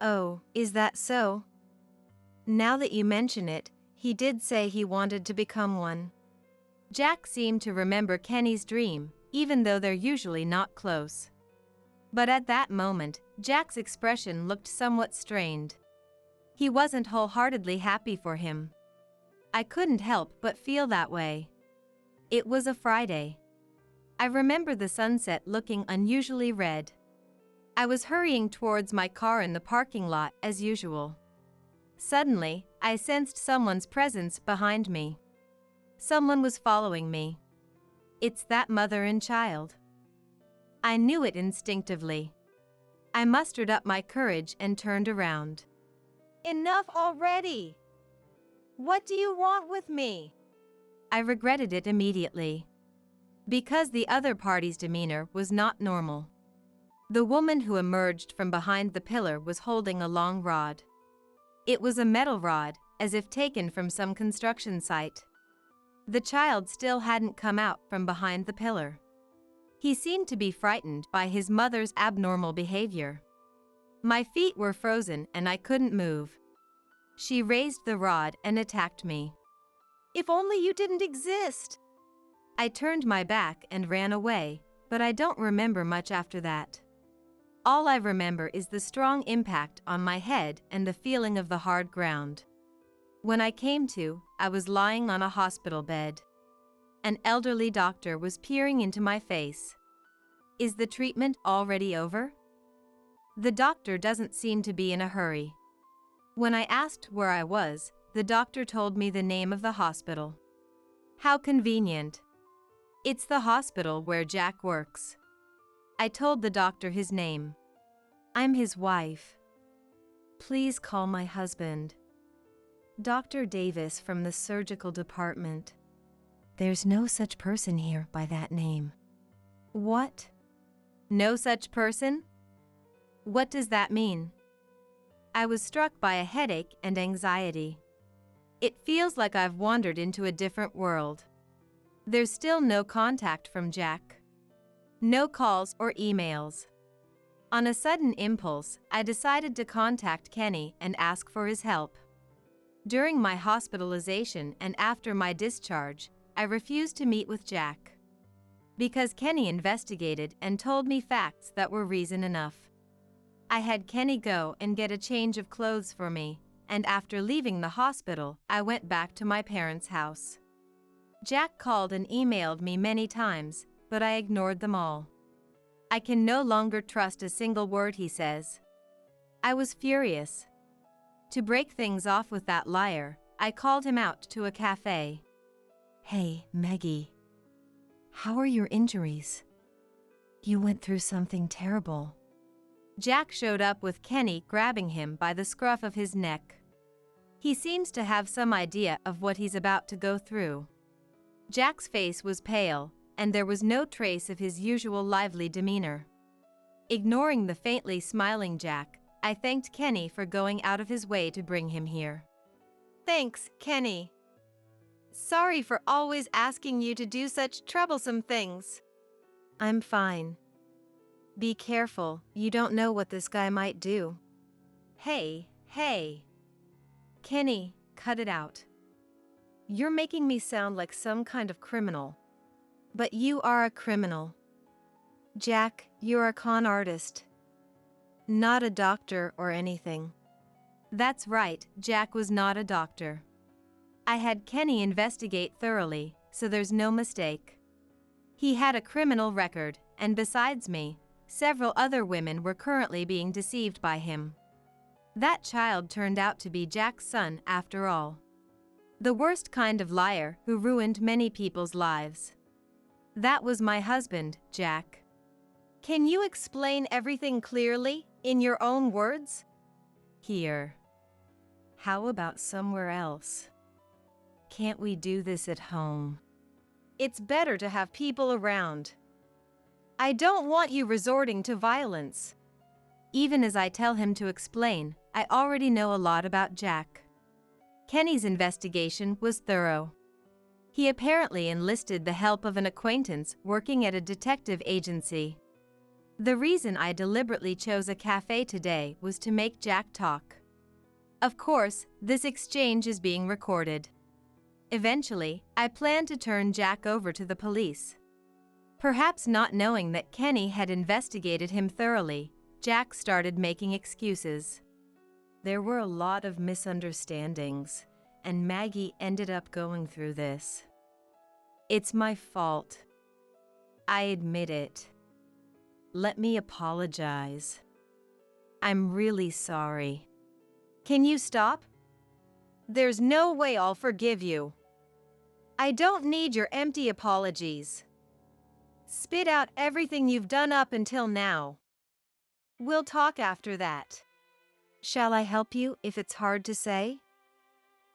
Oh, is that so? Now that you mention it, he did say he wanted to become one. Jack seemed to remember Kenny's dream, even though they're usually not close. But at that moment, Jack's expression looked somewhat strained. He wasn't wholeheartedly happy for him. I couldn't help but feel that way. It was a Friday. I remember the sunset looking unusually red. I was hurrying towards my car in the parking lot as usual. Suddenly, I sensed someone's presence behind me. Someone was following me. It's that mother and child. I knew it instinctively. I mustered up my courage and turned around. Enough already! What do you want with me? I regretted it immediately. Because the other party's demeanor was not normal. The woman who emerged from behind the pillar was holding a long rod. It was a metal rod, as if taken from some construction site. The child still hadn't come out from behind the pillar. He seemed to be frightened by his mother's abnormal behavior. My feet were frozen and I couldn't move. She raised the rod and attacked me. If only you didn't exist! I turned my back and ran away, but I don't remember much after that. All I remember is the strong impact on my head and the feeling of the hard ground. When I came to, I was lying on a hospital bed. An elderly doctor was peering into my face. Is the treatment already over? The doctor doesn't seem to be in a hurry. When I asked where I was, the doctor told me the name of the hospital. How convenient. It's the hospital where Jack works. I told the doctor his name. I'm his wife. Please call my husband. Dr. Davis from the surgical department. There's no such person here by that name. What? No such person? What does that mean? I was struck by a headache and anxiety. It feels like I've wandered into a different world. There's still no contact from Jack. No calls or emails. On a sudden impulse, I decided to contact Kenny and ask for his help. During my hospitalization and after my discharge, I refused to meet with Jack. Because Kenny investigated and told me facts that were reason enough. I had Kenny go and get a change of clothes for me, and after leaving the hospital, I went back to my parents' house. Jack called and emailed me many times, but I ignored them all. I can no longer trust a single word he says. I was furious. To break things off with that liar, I called him out to a cafe. Hey, Maggie. How are your injuries? You went through something terrible. Jack showed up with Kenny grabbing him by the scruff of his neck. He seems to have some idea of what he's about to go through. Jack's face was pale, and there was no trace of his usual lively demeanor. Ignoring the faintly smiling Jack, I thanked Kenny for going out of his way to bring him here. Thanks, Kenny. Sorry for always asking you to do such troublesome things. I'm fine. Be careful, you don't know what this guy might do. Hey. Kenny, cut it out. You're making me sound like some kind of criminal. But you are a criminal. Jack, you're a con artist. Not a doctor or anything. That's right, Jack was not a doctor. I had Kenny investigate thoroughly, so there's no mistake. He had a criminal record, and besides me, several other women were currently being deceived by him. That child turned out to be Jack's son after all. The worst kind of liar who ruined many people's lives. That was my husband, Jack. Can you explain everything clearly, in your own words? Here. How about somewhere else? Can't we do this at home? It's better to have people around. I don't want you resorting to violence. Even as I tell him to explain, I already know a lot about Jack. Kenny's investigation was thorough. He apparently enlisted the help of an acquaintance working at a detective agency. The reason I deliberately chose a cafe today was to make Jack talk. Of course, this exchange is being recorded. Eventually, I plan to turn Jack over to the police. Perhaps not knowing that Kenny had investigated him thoroughly, Jack started making excuses. There were a lot of misunderstandings, and Maggie ended up going through this. It's my fault. I admit it. Let me apologize. I'm really sorry. Can you stop? There's no way I'll forgive you. I don't need your empty apologies. Spit out everything you've done up until now. We'll talk after that. Shall I help you if it's hard to say?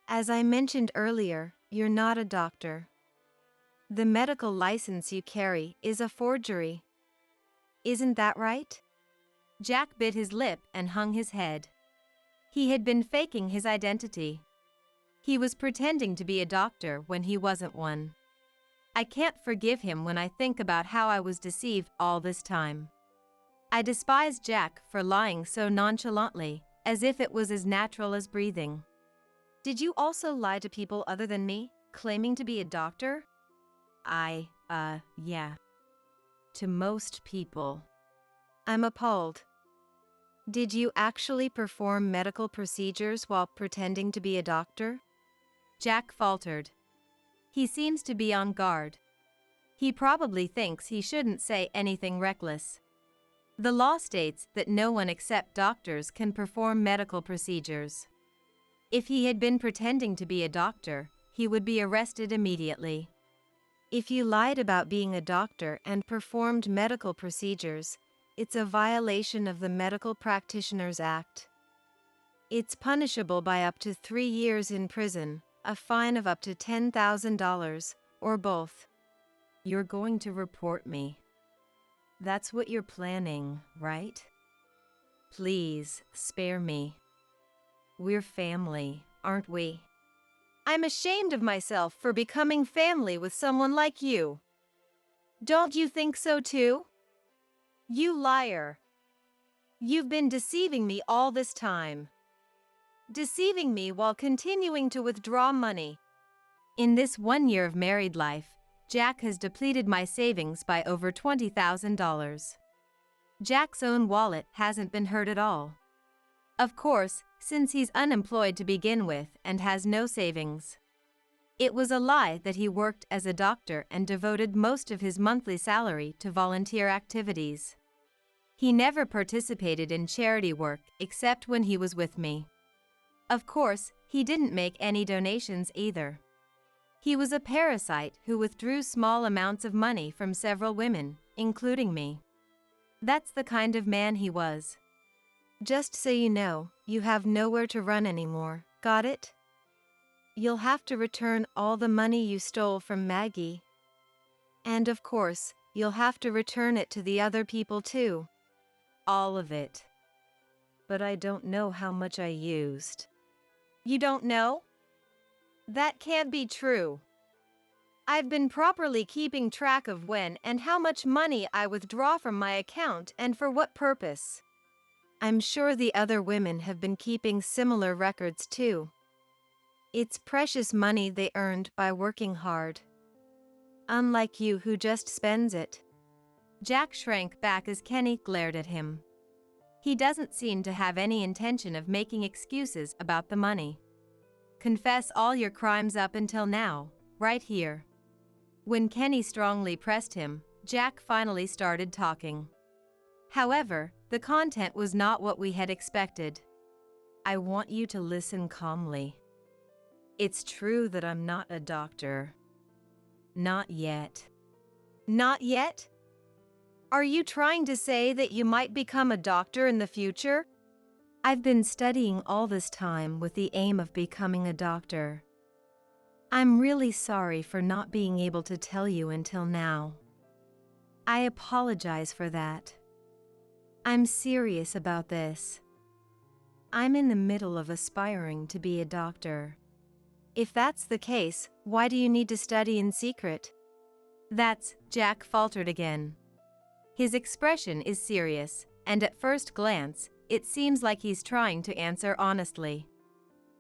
As I mentioned earlier, you're not a doctor. The medical license you carry is a forgery. Isn't that right? Jack bit his lip and hung his head. He had been faking his identity. He was pretending to be a doctor when he wasn't one. I can't forgive him when I think about how I was deceived all this time. I despise Jack for lying so nonchalantly, as if it was as natural as breathing. Did you also lie to people other than me, claiming to be a doctor? Yeah. To most people. I'm appalled. Did you actually perform medical procedures while pretending to be a doctor? Jack faltered. He seems to be on guard. He probably thinks he shouldn't say anything reckless. The law states that no one except doctors can perform medical procedures. If he had been pretending to be a doctor, he would be arrested immediately. If you lied about being a doctor and performed medical procedures, it's a violation of the Medical Practitioners Act. It's punishable by up to 3 years in prison, a fine of up to $10,000, or both. You're going to report me. That's what you're planning, right? Please, spare me. We're family, aren't we? I'm ashamed of myself for becoming family with someone like you. Don't you think so too? You liar. You've been deceiving me all this time. Deceiving me while continuing to withdraw money. In this 1 year of married life, Jack has depleted my savings by over $20,000. Jack's own wallet hasn't been hurt at all. Of course, since he's unemployed to begin with and has no savings. It was a lie that he worked as a doctor and devoted most of his monthly salary to volunteer activities. He never participated in charity work except when he was with me. Of course, he didn't make any donations either. He was a parasite who withdrew small amounts of money from several women, including me. That's the kind of man he was. Just so you know, you have nowhere to run anymore, got it? You'll have to return all the money you stole from Maggie. And of course, you'll have to return it to the other people too. All of it. But I don't know how much I used. You don't know? That can't be true. I've been properly keeping track of when and how much money I withdraw from my account and for what purpose. I'm sure the other women have been keeping similar records too. It's precious money they earned by working hard. Unlike you who just spends it. Jack shrank back as Kenny glared at him. He doesn't seem to have any intention of making excuses about the money. Confess all your crimes up until now, right here. When Kenny strongly pressed him, Jack finally started talking. However, the content was not what we had expected. I want you to listen calmly. It's true that I'm not a doctor. Not yet. Not yet? Are you trying to say that you might become a doctor in the future? I've been studying all this time with the aim of becoming a doctor. I'm really sorry for not being able to tell you until now. I apologize for that. I'm serious about this. I'm in the middle of aspiring to be a doctor. If that's the case, why do you need to study in secret? Jack faltered again. His expression is serious, and at first glance, it seems like he's trying to answer honestly.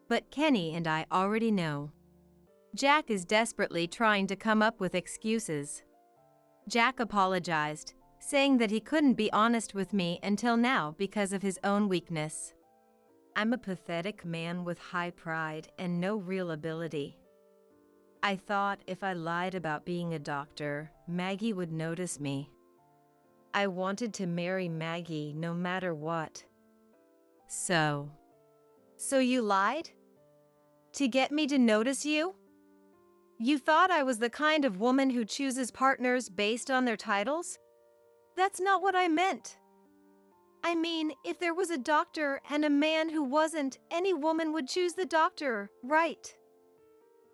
But Kenny and I already know. Jack is desperately trying to come up with excuses. Jack apologized, saying that he couldn't be honest with me until now because of his own weakness. I'm a pathetic man with high pride and no real ability. I thought if I lied about being a doctor, Maggie would notice me. I wanted to marry Maggie no matter what. So you lied? To get me to notice you? You thought I was the kind of woman who chooses partners based on their titles? That's not what I meant. I mean, if there was a doctor and a man who wasn't, any woman would choose the doctor, right?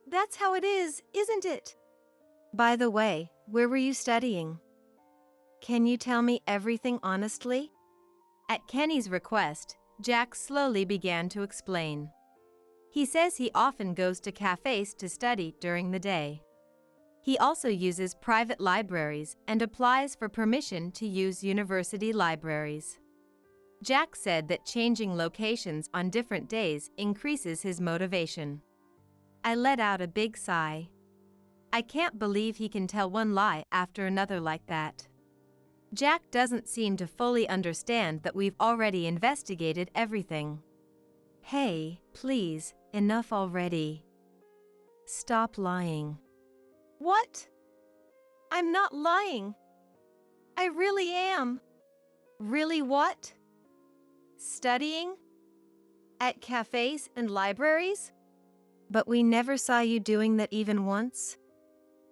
That's how it is, isn't it? By the way, where were you studying? Can you tell me everything honestly? At Kenny's request, Jack slowly began to explain. He says he often goes to cafes to study during the day. He also uses private libraries and applies for permission to use university libraries. Jack said that changing locations on different days increases his motivation. I let out a big sigh. I can't believe he can tell one lie after another like that. Jack doesn't seem to fully understand that we've already investigated everything. Hey, please, enough already. Stop lying. What? I'm not lying. I really am. Really what? Studying? At cafes and libraries? But we never saw you doing that even once.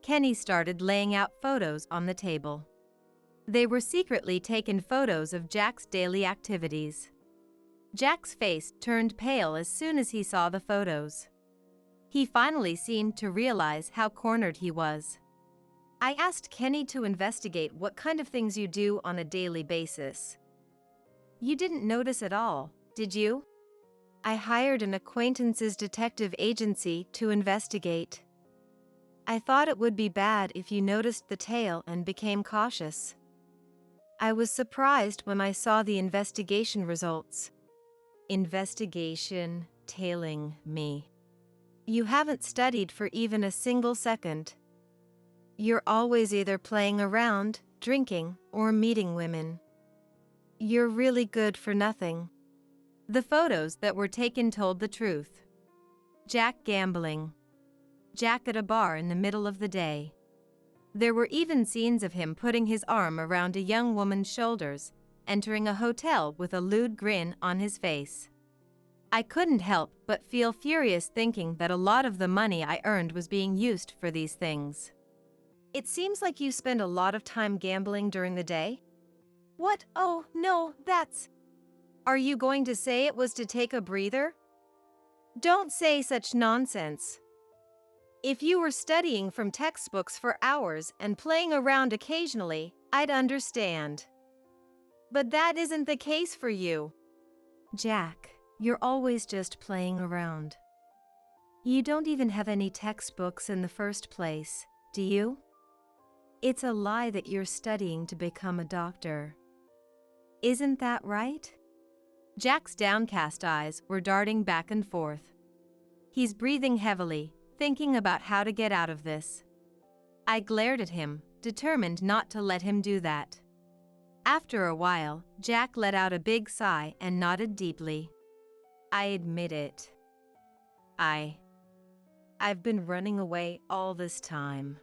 Kenny started laying out photos on the table. They were secretly taken photos of Jack's daily activities. Jack's face turned pale as soon as he saw the photos. He finally seemed to realize how cornered he was. I asked Kenny to investigate what kind of things you do on a daily basis. You didn't notice at all, did you? I hired an acquaintance's detective agency to investigate. I thought it would be bad if you noticed the tail and became cautious. I was surprised when I saw the investigation results. Investigation tailing me. You haven't studied for even a single second. You're always either playing around, drinking, or meeting women. You're really good for nothing. The photos that were taken told the truth. Jack gambling. Jack at a bar in the middle of the day. There were even scenes of him putting his arm around a young woman's shoulders, entering a hotel with a lewd grin on his face. I couldn't help but feel furious thinking that a lot of the money I earned was being used for these things. It seems like you spend a lot of time gambling during the day. What? Oh, no, that's... Are you going to say it was to take a breather? Don't say such nonsense. If you were studying from textbooks for hours and playing around occasionally, I'd understand. But that isn't the case for you. Jack, you're always just playing around. You don't even have any textbooks in the first place, do you? It's a lie that you're studying to become a doctor. Isn't that right? Jack's downcast eyes were darting back and forth. He's breathing heavily, thinking about how to get out of this. I glared at him, determined not to let him do that. After a while, Jack let out a big sigh and nodded deeply. I admit it. I've been running away all this time.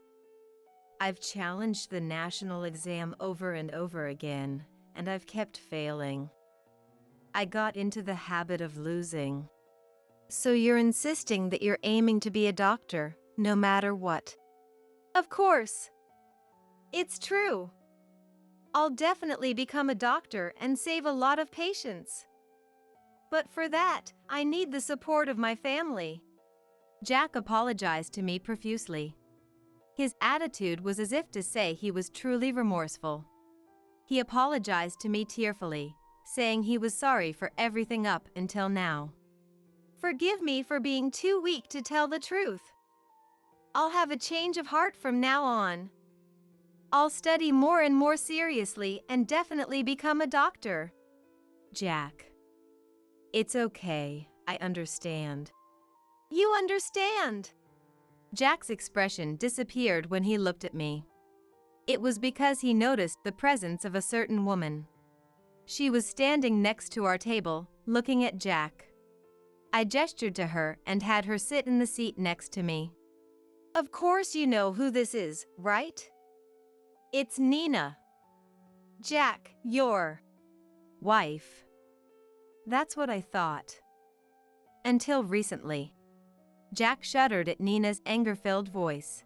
I've challenged the national exam over and over again, and I've kept failing. I got into the habit of losing. So you're insisting that you're aiming to be a doctor, no matter what? Of course. It's true. I'll definitely become a doctor and save a lot of patients. But for that, I need the support of my family. Jack apologized to me profusely. His attitude was as if to say he was truly remorseful. He apologized to me tearfully, saying he was sorry for everything up until now. Forgive me for being too weak to tell the truth. I'll have a change of heart from now on. I'll study more and more seriously and definitely become a doctor. Jack. It's okay, I understand. You understand? Jack's expression disappeared when he looked at me. It was because he noticed the presence of a certain woman. She was standing next to our table, looking at Jack. I gestured to her and had her sit in the seat next to me. Of course you know who this is, right? It's Nina. Jack, your wife. That's what I thought. Until recently. Jack shuddered at Nina's anger-filled voice.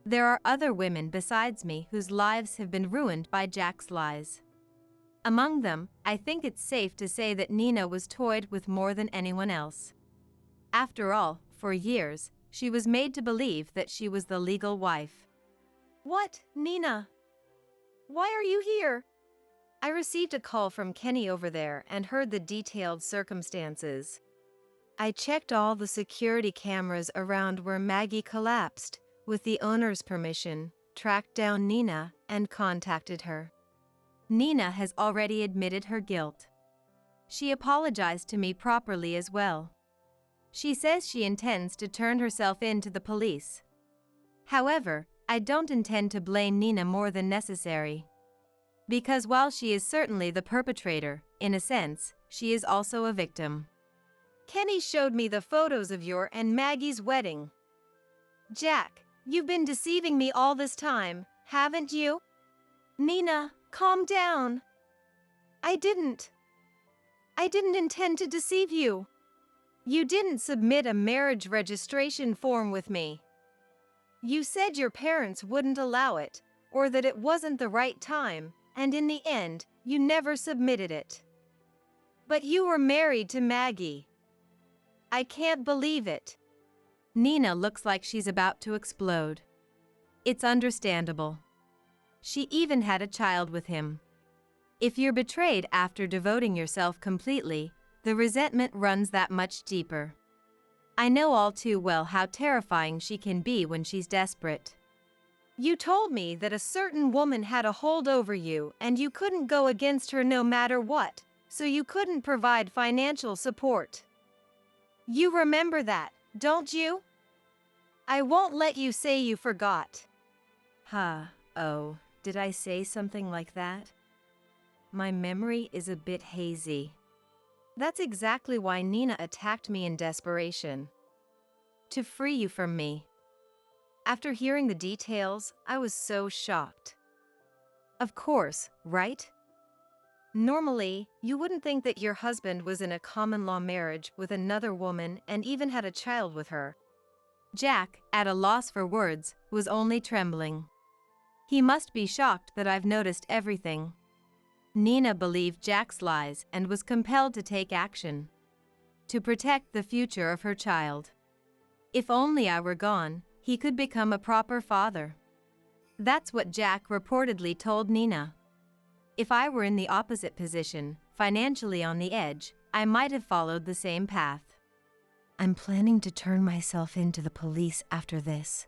There are other women besides me whose lives have been ruined by Jack's lies. Among them, I think it's safe to say that Nina was toyed with more than anyone else. After all, for years, she was made to believe that she was the legal wife. What, Nina? Why are you here? I received a call from Kenny over there and heard the detailed circumstances. I checked all the security cameras around where Maggie collapsed, with the owner's permission, tracked down Nina, and contacted her. Nina has already admitted her guilt. She apologized to me properly as well. She says she intends to turn herself in to the police. However, I don't intend to blame Nina more than necessary. Because while she is certainly the perpetrator, in a sense, she is also a victim. Kenny showed me the photos of your and Maggie's wedding. Jack, you've been deceiving me all this time, haven't you? Nina, calm down. I didn't intend to deceive you. You didn't submit a marriage registration form with me. You said your parents wouldn't allow it, or that it wasn't the right time, and in the end, you never submitted it. But you were married to Maggie. I can't believe it. Nina looks like she's about to explode. It's understandable. She even had a child with him. If you're betrayed after devoting yourself completely, the resentment runs that much deeper. I know all too well how terrifying she can be when she's desperate. You told me that a certain woman had a hold over you and you couldn't go against her no matter what, so you couldn't provide financial support. You remember that, don't you? I won't let you say you forgot. Oh, did I say something like that? My memory is a bit hazy. That's exactly why Nina attacked me in desperation. To free you from me. After hearing the details, I was so shocked. Of course, right? Normally, you wouldn't think that your husband was in a common-law marriage with another woman and even had a child with her. Jack, at a loss for words, was only trembling. He must be shocked that I've noticed everything. Nina believed Jack's lies and was compelled to take action to protect the future of her child. If only I were gone, he could become a proper father. That's what Jack reportedly told Nina. If I were in the opposite position, financially on the edge, I might have followed the same path. I'm planning to turn myself in to the police after this.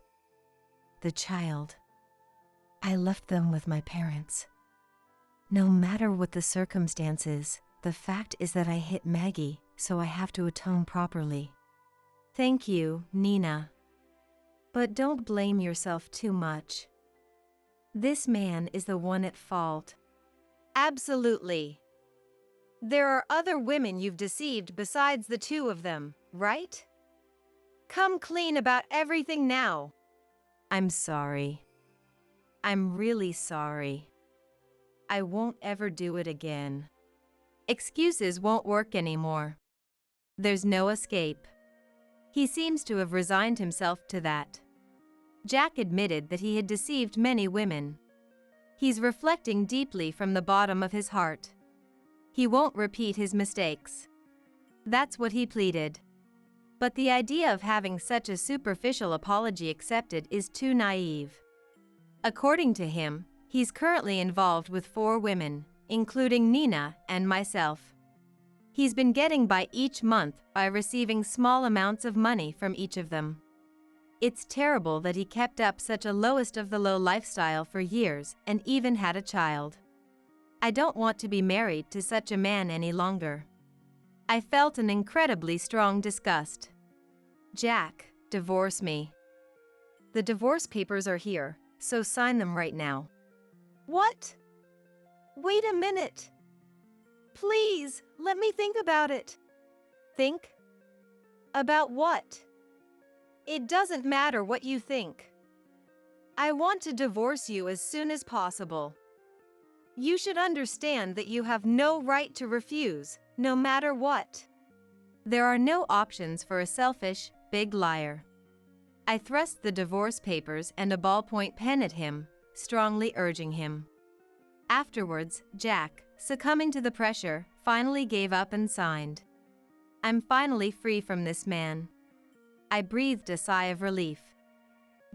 The child. I left them with my parents. No matter what the circumstances, the fact is that I hit Maggie, so I have to atone properly. Thank you, Nina. But don't blame yourself too much. This man is the one at fault. Absolutely. There are other women you've deceived besides the two of them, right? Come clean about everything now. I'm sorry. I'm really sorry. I won't ever do it again. Excuses won't work anymore. There's no escape. He seems to have resigned himself to that. Jack admitted that he had deceived many women. He's reflecting deeply from the bottom of his heart. He won't repeat his mistakes. That's what he pleaded. But the idea of having such a superficial apology accepted is too naive. According to him, he's currently involved with 4 women, including Nina and myself. He's been getting by each month by receiving small amounts of money from each of them. It's terrible that he kept up such a lowest of the low lifestyle for years and even had a child. I don't want to be married to such a man any longer. I felt an incredibly strong disgust. Jack, divorce me. The divorce papers are here, so sign them right now. What? Wait a minute. Please, let me think about it. Think? About what? It doesn't matter what you think. I want to divorce you as soon as possible. You should understand that you have no right to refuse, no matter what. There are no options for a selfish, big liar. I thrust the divorce papers and a ballpoint pen at him, strongly urging him. Afterwards, Jack, succumbing to the pressure, finally gave up and signed. I'm finally free from this man. I breathed a sigh of relief.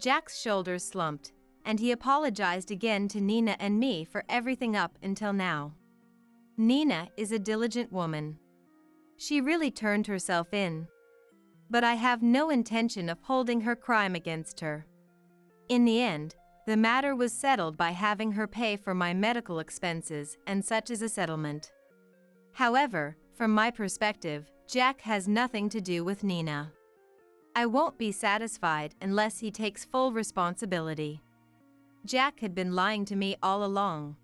Jack's shoulders slumped, and he apologized again to Nina and me for everything up until now. Nina is a diligent woman. She really turned herself in. But I have no intention of holding her crime against her. In the end, the matter was settled by having her pay for my medical expenses, and such is a settlement. However, from my perspective, Jack has nothing to do with Nina. I won't be satisfied unless he takes full responsibility. Jack had been lying to me all along.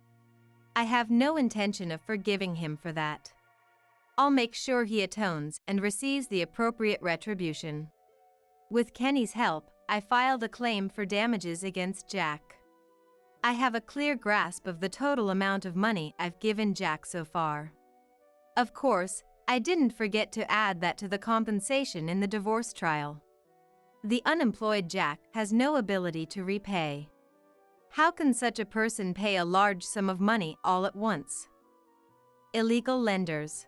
I have no intention of forgiving him for that. I'll make sure he atones and receives the appropriate retribution. With Kenny's help, I filed a claim for damages against Jack. I have a clear grasp of the total amount of money I've given Jack so far. Of course, I didn't forget to add that to the compensation in the divorce trial. The unemployed Jack has no ability to repay. How can such a person pay a large sum of money all at once? Illegal lenders.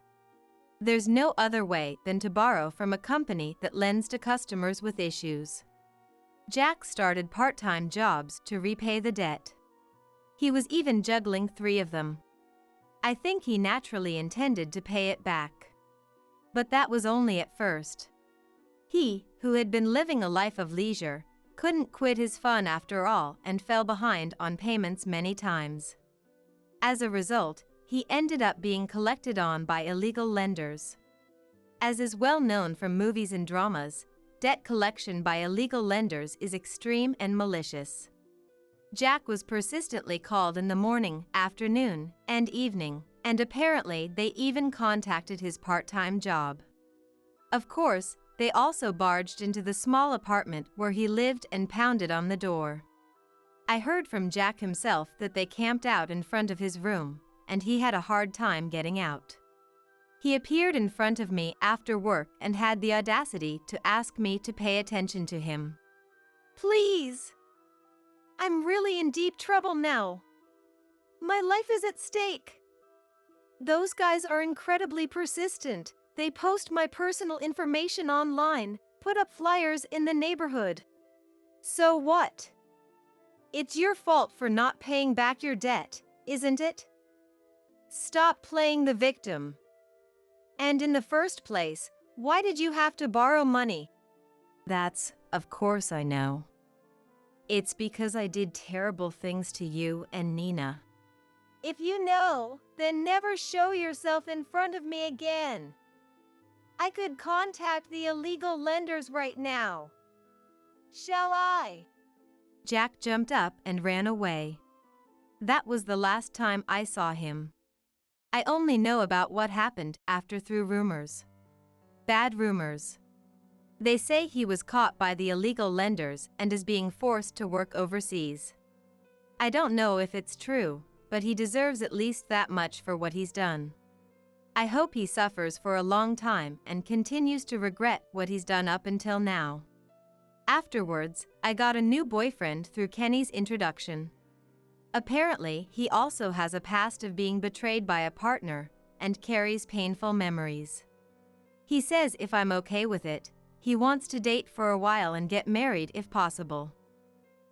There's no other way than to borrow from a company that lends to customers with issues. Jack started part-time jobs to repay the debt. He was even juggling 3 of them. I think he naturally intended to pay it back. But that was only at first. He, who had been living a life of leisure, couldn't quit his fun after all and fell behind on payments many times. As a result, he ended up being collected on by illegal lenders. As is well known from movies and dramas, debt collection by illegal lenders is extreme and malicious. Jack was persistently called in the morning, afternoon, and evening, and apparently they even contacted his part-time job. Of course, they also barged into the small apartment where he lived and pounded on the door. I heard from Jack himself that they camped out in front of his room, and he had a hard time getting out. He appeared in front of me after work and had the audacity to ask me to pay attention to him. Please! I'm really in deep trouble now. My life is at stake. Those guys are incredibly persistent. They post my personal information online, put up flyers in the neighborhood. So what? It's your fault for not paying back your debt, isn't it? Stop playing the victim. And in the first place, why did you have to borrow money? That's, of course I know. It's because I did terrible things to you and Nina. If you know, then never show yourself in front of me again. I could contact the illegal lenders right now. Shall I? Jack jumped up and ran away. That was the last time I saw him. I only know about what happened after through rumors. Bad rumors. They say he was caught by the illegal lenders and is being forced to work overseas. I don't know if it's true, but he deserves at least that much for what he's done. I hope he suffers for a long time and continues to regret what he's done up until now. Afterwards, I got a new boyfriend through Kenny's introduction. Apparently, he also has a past of being betrayed by a partner and carries painful memories. He says if I'm okay with it, he wants to date for a while and get married if possible.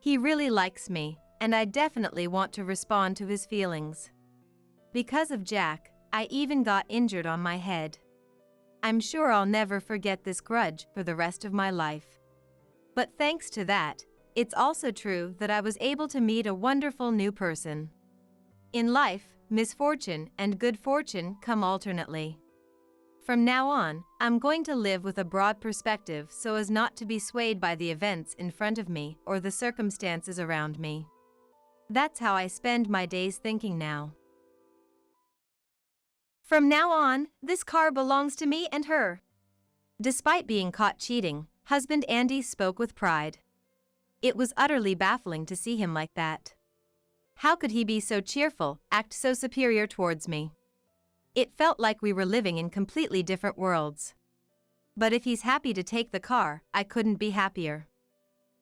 He really likes me, and I definitely want to respond to his feelings. Because of Jack, I even got injured on my head. I'm sure I'll never forget this grudge for the rest of my life. But thanks to that, it's also true that I was able to meet a wonderful new person. In life, misfortune and good fortune come alternately. From now on, I'm going to live with a broad perspective so as not to be swayed by the events in front of me or the circumstances around me. That's how I spend my days thinking now. From now on, this car belongs to me and her. Despite being caught cheating, husband Andy spoke with pride. It was utterly baffling to see him like that. How could he be so cheerful, act so superior towards me? It felt like we were living in completely different worlds. But if he's happy to take the car, I couldn't be happier.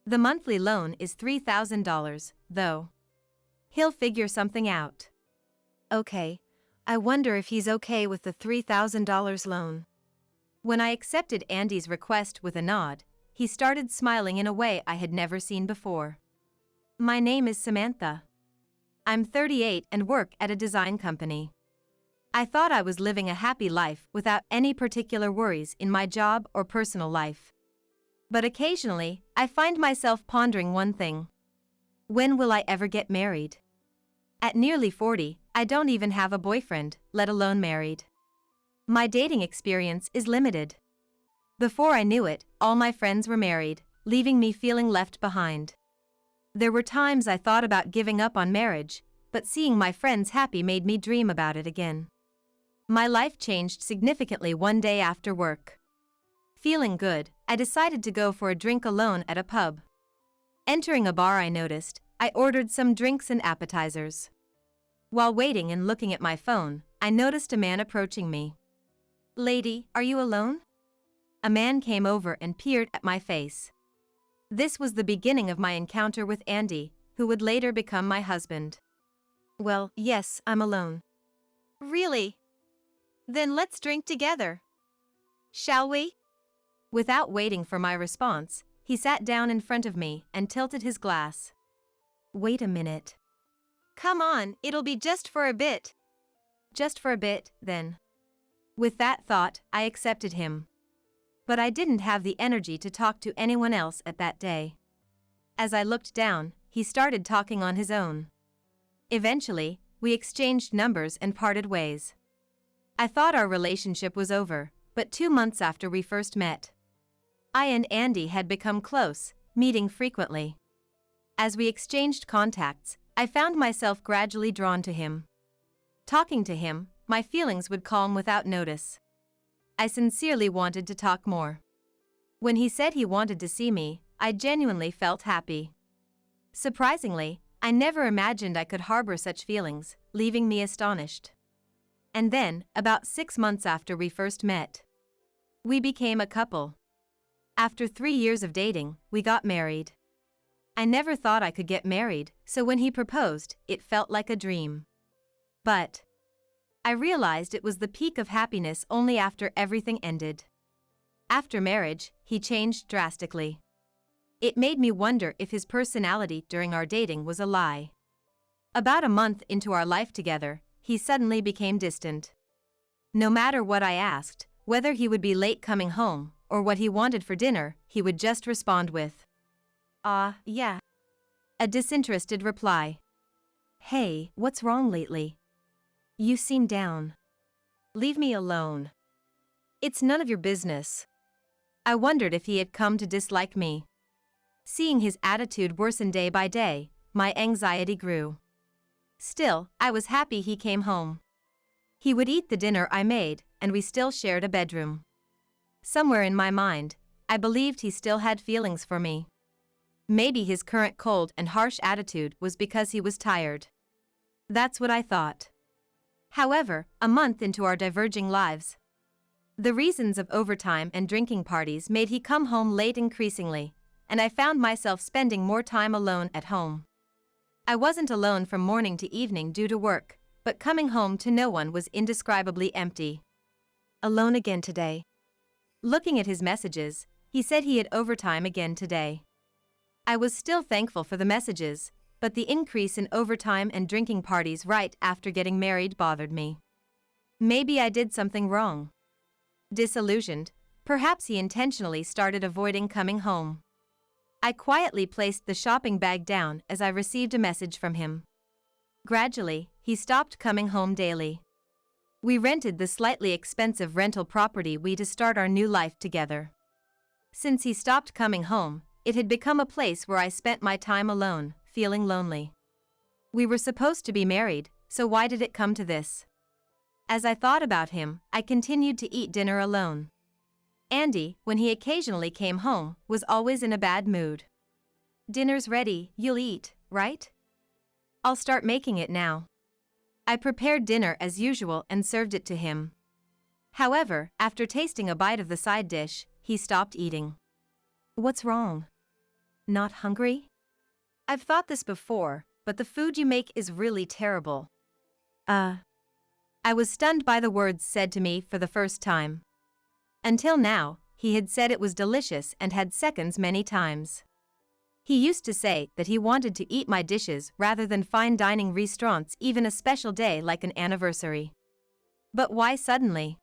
The monthly loan is $3,000, though. He'll figure something out. Okay, I wonder if he's okay with the $3,000 loan. When I accepted Andy's request with a nod, he started smiling in a way I had never seen before. My name is Samantha. I'm 38 and work at a design company. I thought I was living a happy life without any particular worries in my job or personal life. But occasionally, I find myself pondering one thing. When will I ever get married? At nearly 40, I don't even have a boyfriend, let alone married. My dating experience is limited. Before I knew it, all my friends were married, leaving me feeling left behind. There were times I thought about giving up on marriage, but seeing my friends happy made me dream about it again. My life changed significantly one day after work. Feeling good, I decided to go for a drink alone at a pub. Entering a bar, I noticed, I ordered some drinks and appetizers. While waiting and looking at my phone, I noticed a man approaching me. "Lady, are you alone?" A man came over and peered at my face. This was the beginning of my encounter with Andy, who would later become my husband. "Well, yes, I'm alone." "Really? Then let's drink together. Shall we?" Without waiting for my response, he sat down in front of me and tilted his glass. "Wait a minute." "Come on, it'll be just for a bit." "Just for a bit, then." With that thought, I accepted him. But I didn't have the energy to talk to anyone else at that day. As I looked down, he started talking on his own. Eventually, we exchanged numbers and parted ways. I thought our relationship was over, but 2 months after we first met, I and Andy had become close, meeting frequently. As we exchanged contacts, I found myself gradually drawn to him. Talking to him, my feelings would calm without notice. I sincerely wanted to talk more. When he said he wanted to see me, I genuinely felt happy. Surprisingly, I never imagined I could harbor such feelings, leaving me astonished. And then, about 6 months after we first met, we became a couple. After 3 years of dating, we got married. I never thought I could get married, so when he proposed, it felt like a dream. But I realized it was the peak of happiness only after everything ended. After marriage, he changed drastically. It made me wonder if his personality during our dating was a lie. About a month into our life together, he suddenly became distant. No matter what I asked, whether he would be late coming home, or what he wanted for dinner, he would just respond with, yeah. A disinterested reply. Hey, what's wrong lately? You seem down. Leave me alone. It's none of your business. I wondered if he had come to dislike me. Seeing his attitude worsen day by day, my anxiety grew. Still, I was happy he came home. He would eat the dinner I made, and we still shared a bedroom. Somewhere in my mind, I believed he still had feelings for me. Maybe his current cold and harsh attitude was because he was tired. That's what I thought. However, a month into our diverging lives, the reasons of overtime and drinking parties made he come home late increasingly, and I found myself spending more time alone at home. I wasn't alone from morning to evening due to work, but coming home to no one was indescribably empty. Alone again today. Looking at his messages, he said he had overtime again today. I was still thankful for the messages, but the increase in overtime and drinking parties right after getting married bothered me. Maybe I did something wrong. Disillusioned, perhaps he intentionally started avoiding coming home. I quietly placed the shopping bag down as I received a message from him. Gradually, he stopped coming home daily. We rented the slightly expensive rental property to start our new life together. Since he stopped coming home, it had become a place where I spent my time alone, feeling lonely. We were supposed to be married, so why did it come to this? As I thought about him, I continued to eat dinner alone. Andy, when he occasionally came home, was always in a bad mood. Dinner's ready, you'll eat, right? I'll start making it now. I prepared dinner as usual and served it to him. However, after tasting a bite of the side dish, he stopped eating. What's wrong? Not hungry? I've thought this before, but the food you make is really terrible. I was stunned by the words said to me for the first time. Until now, he had said it was delicious and had seconds many times. He used to say that he wanted to eat my dishes rather than fine dining restaurants, even a special day like an anniversary. But why suddenly?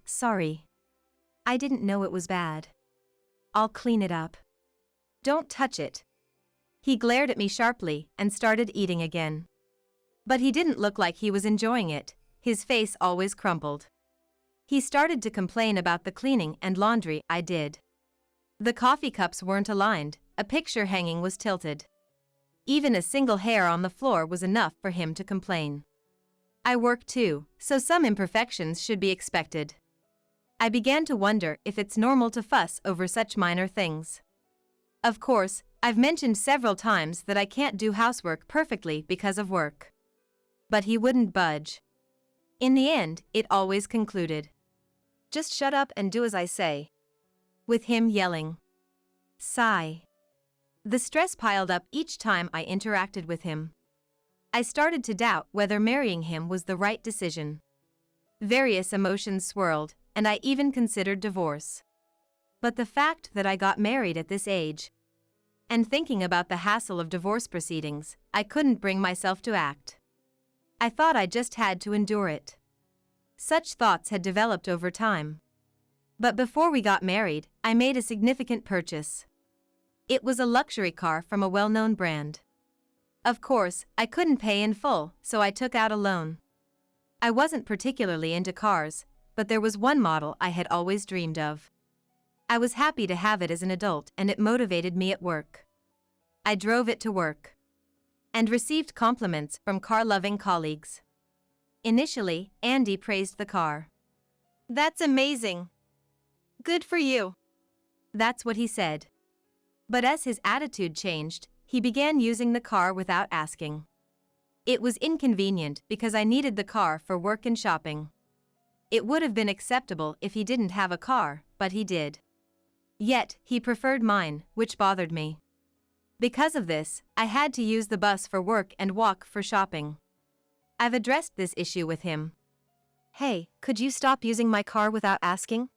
Sorry. I didn't know it was bad. I'll clean it up. Don't touch it. He glared at me sharply and started eating again. But he didn't look like he was enjoying it, his face always crumpled. He started to complain about the cleaning and laundry I did. The coffee cups weren't aligned, a picture hanging was tilted. Even a single hair on the floor was enough for him to complain. I work too, so some imperfections should be expected. I began to wonder if it's normal to fuss over such minor things. Of course, I've mentioned several times that I can't do housework perfectly because of work. But he wouldn't budge. In the end, it always concluded. Just shut up and do as I say. With him yelling. Sigh. The stress piled up each time I interacted with him. I started to doubt whether marrying him was the right decision. Various emotions swirled, and I even considered divorce. But the fact that I got married at this age, and thinking about the hassle of divorce proceedings, I couldn't bring myself to act. I thought I just had to endure it. Such thoughts had developed over time. But before we got married, I made a significant purchase. It was a luxury car from a well-known brand. Of course, I couldn't pay in full, so I took out a loan. I wasn't particularly into cars, but there was one model I had always dreamed of. I was happy to have it as an adult, and it motivated me at work. I drove it to work and received compliments from car-loving colleagues. Initially, Andy praised the car. That's amazing. Good for you. That's what he said. But as his attitude changed, he began using the car without asking. It was inconvenient because I needed the car for work and shopping. It would have been acceptable if he didn't have a car, but he did. Yet, he preferred mine, which bothered me. Because of this, I had to use the bus for work and walk for shopping. I've addressed this issue with him. Hey, could you stop using my car without asking?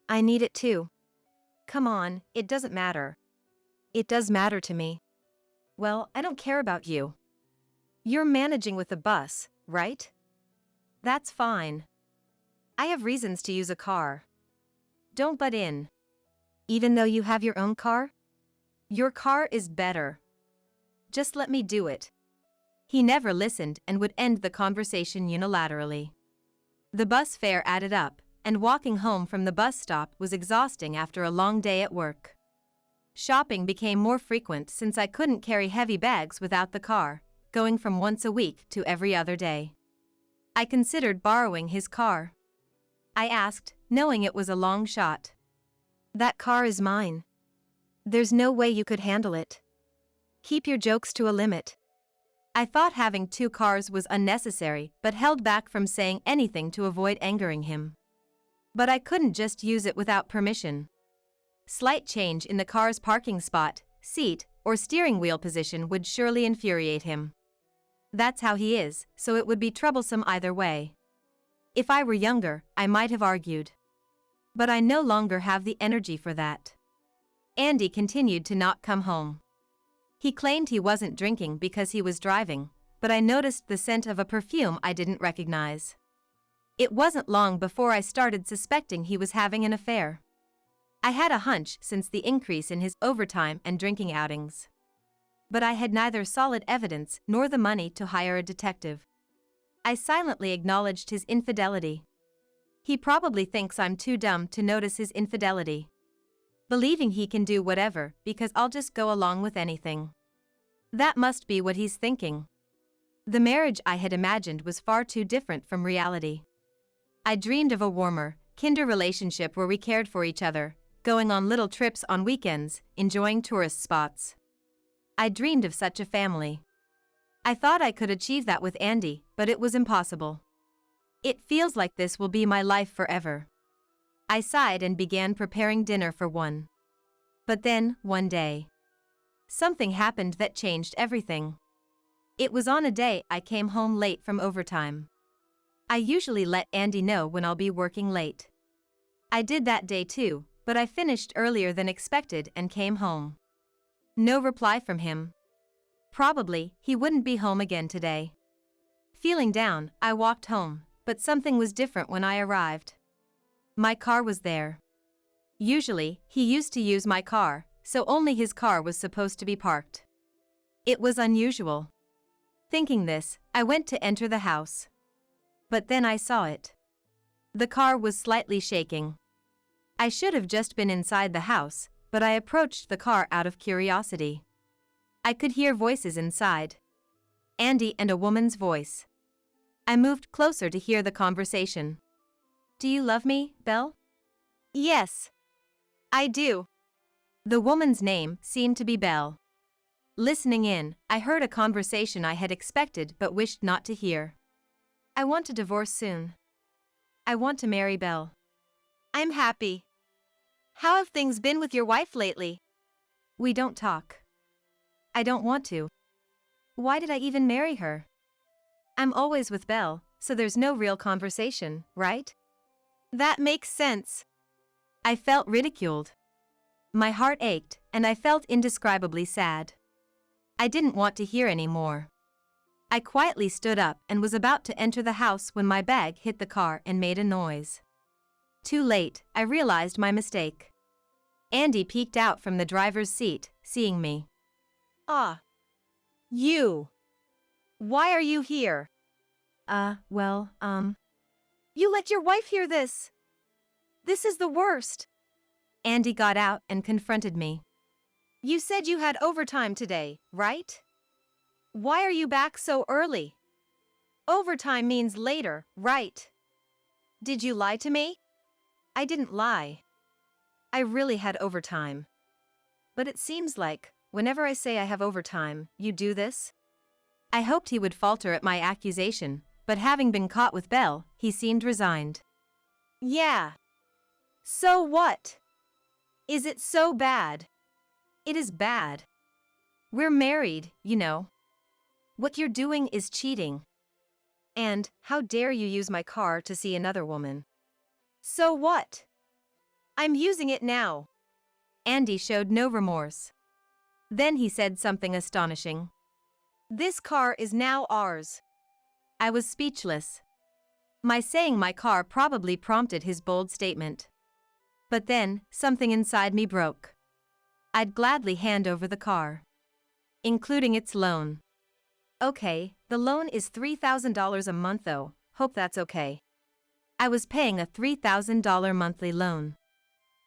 I need it too. Come on, it doesn't matter. It does matter to me. Well, I don't care about you. You're managing with the bus, right? That's fine. I have reasons to use a car. Don't butt in. Even though you have your own car? Your car is better. Just let me do it. He never listened and would end the conversation unilaterally. The bus fare added up, and walking home from the bus stop was exhausting after a long day at work. Shopping became more frequent since I couldn't carry heavy bags without the car, going from once a week to every other day. I considered borrowing his car. I asked, knowing it was a long shot. That car is mine. There's no way you could handle it. Keep your jokes to a limit. I thought having two cars was unnecessary, but held back from saying anything to avoid angering him. But I couldn't just use it without permission. Slight change in the car's parking spot, seat, or steering wheel position would surely infuriate him. That's how he is, so it would be troublesome either way. If I were younger, I might have argued. But I no longer have the energy for that. Andy continued to not come home. He claimed he wasn't drinking because he was driving, but I noticed the scent of a perfume I didn't recognize. It wasn't long before I started suspecting he was having an affair. I had a hunch since the increase in his overtime and drinking outings. But I had neither solid evidence nor the money to hire a detective. I silently acknowledged his infidelity. He probably thinks I'm too dumb to notice his infidelity. Believing he can do whatever because I'll just go along with anything. That must be what he's thinking. The marriage I had imagined was far too different from reality. I dreamed of a warmer, kinder relationship where we cared for each other, going on little trips on weekends, enjoying tourist spots. I dreamed of such a family. I thought I could achieve that with Andy, but it was impossible. It feels like this will be my life forever. I sighed and began preparing dinner for one. But then, one day, something happened that changed everything. It was on a day I came home late from overtime. I usually let Andy know when I'll be working late. I did that day too, but I finished earlier than expected and came home. No reply from him. Probably, he wouldn't be home again today. Feeling down, I walked home, but something was different when I arrived. My car was there. Usually, he used to use my car, so only his car was supposed to be parked. It was unusual. Thinking this, I went to enter the house. But then I saw it. The car was slightly shaking. I should have just been inside the house, but I approached the car out of curiosity. I could hear voices inside. Andy and a woman's voice. I moved closer to hear the conversation. Do you love me, Belle? Yes. I do. The woman's name seemed to be Belle. Listening in, I heard a conversation I had expected but wished not to hear. I want a divorce soon. I want to marry Belle. I'm happy. How have things been with your wife lately? We don't talk. I don't want to. Why did I even marry her? I'm always with Belle, so there's no real conversation, right? That makes sense. I felt ridiculed. My heart ached, and I felt indescribably sad. I didn't want to hear any more. I quietly stood up and was about to enter the house when my bag hit the car and made a noise. Too late, I realized my mistake. Andy peeked out from the driver's seat, seeing me. Ah. You. Why are you here? You let your wife hear this. This is the worst. Andy got out and confronted me. You said you had overtime today, right? Why are you back so early? Overtime means later, right? Did you lie to me? I didn't lie. I really had overtime. But it seems like, whenever I say I have overtime, you do this? I hoped he would falter at my accusation, but having been caught with Belle, he seemed resigned. Yeah. So what? Is it so bad? It is bad. We're married, you know. What you're doing is cheating. And, how dare you use my car to see another woman? So what? I'm using it now. Andy showed no remorse. Then he said something astonishing. This car is now ours. I was speechless. My saying my car probably prompted his bold statement. But then, something inside me broke. I'd gladly hand over the car, including its loan. Okay, the loan is $3,000 a month though, hope that's okay. I was paying a $3,000 monthly loan.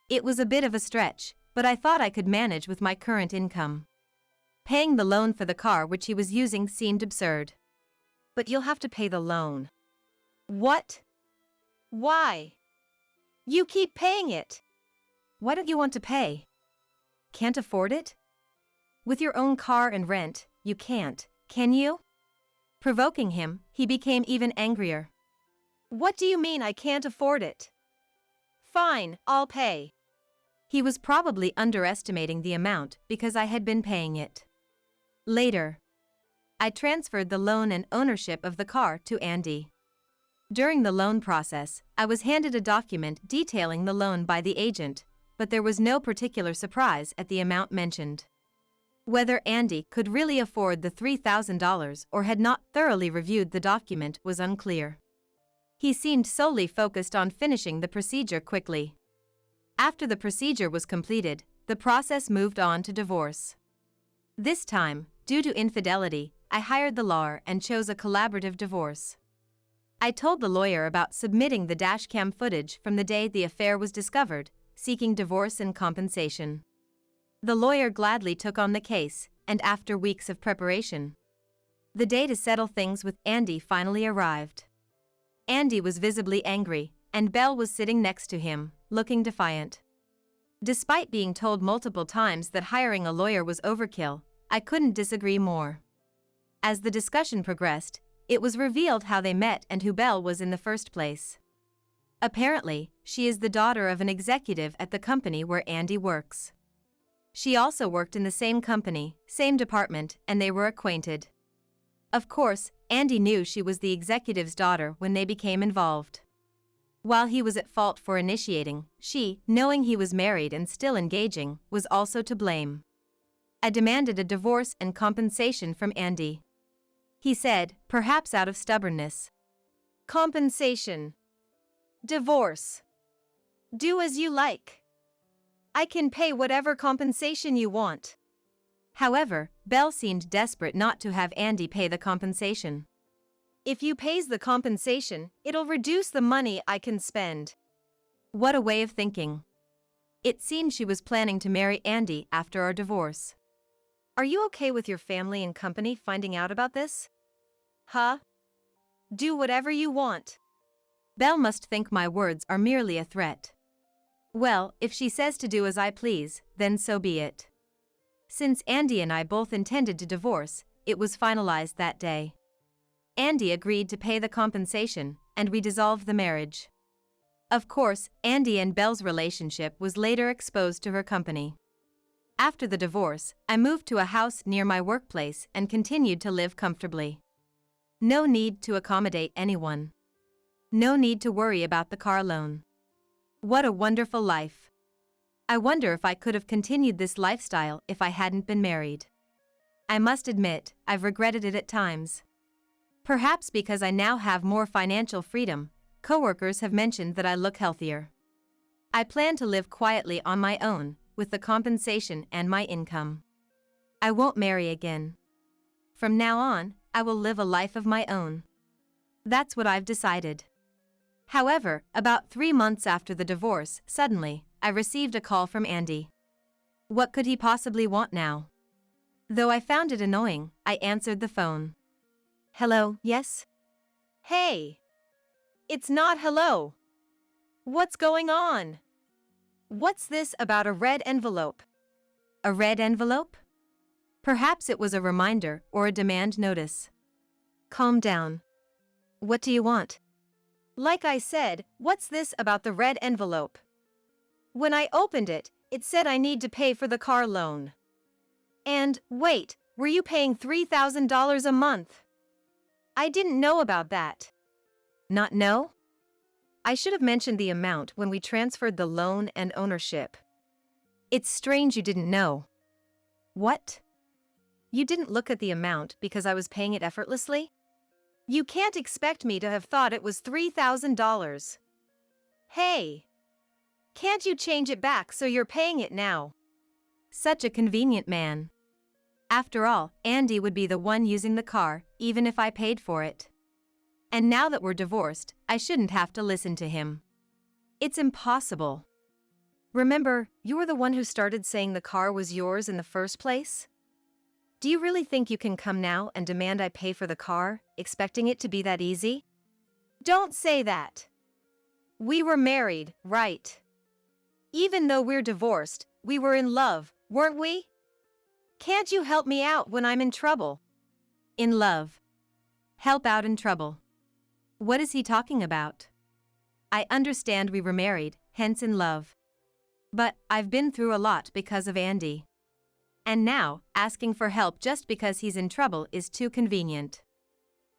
It was a bit of a stretch, but I thought I could manage with my current income. Paying the loan for the car which he was using seemed absurd. But you'll have to pay the loan. What? Why? You keep paying it. Why don't you want to pay? Can't afford it? With your own car and rent, you can't, can you? Provoking him, he became even angrier. What do you mean I can't afford it? Fine, I'll pay. He was probably underestimating the amount because I had been paying it. Later, I transferred the loan and ownership of the car to Andy. During the loan process, I was handed a document detailing the loan by the agent, but there was no particular surprise at the amount mentioned. Whether Andy could really afford the $3,000 or had not thoroughly reviewed the document was unclear. He seemed solely focused on finishing the procedure quickly. After the procedure was completed, the process moved on to divorce. This time, due to infidelity, I hired the lawyer and chose a collaborative divorce. I told the lawyer about submitting the dashcam footage from the day the affair was discovered, seeking divorce and compensation. The lawyer gladly took on the case, and after weeks of preparation, the day to settle things with Andy finally arrived. Andy was visibly angry, and Belle was sitting next to him, looking defiant. Despite being told multiple times that hiring a lawyer was overkill, I couldn't disagree more. As the discussion progressed, it was revealed how they met and who Belle was in the first place. Apparently, she is the daughter of an executive at the company where Andy works. She also worked in the same company, same department, and they were acquainted. Of course, Andy knew she was the executive's daughter when they became involved. While he was at fault for initiating, she, knowing he was married and still engaging, was also to blame. I demanded a divorce and compensation from Andy. He said, perhaps out of stubbornness. Compensation. Divorce. Do as you like. I can pay whatever compensation you want. However, Belle seemed desperate not to have Andy pay the compensation. If you pays the compensation, it'll reduce the money I can spend. What a way of thinking. It seemed she was planning to marry Andy after our divorce. Are you okay with your family and company finding out about this? Huh? Do whatever you want. Belle must think my words are merely a threat. Well, if she says to do as I please, then so be it. Since Andy and I both intended to divorce, it was finalized that day. Andy agreed to pay the compensation, and we dissolved the marriage. Of course, Andy and Belle's relationship was later exposed to her company. After the divorce, I moved to a house near my workplace and continued to live comfortably. No need to accommodate anyone. No need to worry about the car loan. What a wonderful life. I wonder if I could have continued this lifestyle if I hadn't been married. I must admit, I've regretted it at times. Perhaps because I now have more financial freedom, coworkers have mentioned that I look healthier. I plan to live quietly on my own, with the compensation and my income. I won't marry again. From now on, I will live a life of my own. That's what I've decided. However, about 3 months after the divorce, suddenly, I received a call from Andy. What could he possibly want now? Though I found it annoying, I answered the phone. Hello, yes? Hey! It's not hello! What's going on? What's this about a red envelope? A red envelope? Perhaps it was a reminder or a demand notice. Calm down. What do you want? Like I said, what's this about the red envelope? When I opened it, it said I need to pay for the car loan. And, wait, were you paying $3,000 a month? I didn't know about that. Not know? I should have mentioned the amount when we transferred the loan and ownership. It's strange you didn't know. What? You didn't look at the amount because I was paying it effortlessly? You can't expect me to have thought it was $3,000. Hey! Can't you change it back so you're paying it now? Such a convenient man. After all, Andy would be the one using the car, even if I paid for it. And now that we're divorced, I shouldn't have to listen to him. It's impossible. Remember, you were the one who started saying the car was yours in the first place? Do you really think you can come now and demand I pay for the car, expecting it to be that easy? Don't say that. We were married, right? Even though we're divorced, we were in love, weren't we? Can't you help me out when I'm in trouble? In love. Help out in trouble. What is he talking about? I understand we were married, hence in love. But I've been through a lot because of Andy. And now, asking for help just because he's in trouble is too convenient.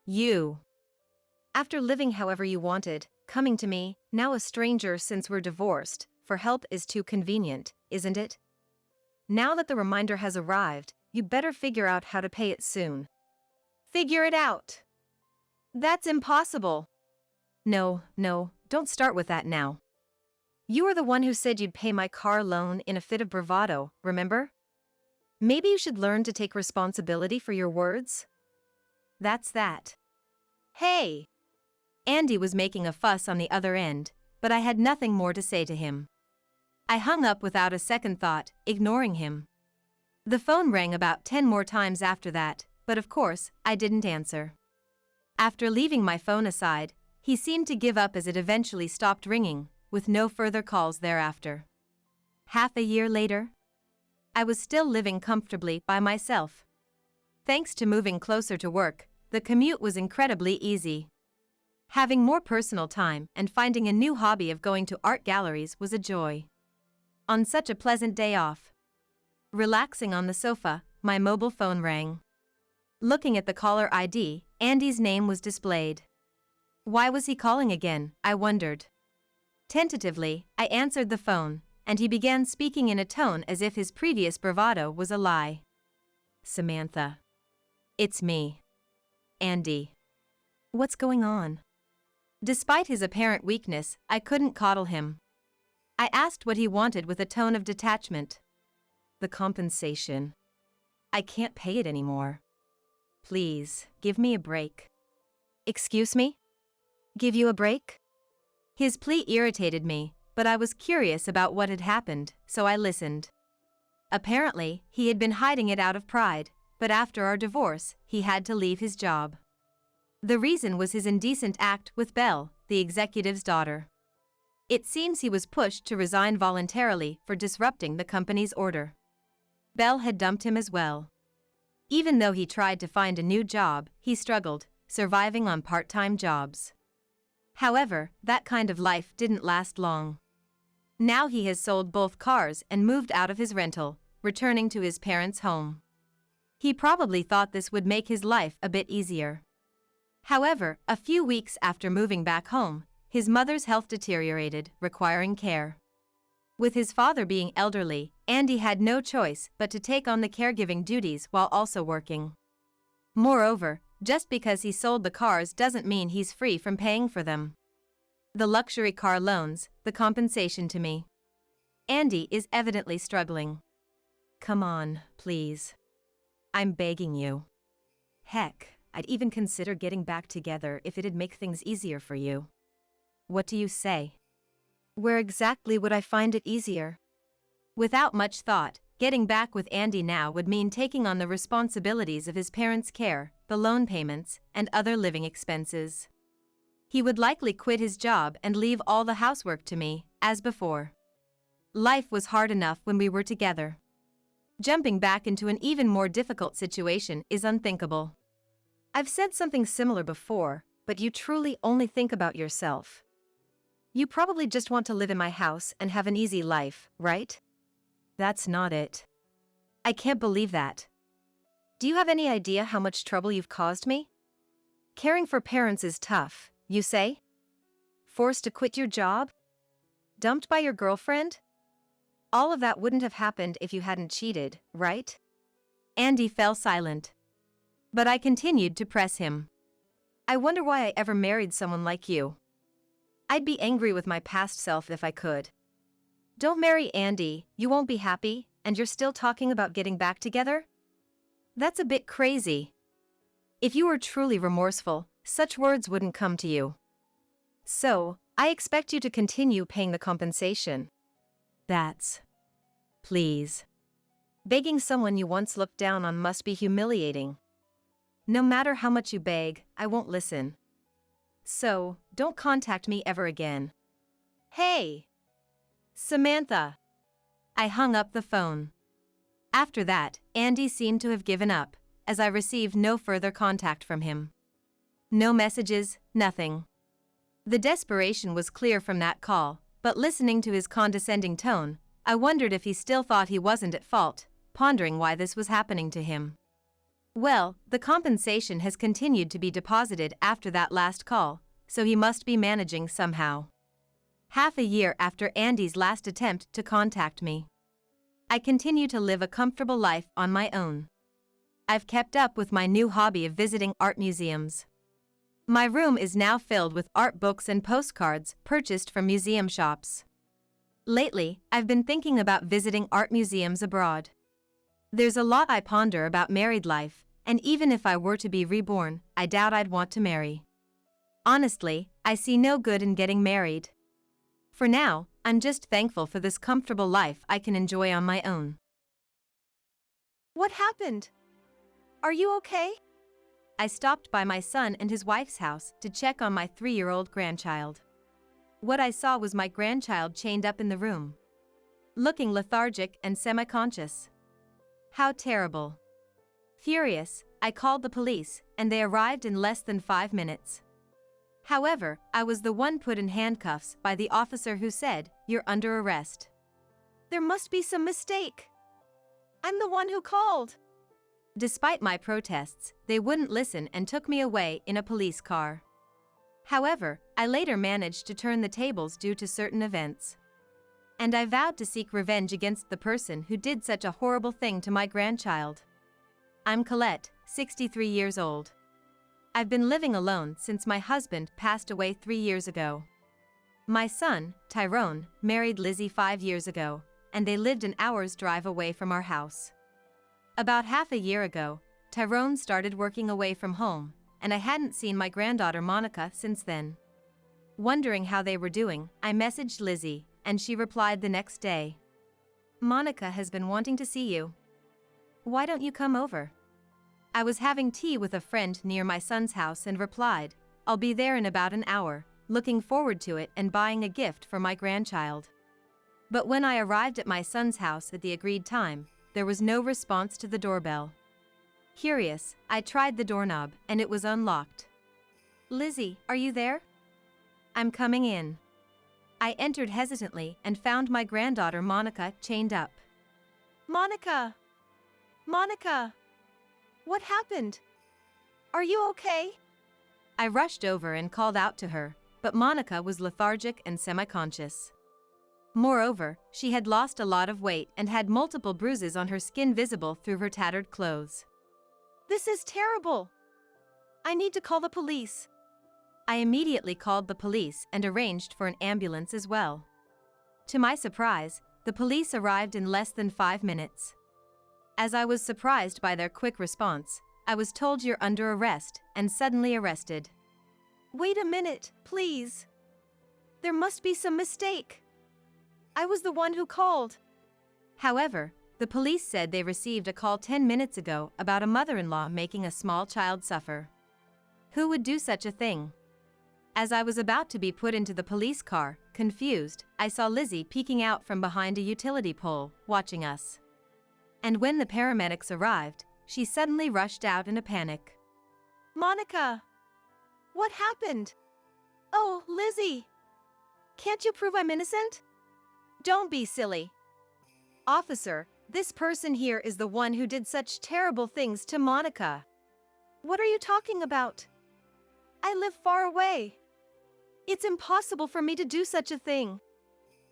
You. After living however you wanted, coming to me, now a stranger since we're divorced, for help is too convenient, isn't it? Now that the reminder has arrived, you better figure out how to pay it soon. Figure it out. That's impossible. No, don't start with that now. You were the one who said you'd pay my car loan in a fit of bravado, remember? Maybe you should learn to take responsibility for your words? That's that. Hey! Andy was making a fuss on the other end, but I had nothing more to say to him. I hung up without a second thought, ignoring him. The phone rang about 10 more times after that, but of course, I didn't answer. After leaving my phone aside, he seemed to give up as it eventually stopped ringing, with no further calls thereafter. Half a year later, I was still living comfortably by myself. Thanks to moving closer to work, the commute was incredibly easy. Having more personal time and finding a new hobby of going to art galleries was a joy. On such a pleasant day off, relaxing on the sofa, my mobile phone rang. Looking at the caller ID, Andy's name was displayed. Why was he calling again, I wondered. Tentatively, I answered the phone, and he began speaking in a tone as if his previous bravado was a lie. Samantha. It's me. Andy. What's going on? Despite his apparent weakness, I couldn't coddle him. I asked what he wanted with a tone of detachment. The compensation. I can't pay it anymore. Please, give me a break. Excuse me? Give you a break? His plea irritated me, but I was curious about what had happened, so I listened. Apparently, he had been hiding it out of pride, but after our divorce, he had to leave his job. The reason was his indecent act with Belle, the executive's daughter. It seems he was pushed to resign voluntarily for disrupting the company's order. Belle had dumped him as well. Even though he tried to find a new job, he struggled, surviving on part-time jobs. However, that kind of life didn't last long. Now he has sold both cars and moved out of his rental, returning to his parents' home. He probably thought this would make his life a bit easier. However, a few weeks after moving back home, his mother's health deteriorated, requiring care. With his father being elderly, Andy had no choice but to take on the caregiving duties while also working. Moreover, just because he sold the cars doesn't mean he's free from paying for them. The luxury car loans, the compensation to me. Andy is evidently struggling. Come on, please. I'm begging you. Heck, I'd even consider getting back together if it'd make things easier for you. What do you say? Where exactly would I find it easier? Without much thought, getting back with Andy now would mean taking on the responsibilities of his parents' care, the loan payments, and other living expenses. He would likely quit his job and leave all the housework to me, as before. Life was hard enough when we were together. Jumping back into an even more difficult situation is unthinkable. I've said something similar before, but you truly only think about yourself. You probably just want to live in my house and have an easy life, right? That's not it. I can't believe that. Do you have any idea how much trouble you've caused me? Caring for parents is tough, you say? Forced to quit your job? Dumped by your girlfriend? All of that wouldn't have happened if you hadn't cheated, right? Andy fell silent. But I continued to press him. I wonder why I ever married someone like you. I'd be angry with my past self if I could. Don't marry Andy, you won't be happy, and you're still talking about getting back together? That's a bit crazy. If you were truly remorseful, such words wouldn't come to you. So, I expect you to continue paying the compensation. Please. Begging someone you once looked down on must be humiliating. No matter how much you beg, I won't listen. So, don't contact me ever again. Hey! Samantha! I hung up the phone. After that, Andy seemed to have given up, as I received no further contact from him. No messages, nothing. The desperation was clear from that call, but listening to his condescending tone, I wondered if he still thought he wasn't at fault, pondering why this was happening to him. Well, the compensation has continued to be deposited after that last call, so he must be managing somehow. Half a year after Andy's last attempt to contact me, I continue to live a comfortable life on my own. I've kept up with my new hobby of visiting art museums. My room is now filled with art books and postcards purchased from museum shops. Lately, I've been thinking about visiting art museums abroad. There's a lot I ponder about married life, and even if I were to be reborn, I doubt I'd want to marry. Honestly, I see no good in getting married. For now, I'm just thankful for this comfortable life I can enjoy on my own. What happened? Are you okay? I stopped by my son and his wife's house to check on my 3-year-old grandchild. What I saw was my grandchild chained up in the room, looking lethargic and semi-conscious. How terrible. Furious, I called the police, and they arrived in less than 5 minutes. However, I was the one put in handcuffs by the officer who said, "You're under arrest." There must be some mistake. I'm the one who called. Despite my protests, they wouldn't listen and took me away in a police car. However, I later managed to turn the tables due to certain events. And I vowed to seek revenge against the person who did such a horrible thing to my grandchild. I'm Colette, 63 years old. I've been living alone since my husband passed away 3 years ago. My son, Tyrone, married Lizzie 5 years ago, and they lived an hour's drive away from our house. About half a year ago, Tyrone started working away from home, and I hadn't seen my granddaughter Monica since then. Wondering how they were doing, I messaged Lizzie, and she replied the next day. "Monica has been wanting to see you. Why don't you come over?" I was having tea with a friend near my son's house and replied, "I'll be there in about an hour, looking forward to it and buying a gift for my grandchild." But when I arrived at my son's house at the agreed time, there was no response to the doorbell. Curious, I tried the doorknob, and it was unlocked. "Lizzie, are you there?" "I'm coming in." I entered hesitantly and found my granddaughter Monica chained up. Monica! Monica! What happened? Are you okay? I rushed over and called out to her, but Monica was lethargic and semi-conscious. Moreover, she had lost a lot of weight and had multiple bruises on her skin visible through her tattered clothes. This is terrible. I need to call the police. I immediately called the police and arranged for an ambulance as well. To my surprise, the police arrived in less than 5 minutes. As I was surprised by their quick response, I was told you're under arrest and suddenly arrested. Wait a minute, please. There must be some mistake. I was the one who called. However, the police said they received a call 10 minutes ago about a mother-in-law making a small child suffer. Who would do such a thing? As I was about to be put into the police car, confused, I saw Lizzie peeking out from behind a utility pole, watching us. And when the paramedics arrived, she suddenly rushed out in a panic. Monica! What happened? Oh, Lizzie! Can't you prove I'm innocent? Don't be silly. Officer, this person here is the one who did such terrible things to Monica. What are you talking about? I live far away. It's impossible for me to do such a thing.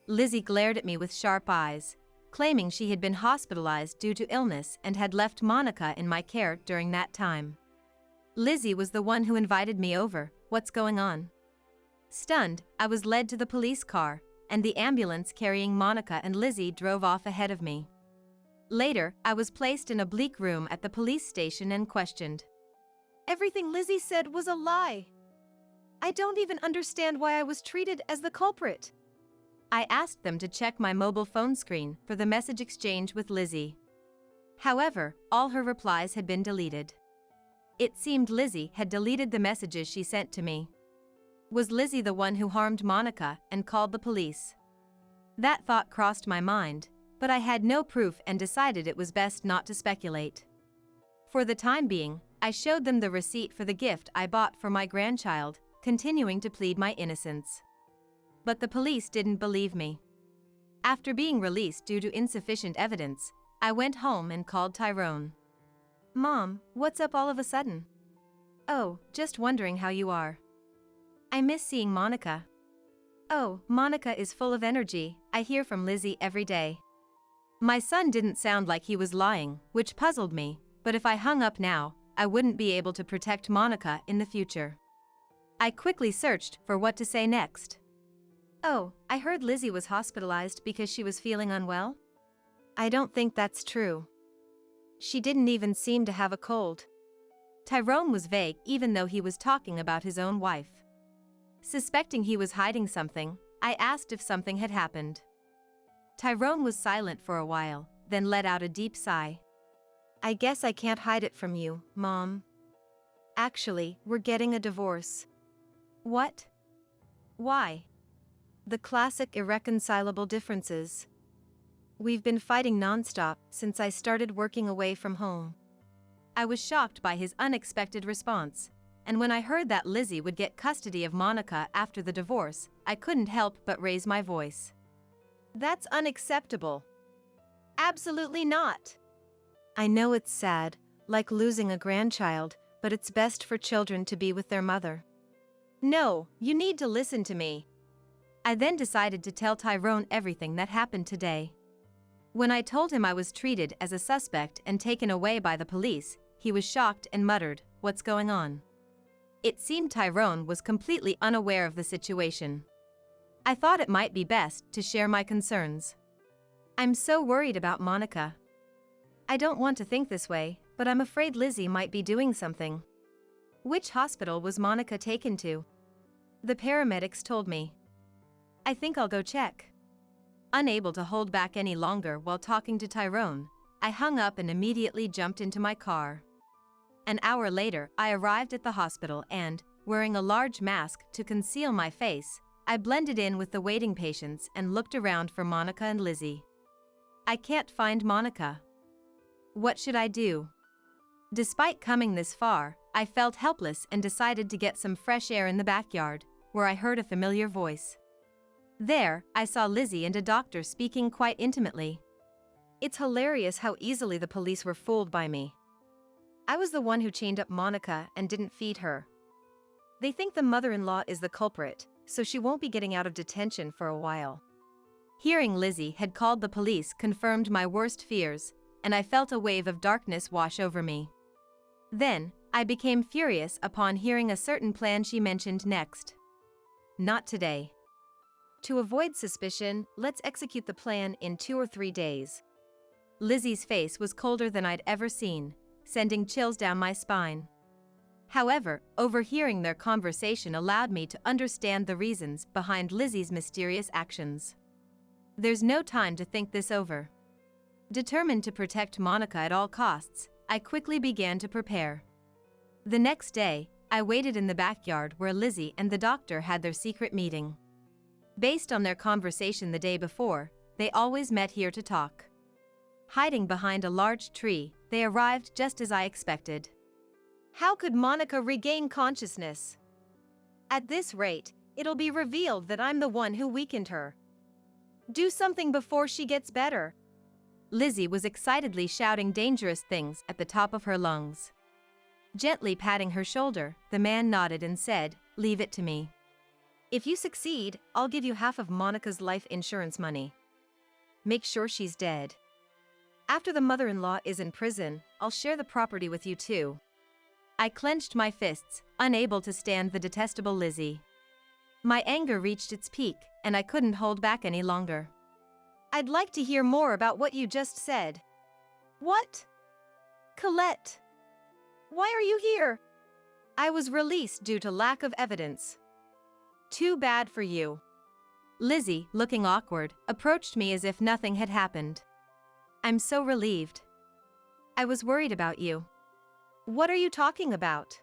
Lizzie glared at me with sharp eyes, claiming she had been hospitalized due to illness and had left Monica in my care during that time. Lizzie was the one who invited me over. What's going on? Stunned, I was led to the police car, and the ambulance carrying Monica and Lizzie drove off ahead of me. Later, I was placed in a bleak room at the police station and questioned. Everything Lizzie said was a lie. I don't even understand why I was treated as the culprit. I asked them to check my mobile phone screen for the message exchange with Lizzie. However, all her replies had been deleted. It seemed Lizzie had deleted the messages she sent to me. Was Lizzie the one who harmed Monica and called the police? That thought crossed my mind, but I had no proof and decided it was best not to speculate. For the time being, I showed them the receipt for the gift I bought for my grandchild, continuing to plead my innocence. But the police didn't believe me. After being released due to insufficient evidence, I went home and called Tyrone. "Mom, what's up all of a sudden?" "Oh, just wondering how you are. I miss seeing Monica." "Oh, Monica is full of energy, I hear from Lizzie every day." My son didn't sound like he was lying, which puzzled me, but if I hung up now, I wouldn't be able to protect Monica in the future. I quickly searched for what to say next. "Oh, I heard Lizzie was hospitalized because she was feeling unwell?" "I don't think that's true. She didn't even seem to have a cold." Tyrone was vague even though he was talking about his own wife. Suspecting he was hiding something, I asked if something had happened. Tyrone was silent for a while, then let out a deep sigh. "I guess I can't hide it from you, Mom. Actually, we're getting a divorce." "What? Why?" "The classic irreconcilable differences. We've been fighting nonstop since I started working away from home." I was shocked by his unexpected response, and when I heard that Lizzie would get custody of Monica after the divorce, I couldn't help but raise my voice. "That's unacceptable." "Absolutely not." "I know it's sad, like losing a grandchild, but it's best for children to be with their mother." "No, you need to listen to me." I then decided to tell Tyrone everything that happened today. When I told him I was treated as a suspect and taken away by the police, he was shocked and muttered, "What's going on?" It seemed Tyrone was completely unaware of the situation. I thought it might be best to share my concerns. "I'm so worried about Monica. I don't want to think this way, but I'm afraid Lizzie might be doing something." "Which hospital was Monica taken to?" "The paramedics told me." "I think I'll go check." Unable to hold back any longer while talking to Tyrone, I hung up and immediately jumped into my car. An hour later, I arrived at the hospital and, wearing a large mask to conceal my face, I blended in with the waiting patients and looked around for Monica and Lizzie. I can't find Monica. What should I do? Despite coming this far, I felt helpless and decided to get some fresh air in the backyard, where I heard a familiar voice. There, I saw Lizzie and a doctor speaking quite intimately. It's hilarious how easily the police were fooled by me. I was the one who chained up Monica and didn't feed her. They think the mother-in-law is the culprit, so she won't be getting out of detention for a while. Hearing Lizzie had called the police confirmed my worst fears, and I felt a wave of darkness wash over me. Then, I became furious upon hearing a certain plan she mentioned next. "Not today. To avoid suspicion, let's execute the plan in 2 or 3 days." Lizzie's face was colder than I'd ever seen, sending chills down my spine. However, overhearing their conversation allowed me to understand the reasons behind Lizzie's mysterious actions. There's no time to think this over. Determined to protect Monica at all costs, I quickly began to prepare. The next day, I waited in the backyard where Lizzie and the doctor had their secret meeting. Based on their conversation the day before, they always met here to talk. Hiding behind a large tree, they arrived just as I expected. How could Monica regain consciousness? At this rate, it'll be revealed that I'm the one who weakened her. Do something before she gets better. Lizzie was excitedly shouting dangerous things at the top of her lungs. Gently patting her shoulder, the man nodded and said, "Leave it to me. If you succeed, I'll give you half of Monica's life insurance money. Make sure she's dead. After the mother-in-law is in prison, I'll share the property with you too." I clenched my fists, unable to stand the detestable Lizzie. My anger reached its peak, and I couldn't hold back any longer. "I'd like to hear more about what you just said." "What? Colette? Why are you here?" "I was released due to lack of evidence." "Too bad for you." Lizzie, looking awkward, approached me as if nothing had happened. "I'm so relieved. I was worried about you." "What are you talking about?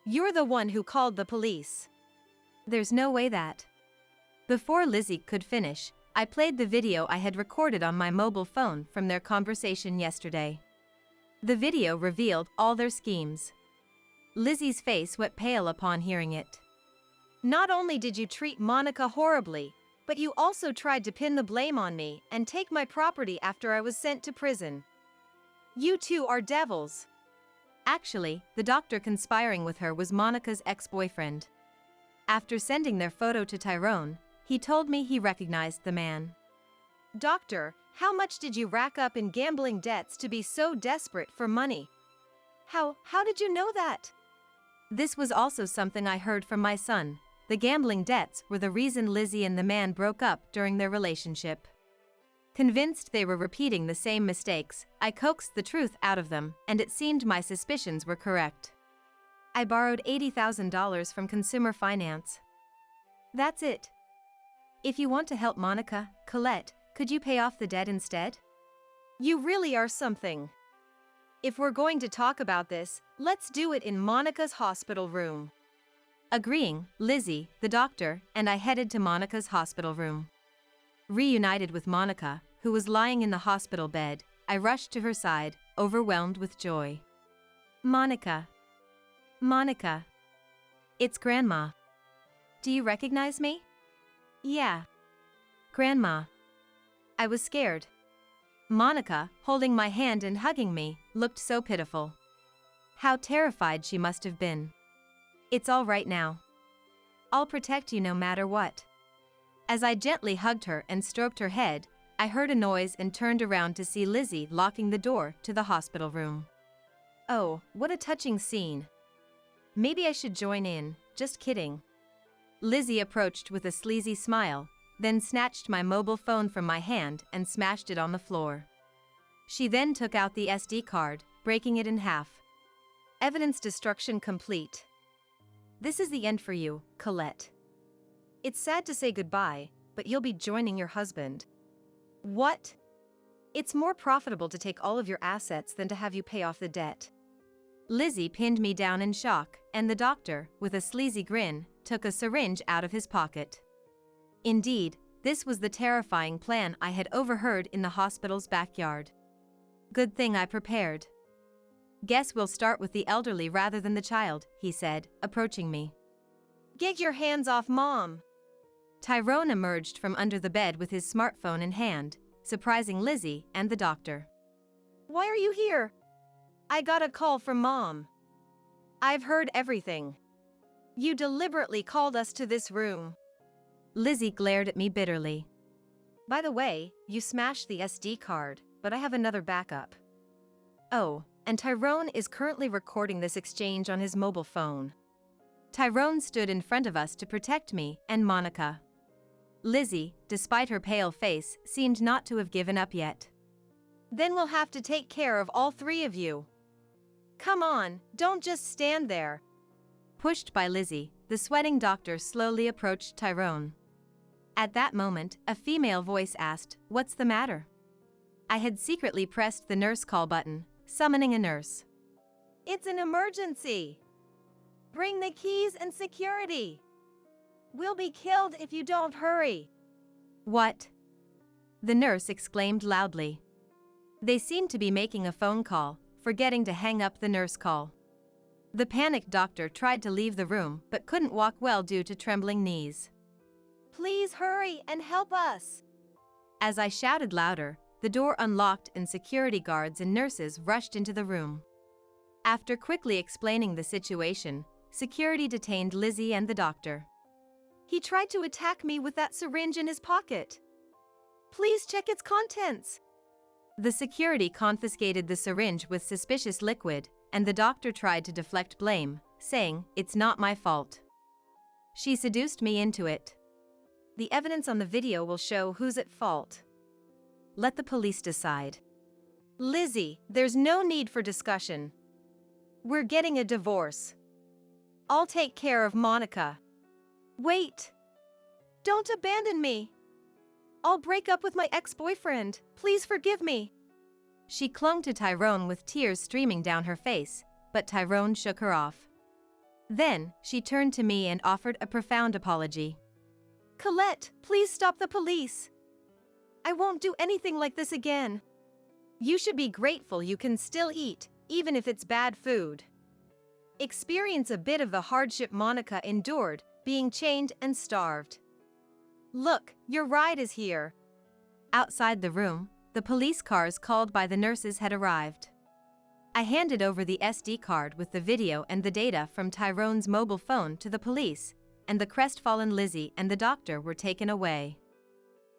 You're the one who called the police." "There's no way that." Before Lizzie could finish, I played the video I had recorded on my mobile phone from their conversation yesterday. The video revealed all their schemes. Lizzie's face went pale upon hearing it. "Not only did you treat Monica horribly, but you also tried to pin the blame on me and take my property after I was sent to prison. You two are devils." Actually, the doctor conspiring with her was Monica's ex-boyfriend. After sending their photo to Tyrone, he told me he recognized the man. "Doctor, how much did you rack up in gambling debts to be so desperate for money? How did you know that?" This was also something I heard from my son. The gambling debts were the reason Lizzie and the man broke up during their relationship. Convinced they were repeating the same mistakes, I coaxed the truth out of them, and it seemed my suspicions were correct. I borrowed $80,000 from Consumer Finance. That's it. If you want to help Monica, Colette, could you pay off the debt instead? You really are something. If we're going to talk about this, let's do it in Monica's hospital room. Agreeing, Lizzie, the doctor, and I headed to Monica's hospital room. Reunited with Monica, who was lying in the hospital bed, I rushed to her side, overwhelmed with joy. "Monica. Monica. It's Grandma. Do you recognize me?" "Yeah. Grandma." I was scared. Monica, holding my hand and hugging me, looked so pitiful. How terrified she must have been. "It's all right now. I'll protect you no matter what." As I gently hugged her and stroked her head, I heard a noise and turned around to see Lizzie locking the door to the hospital room. Oh, what a touching scene. Maybe I should join in, just kidding. Lizzie approached with a sleazy smile, then snatched my mobile phone from my hand and smashed it on the floor. She then took out the SD card, breaking it in half. "Evidence destruction complete. This is the end for you, Colette. It's sad to say goodbye, but you'll be joining your husband." "What?" "It's more profitable to take all of your assets than to have you pay off the debt." Lizzie pinned me down in shock, and the doctor, with a sleazy grin, took a syringe out of his pocket. Indeed, this was the terrifying plan I had overheard in the hospital's backyard. Good thing I prepared. "Guess we'll start with the elderly rather than the child," he said, approaching me. "Get your hands off Mom." Tyrone emerged from under the bed with his smartphone in hand, surprising Lizzie and the doctor. "Why are you here?" "I got a call from Mom. I've heard everything. You deliberately called us to this room." Lizzie glared at me bitterly. "By the way, you smashed the SD card, but I have another backup." Oh, and Tyrone is currently recording this exchange on his mobile phone. Tyrone stood in front of us to protect me and Monica. Lizzie, despite her pale face, seemed not to have given up yet. "Then we'll have to take care of all three of you. Come on, don't just stand there." Pushed by Lizzie, the sweating doctor slowly approached Tyrone. At that moment, a female voice asked, "What's the matter?" I had secretly pressed the nurse call button, summoning a nurse. "It's an emergency. Bring the keys and security. We'll be killed if you don't hurry." "What?" the nurse exclaimed loudly. They seemed to be making a phone call, forgetting to hang up the nurse call. The panicked doctor tried to leave the room but couldn't walk well due to trembling knees. "Please hurry and help us." As I shouted louder, the door unlocked and security guards and nurses rushed into the room. After quickly explaining the situation, security detained Lizzie and the doctor. He tried to attack me with that syringe in his pocket. Please check its contents. The security confiscated the syringe with suspicious liquid, and the doctor tried to deflect blame, saying, "It's not my fault. She seduced me into it." The evidence on the video will show who's at fault. Let the police decide. Lizzie, there's no need for discussion. We're getting a divorce. I'll take care of Monica. Wait! Don't abandon me! I'll break up with my ex-boyfriend. Please forgive me. She clung to Tyrone with tears streaming down her face, but Tyrone shook her off. Then, she turned to me and offered a profound apology. Colette, please stop the police. I won't do anything like this again. You should be grateful you can still eat, even if it's bad food. Experience a bit of the hardship Monica endured, being chained and starved. Look, your ride is here. Outside the room, the police cars called by the nurses had arrived. I handed over the SD card with the video and the data from Tyrone's mobile phone to the police, and the crestfallen Lizzie and the doctor were taken away.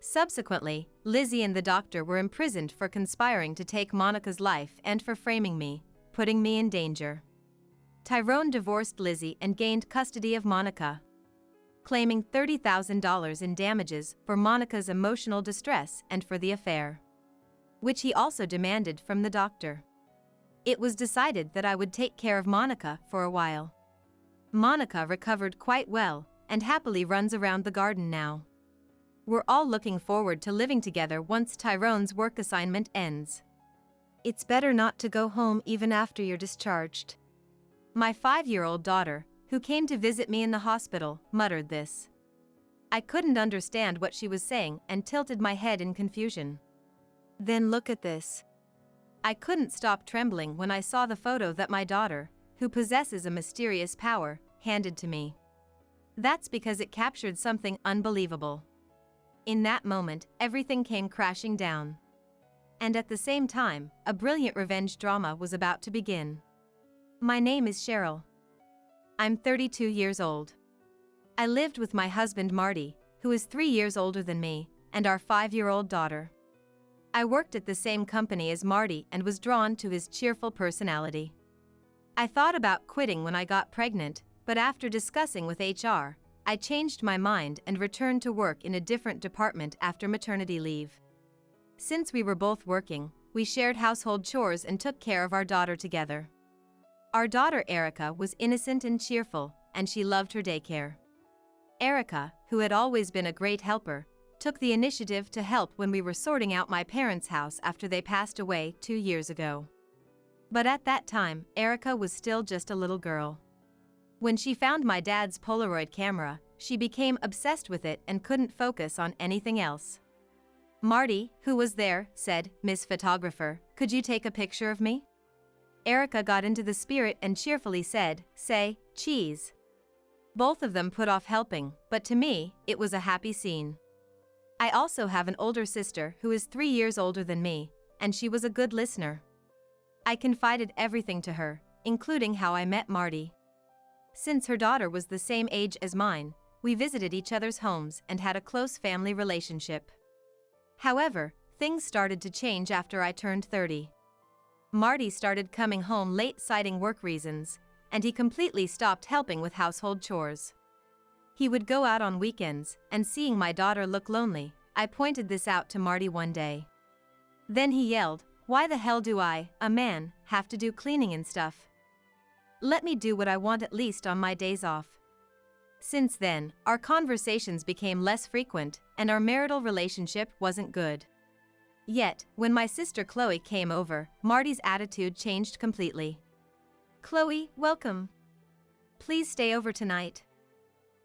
Subsequently, Lizzie and the doctor were imprisoned for conspiring to take Monica's life and for framing me, putting me in danger. Tyrone divorced Lizzie and gained custody of Monica, claiming $30,000 in damages for Monica's emotional distress and for the affair, which he also demanded from the doctor. It was decided that I would take care of Monica for a while. Monica recovered quite well and happily runs around the garden now. We're all looking forward to living together once Tyrone's work assignment ends. It's better not to go home even after you're discharged. My 5-year-old daughter, who came to visit me in the hospital, muttered this. I couldn't understand what she was saying and tilted my head in confusion. Then look at this. I couldn't stop trembling when I saw the photo that my daughter, who possesses a mysterious power, handed to me. That's because it captured something unbelievable. In that moment, everything came crashing down. And at the same time, a brilliant revenge drama was about to begin. My name is Cheryl. I'm 32 years old. I lived with my husband Marty, who is 3 years older than me, and our 5-year-old daughter. I worked at the same company as Marty and was drawn to his cheerful personality. I thought about quitting when I got pregnant, but after discussing with HR, I changed my mind and returned to work in a different department after maternity leave. Since we were both working, we shared household chores and took care of our daughter together. Our daughter Erica was innocent and cheerful, and she loved her daycare. Erica, who had always been a great helper, took the initiative to help when we were sorting out my parents' house after they passed away 2 years ago. But at that time, Erica was still just a little girl. When she found my dad's Polaroid camera, she became obsessed with it and couldn't focus on anything else. Marty, who was there, said, "Miss Photographer, could you take a picture of me?" Erica got into the spirit and cheerfully said, "Say, cheese." Both of them put off helping, but to me, it was a happy scene. I also have an older sister who is 3 years older than me, and she was a good listener. I confided everything to her, including how I met Marty. Since her daughter was the same age as mine, we visited each other's homes and had a close family relationship. However, things started to change after I turned 30. Marty started coming home late citing work reasons, and he completely stopped helping with household chores. He would go out on weekends, and seeing my daughter look lonely, I pointed this out to Marty one day. Then he yelled, "Why the hell do I, a man, have to do cleaning and stuff? Let me do what I want at least on my days off." Since then, our conversations became less frequent, and our marital relationship wasn't good. Yet, when my sister Chloe came over, Marty's attitude changed completely. "Chloe, welcome. Please stay over tonight."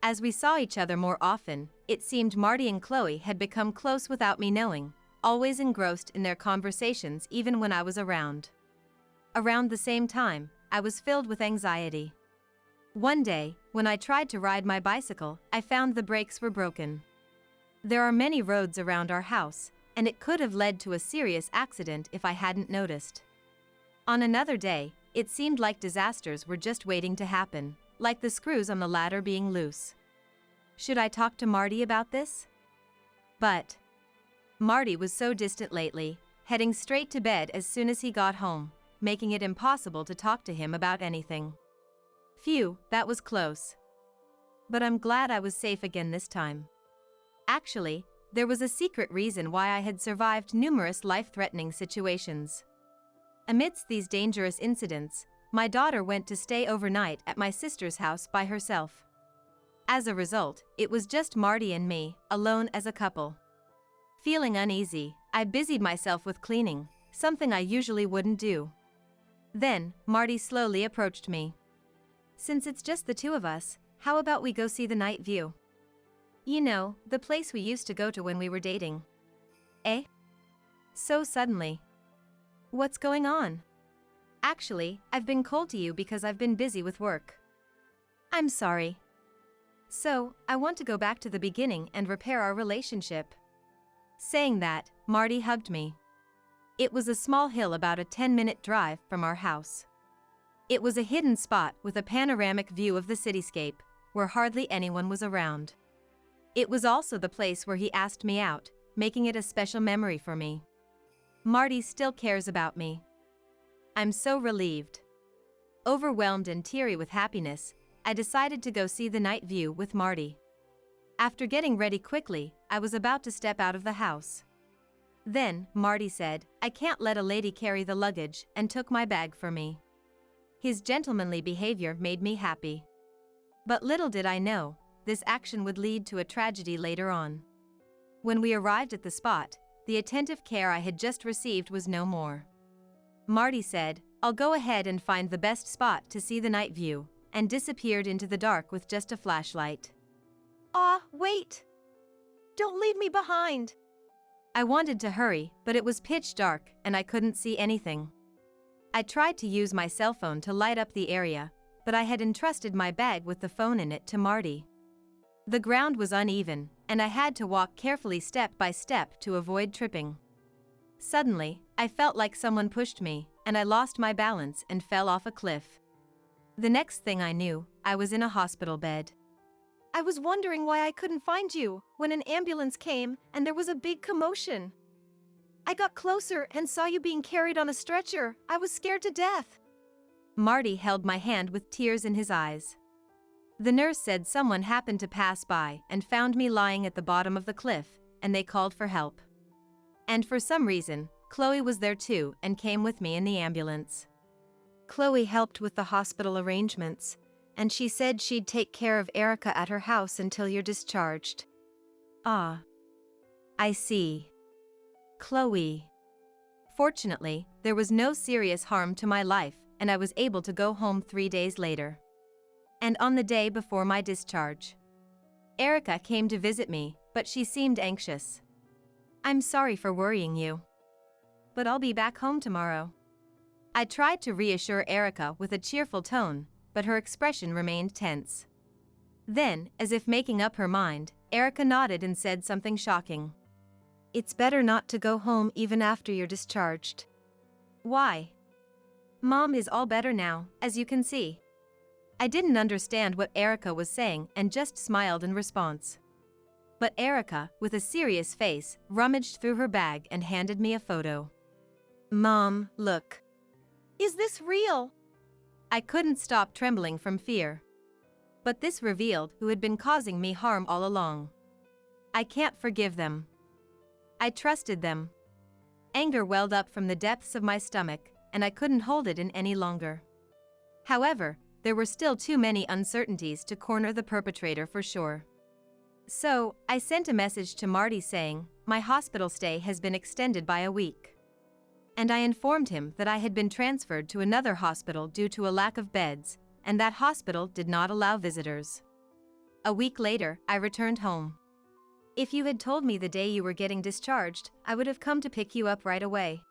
As we saw each other more often, it seemed Marty and Chloe had become close without me knowing, always engrossed in their conversations even when I was around. Around the same time, I was filled with anxiety. One day, when I tried to ride my bicycle, I found the brakes were broken. There are many roads around our house, and it could have led to a serious accident if I hadn't noticed. On another day, it seemed like disasters were just waiting to happen, like the screws on the ladder being loose. Should I talk to Marty about this? But Marty was so distant lately, heading straight to bed as soon as he got home, making it impossible to talk to him about anything. Phew, that was close. But I'm glad I was safe again this time. Actually, there was a secret reason why I had survived numerous life-threatening situations. Amidst these dangerous incidents, my daughter went to stay overnight at my sister's house by herself. As a result, it was just Marty and me, alone as a couple. Feeling uneasy, I busied myself with cleaning, something I usually wouldn't do. Then, Marty slowly approached me. "Since it's just the two of us, how about we go see the night view? You know, the place we used to go to when we were dating." "Eh?" So suddenly. "What's going on?" "Actually, I've been cold to you because I've been busy with work." "I'm sorry." "So, I want to go back to the beginning and repair our relationship." Saying that, Marty hugged me. It was a small hill about a 10-minute drive from our house. It was a hidden spot with a panoramic view of the cityscape, where hardly anyone was around. It was also the place where he asked me out, making it a special memory for me. Marty still cares about me. I'm so relieved. Overwhelmed and teary with happiness, I decided to go see the night view with Marty. After getting ready quickly, I was about to step out of the house. Then, Marty said, "I can't let a lady carry the luggage," and took my bag for me. His gentlemanly behavior made me happy. But little did I know, this action would lead to a tragedy later on. When we arrived at the spot, the attentive care I had just received was no more. Marty said, "I'll go ahead and find the best spot to see the night view," and disappeared into the dark with just a flashlight. "Ah, wait! Don't leave me behind!" I wanted to hurry, but it was pitch dark and I couldn't see anything. I tried to use my cell phone to light up the area, but I had entrusted my bag with the phone in it to Marty. The ground was uneven, and I had to walk carefully step by step to avoid tripping. Suddenly, I felt like someone pushed me, and I lost my balance and fell off a cliff. The next thing I knew, I was in a hospital bed. "I was wondering why I couldn't find you when an ambulance came and there was a big commotion. I got closer and saw you being carried on a stretcher. I was scared to death." Marty held my hand with tears in his eyes. The nurse said someone happened to pass by and found me lying at the bottom of the cliff, and they called for help. And for some reason, Chloe was there too and came with me in the ambulance. Chloe helped with the hospital arrangements, and she said she'd take care of Erica at her house until you're discharged. Ah. I see. Chloe. Fortunately, there was no serious harm to my life, and I was able to go home 3 days later. And on the day before my discharge, Erica came to visit me, but she seemed anxious. "I'm sorry for worrying you, but I'll be back home tomorrow." I tried to reassure Erica with a cheerful tone, but her expression remained tense. Then, as if making up her mind, Erica nodded and said something shocking. "It's better not to go home even after you're discharged." "Why?" "Mom is all better now, as you can see." I didn't understand what Erica was saying and just smiled in response. But Erica, with a serious face, rummaged through her bag and handed me a photo. "Mom, look. Is this real?" I couldn't stop trembling from fear. But this revealed who had been causing me harm all along. I can't forgive them. I trusted them. Anger welled up from the depths of my stomach, and I couldn't hold it in any longer. However, there were still too many uncertainties to corner the perpetrator for sure. So, I sent a message to Marty saying, "My hospital stay has been extended by a week." And I informed him that I had been transferred to another hospital due to a lack of beds, and that hospital did not allow visitors. A week later, I returned home. "If you had told me the day you were getting discharged, I would have come to pick you up right away."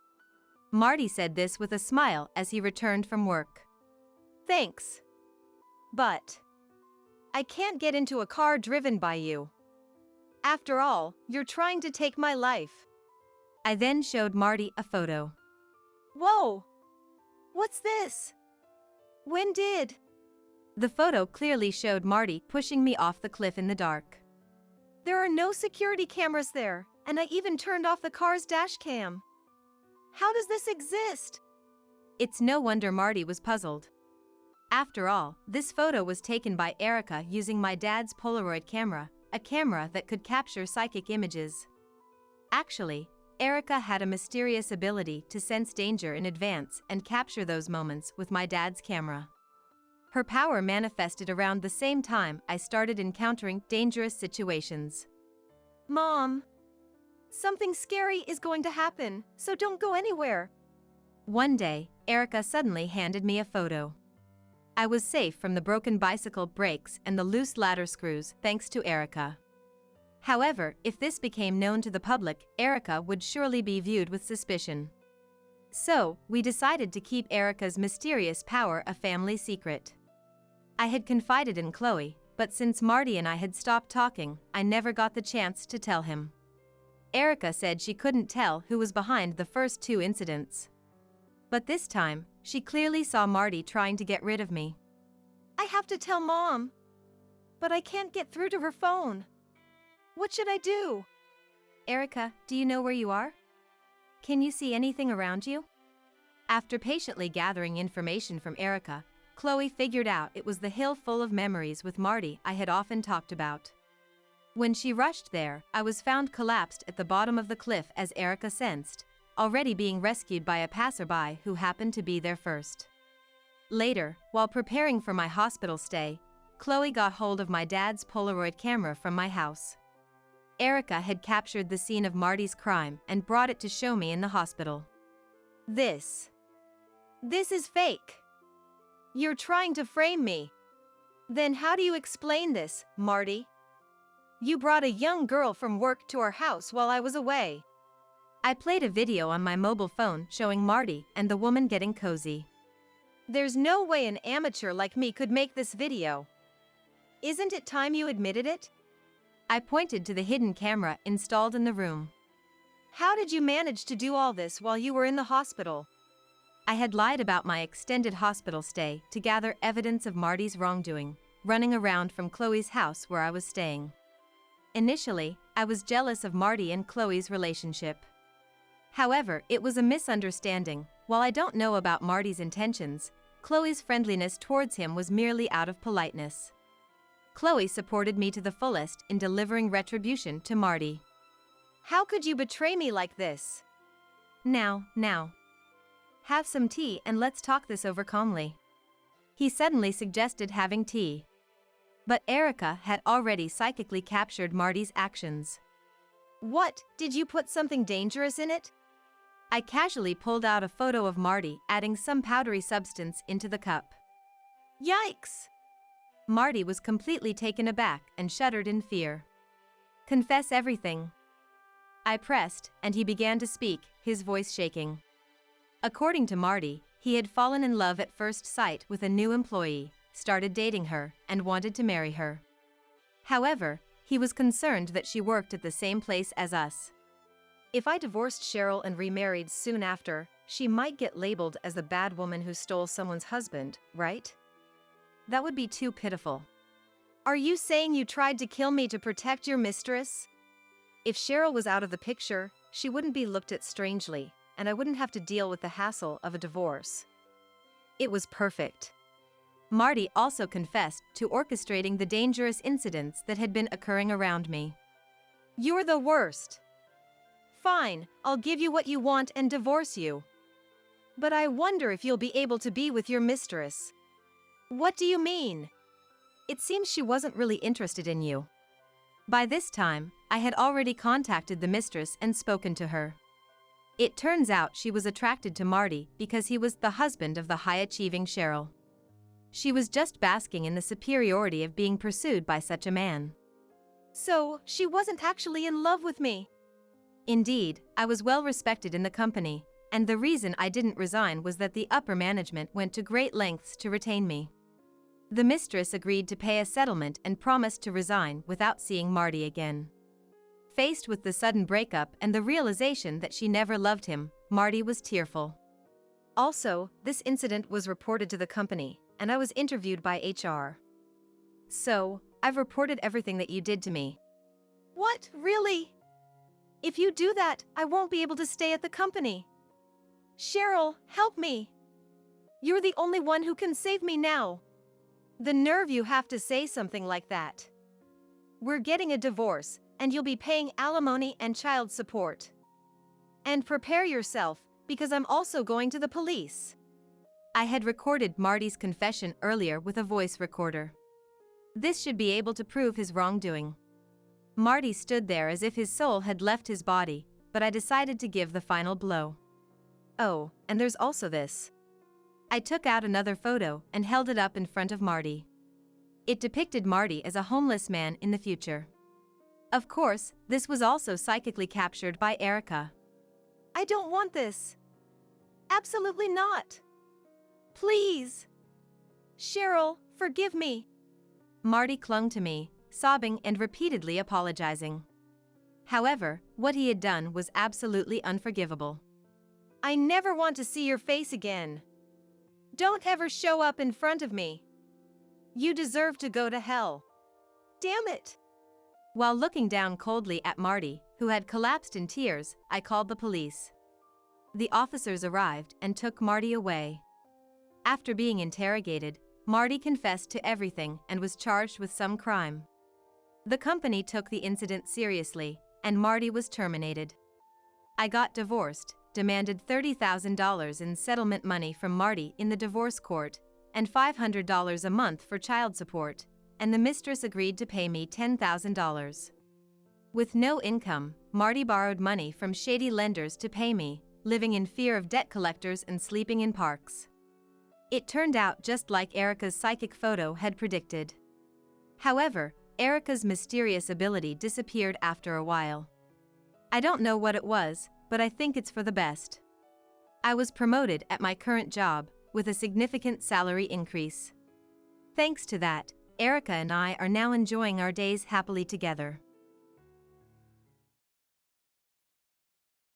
Marty said this with a smile as he returned from work. "Thanks. But I can't get into a car driven by you. After all, you're trying to take my life." I then showed Marty a photo. "Whoa! What's this?" When did? The photo clearly showed Marty pushing me off the cliff in the dark. There are no security cameras there, and I even turned off the car's dash cam. How does this exist? It's no wonder Marty was puzzled. After all, this photo was taken by Erica using my dad's Polaroid camera, a camera that could capture psychic images. Actually, Erica had a mysterious ability to sense danger in advance and capture those moments with my dad's camera. Her power manifested around the same time I started encountering dangerous situations. Mom, something scary is going to happen, so don't go anywhere. One day, Erica suddenly handed me a photo. I was safe from the broken bicycle brakes and the loose ladder screws thanks to Erica. However, if this became known to the public, Erica would surely be viewed with suspicion. So, we decided to keep Erica's mysterious power a family secret. I had confided in Chloe, but since Marty and I had stopped talking, I never got the chance to tell him. Erica said she couldn't tell who was behind the first two incidents. But this time, she clearly saw Marty trying to get rid of me. I have to tell Mom. But I can't get through to her phone. What should I do? Erica, do you know where you are? Can you see anything around you? After patiently gathering information from Erica, Chloe figured out it was the hill full of memories with Marty I had often talked about. When she rushed there, I was found collapsed at the bottom of the cliff as Erica sensed, already being rescued by a passerby who happened to be there first. Later, while preparing for my hospital stay, Chloe got hold of my dad's Polaroid camera from my house. Erica had captured the scene of Marty's crime and brought it to show me in the hospital. This is fake. You're trying to frame me. Then how do you explain this, Marty? You brought a young girl from work to our house while I was away. I played a video on my mobile phone showing Marty and the woman getting cozy. There's no way an amateur like me could make this video. Isn't it time you admitted it? I pointed to the hidden camera installed in the room. How did you manage to do all this while you were in the hospital? I had lied about my extended hospital stay to gather evidence of Marty's wrongdoing, running around from Chloe's house where I was staying. Initially, I was jealous of Marty and Chloe's relationship. However, it was a misunderstanding. While I don't know about Marty's intentions, Chloe's friendliness towards him was merely out of politeness. Chloe supported me to the fullest in delivering retribution to Marty. How could you betray me like this? Now. Have some tea and let's talk this over calmly. He suddenly suggested having tea. But Erica had already psychically captured Marty's actions. What, did you put something dangerous in it? I casually pulled out a photo of Marty adding some powdery substance into the cup. Yikes! Marty was completely taken aback and shuddered in fear. Confess everything. I pressed, and he began to speak, his voice shaking. According to Marty, he had fallen in love at first sight with a new employee, started dating her, and wanted to marry her. However, he was concerned that she worked at the same place as us. If I divorced Cheryl and remarried soon after, she might get labeled as the bad woman who stole someone's husband, right? That would be too pitiful. Are you saying you tried to kill me to protect your mistress? If Cheryl was out of the picture, she wouldn't be looked at strangely, and I wouldn't have to deal with the hassle of a divorce. It was perfect. Marty also confessed to orchestrating the dangerous incidents that had been occurring around me. You're the worst. Fine, I'll give you what you want and divorce you. But I wonder if you'll be able to be with your mistress. What do you mean? It seems she wasn't really interested in you. By this time, I had already contacted the mistress and spoken to her. It turns out she was attracted to Marty because he was the husband of the high-achieving Cheryl. She was just basking in the superiority of being pursued by such a man. So, she wasn't actually in love with me? Indeed, I was well respected in the company, and the reason I didn't resign was that the upper management went to great lengths to retain me. The mistress agreed to pay a settlement and promised to resign without seeing Marty again. Faced with the sudden breakup and the realization that she never loved him, Marty was tearful. Also, this incident was reported to the company, and I was interviewed by HR. So, I've reported everything that you did to me. What, really? If you do that, I won't be able to stay at the company. Cheryl, help me. You're the only one who can save me now. The nerve you have to say something like that. We're getting a divorce, and you'll be paying alimony and child support. And prepare yourself, because I'm also going to the police. I had recorded Marty's confession earlier with a voice recorder. This should be able to prove his wrongdoing. Marty stood there as if his soul had left his body, but I decided to give the final blow. Oh, and there's also this. I took out another photo and held it up in front of Marty. It depicted Marty as a homeless man in the future. Of course, this was also psychically captured by Erica. I don't want this. Absolutely not. Please. Cheryl, forgive me. Marty clung to me, sobbing and repeatedly apologizing. However, what he had done was absolutely unforgivable. I never want to see your face again. Don't ever show up in front of me. You deserve to go to hell. Damn it. While looking down coldly at Marty, who had collapsed in tears, I called the police. The officers arrived and took Marty away. After being interrogated, Marty confessed to everything and was charged with some crime. The company took the incident seriously, and Marty was terminated. I got divorced, demanded $30,000 in settlement money from Marty in the divorce court, and $500 a month for child support, and the mistress agreed to pay me $10,000. With no income, Marty borrowed money from shady lenders to pay me, living in fear of debt collectors and sleeping in parks. It turned out just like Erica's psychic photo had predicted. However, Erica's mysterious ability disappeared after a while. I don't know what it was, but I think it's for the best. I was promoted at my current job, with a significant salary increase. Thanks to that, Erica and I are now enjoying our days happily together.